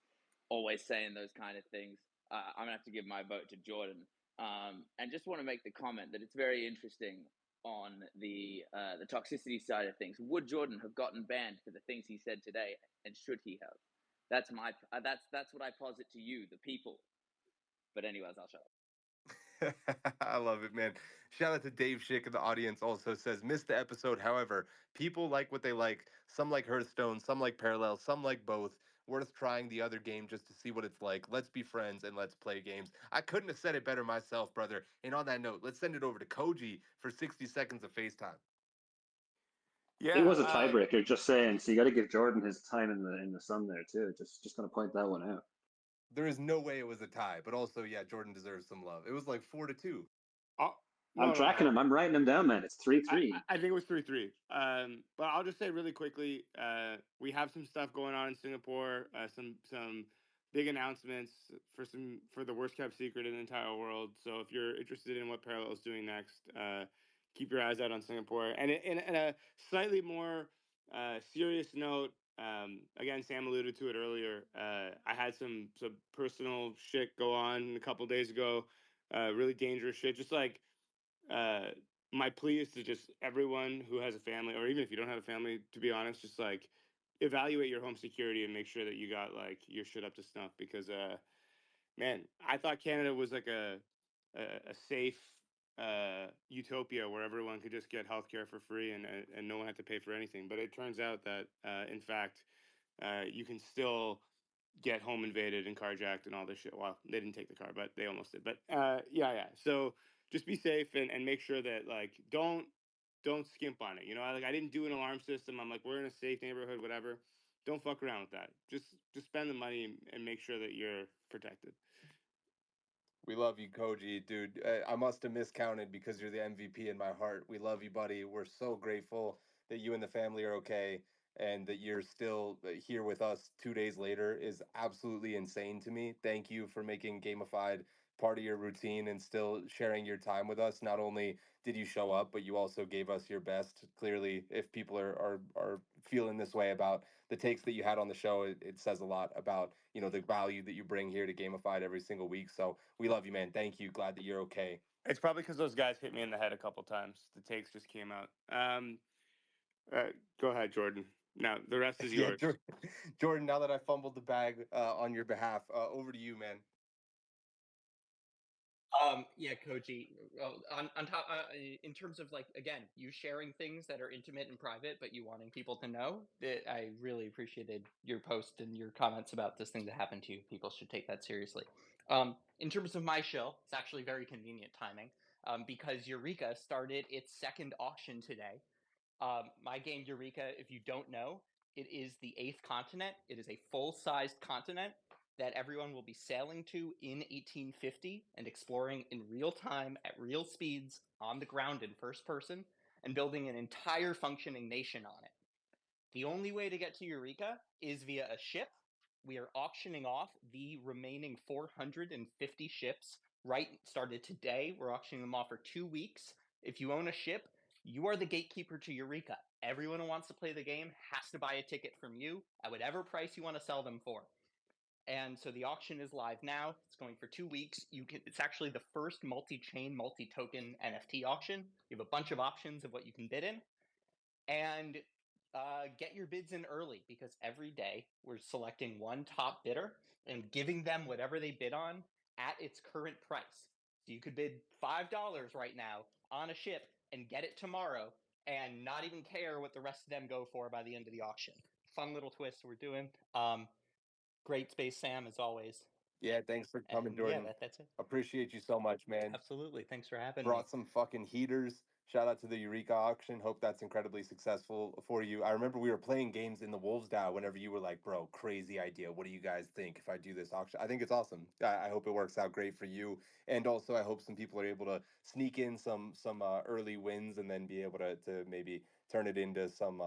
always saying those kind of things. I'm gonna have to give my vote to Jordan, and just want to make the comment that it's very interesting on the toxicity side of things. Would Jordan have gotten banned for the things he said today, and should he have? That's what I posit to you, the people. But anyways, I'll shut up. I love it, man. Shout out to Dave Schick in the audience also says, missed the episode. However, people like what they like. Some like Hearthstone, some like Parallel, some like both. Worth trying the other game just to see what it's like. Let's be friends and let's play games. I couldn't have said it better myself, brother. And on that note, let's send it over to Kohji for 60 seconds of FaceTime. Yeah, it was a tiebreaker, just saying. So you got to give Jordan his time in the sun there too. Just gonna point that one out. There is no way it was a tie, but also, yeah, Jordan deserves some love. It was like 4-2. Oh, I'm no, no, tracking no. them. I'm writing them down, man. It's 3-3. I think it was 3-3. But I'll just say really quickly, we have some stuff going on in Singapore. Some big announcements for the worst kept secret in the entire world. So if you're interested in what Parallel is doing next, keep your eyes out on Singapore. And in a slightly more serious note, again, Sam alluded to it earlier. I had some personal shit go on a couple days ago. Really dangerous shit. Just like uh my plea is to just everyone who has a family, or even if you don't have a family, to be honest, just like evaluate your home security and make sure that you got like your shit up to snuff. Because man, I thought Canada was like a safe utopia where everyone could just get healthcare for free and no one had to pay for anything. But it turns out that in fact you can still get home invaded and carjacked and all this shit. Well, they didn't take the car, but they almost did. But yeah. So just be safe and make sure that like don't skimp on it. You know, I didn't do an alarm system. I'm like, we're in a safe neighborhood, whatever. Don't fuck around with that. Just spend the money and make sure that you're protected. We love you, Koji, dude. I must have miscounted because you're the MVP in my heart. We love you, buddy. We're so grateful that you and the family are okay and that you're still here with us 2 days later is absolutely insane to me. Thank you for making gamified part of your routine and still sharing your time with us. Not only did you show up, but you also gave us your best. Clearly, if people are feeling this way about the takes that you had on the show, it says a lot about, you know, the value that you bring here to gamified every single week. So we love you, man. Thank you. Glad that you're okay. It's probably because those guys hit me in the head a couple times. The takes just came out. Go ahead, Jordan. Now the rest is Yeah, yours. Jordan, now that I fumbled the bag on your behalf, over to you, man. Yeah, Koji. Well, on top, in terms of like again, you sharing things that are intimate and private, but you wanting people to know, that I really appreciated your post and your comments about this thing that happened to you. People should take that seriously. In terms of my show, it's actually very convenient timing because Eureka started its second auction today. My game Eureka, if you don't know, it is the eighth continent. It is a full-sized continent that everyone will be sailing to in 1850 and exploring in real time at real speeds on the ground in first person and building an entire functioning nation on it. The only way to get to Eureka is via a ship. We are auctioning off the remaining 450 ships. Right, started today. We're auctioning them off for 2 weeks. If you own a ship, you are the gatekeeper to Eureka. Everyone who wants to play the game has to buy a ticket from you at whatever price you want to sell them for. And so the auction is live now. It's going for 2 weeks. It's actually the first multi-chain, multi-token NFT auction. You have a bunch of options of what you can bid in. And get your bids in early because every day we're selecting one top bidder and giving them whatever they bid on at its current price. So you could bid $5 right now on a ship and get it tomorrow and not even care what the rest of them go for by the end of the auction. Fun little twist we're doing. Great space, Sam, as always. Yeah, thanks for coming, And yeah, Jordan. that's it. Appreciate you so much, man. Absolutely. Thanks for having me. Brought some fucking heaters. Shout out to the Eureka auction. Hope that's incredibly successful for you. I remember we were playing games in the Wolves DAO whenever you were like, bro, crazy idea. What do you guys think if I do this auction? I think it's awesome. I hope it works out great for you. And also I hope some people are able to sneak in some early wins and then be able to maybe turn it into some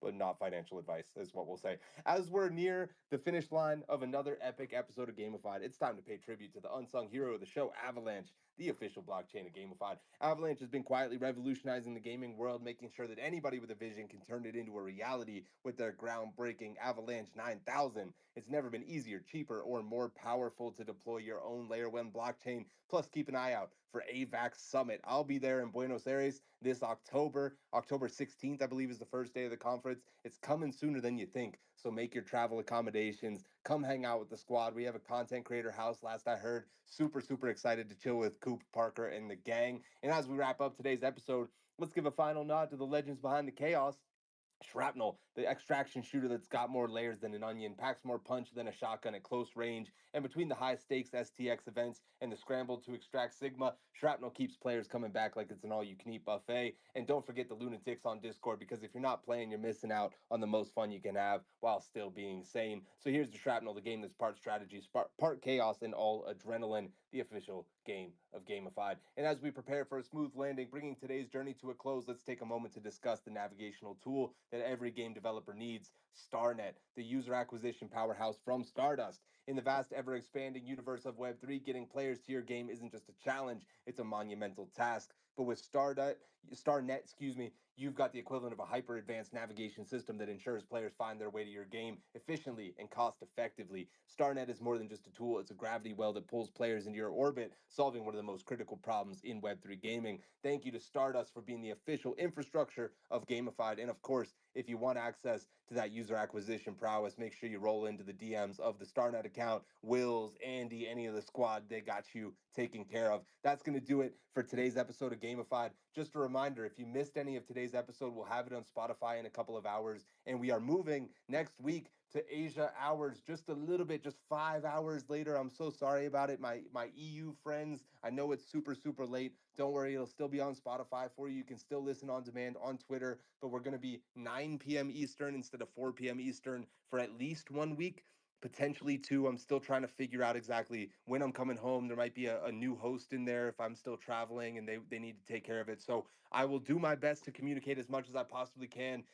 but not financial advice is what we'll say. As we're near the finish line of another epic episode of Gamified, it's time to pay tribute to the unsung hero of the show, Avalanche, the official blockchain of Gamified. Avalanche has been quietly revolutionizing the gaming world, making sure that anybody with a vision can turn it into a reality with their groundbreaking Avalanche 9000. It's never been easier, cheaper, or more powerful to deploy your own Layer 1 blockchain. Plus, keep an eye out for AVAX Summit. I'll be there in Buenos Aires this October. October 16th, I believe, is the first day of the conference. It's coming sooner than you think, so make your travel accommodations. Come hang out with the squad. We have a content creator house, last I heard. Super excited to chill with Coop, Parker, and the gang. And as we wrap up today's episode, let's give a final nod to the legends behind the chaos. Shrapnel, the extraction shooter that's got more layers than an onion, packs more punch than a shotgun at close range, and between the high stakes STX events and the scramble to extract Sigma, Shrapnel keeps players coming back like it's an all you can eat buffet. And don't forget the lunatics on Discord, because if you're not playing, you're missing out on the most fun you can have while still being sane. So here's the Shrapnel, the game that's part strategy, part chaos, and all adrenaline, the official game of Gamified. And as we prepare for a smooth landing, bringing today's journey to a close, let's take a moment to discuss the navigational tool that every game developer needs, StarNet, the user acquisition powerhouse from Stardust. In the vast, ever expanding universe of Web3, getting players to your game isn't just a challenge, it's a monumental task. But with StarNet, you've got the equivalent of a hyper advanced navigation system that ensures players find their way to your game efficiently and cost effectively. StarNet is more than just a tool, it's a gravity well that pulls players into your orbit, solving one of the most critical problems in Web3 gaming. Thank you to Stardust for being the official infrastructure of Gamified. And of course, if you want access to that user acquisition prowess, make sure you roll into the DMs of the StarNet account. Wills, Andy, any of the squad, they got you taken care of. That's going to do it for today's episode of Gamified. Just a reminder, if you missed any of today's episode, we'll have it on Spotify in a couple of hours. And we are moving next week to Asia hours, just a little bit, just 5 hours later. I'm so sorry about it. My EU friends, I know it's super late. Don't worry, it'll still be on Spotify for you. You can still listen on demand on Twitter, but we're going to be 9 p.m. Eastern instead of 4 p.m. Eastern for at least 1 week, potentially 2. I'm still trying to figure out exactly when I'm coming home. There might be a new host in there if I'm still traveling and they need to take care of it. So I will do my best to communicate as much as I possibly can.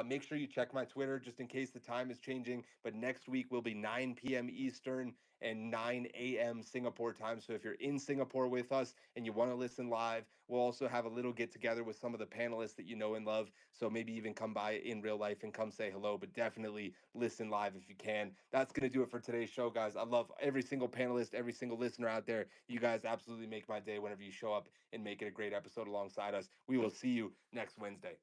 Make sure you check my Twitter just in case the time is changing. But next week will be 9 p.m. Eastern and 9 a.m. Singapore time. So if you're in Singapore with us and you want to listen live, we'll also have a little get together with some of the panelists that you know and love. So maybe even come by in real life and come say hello, but definitely listen live if you can. That's going to do it for today's show, guys. I love every single panelist, every single listener out there. You guys absolutely make my day whenever you show up and make it a great episode alongside us. We will see you next Wednesday.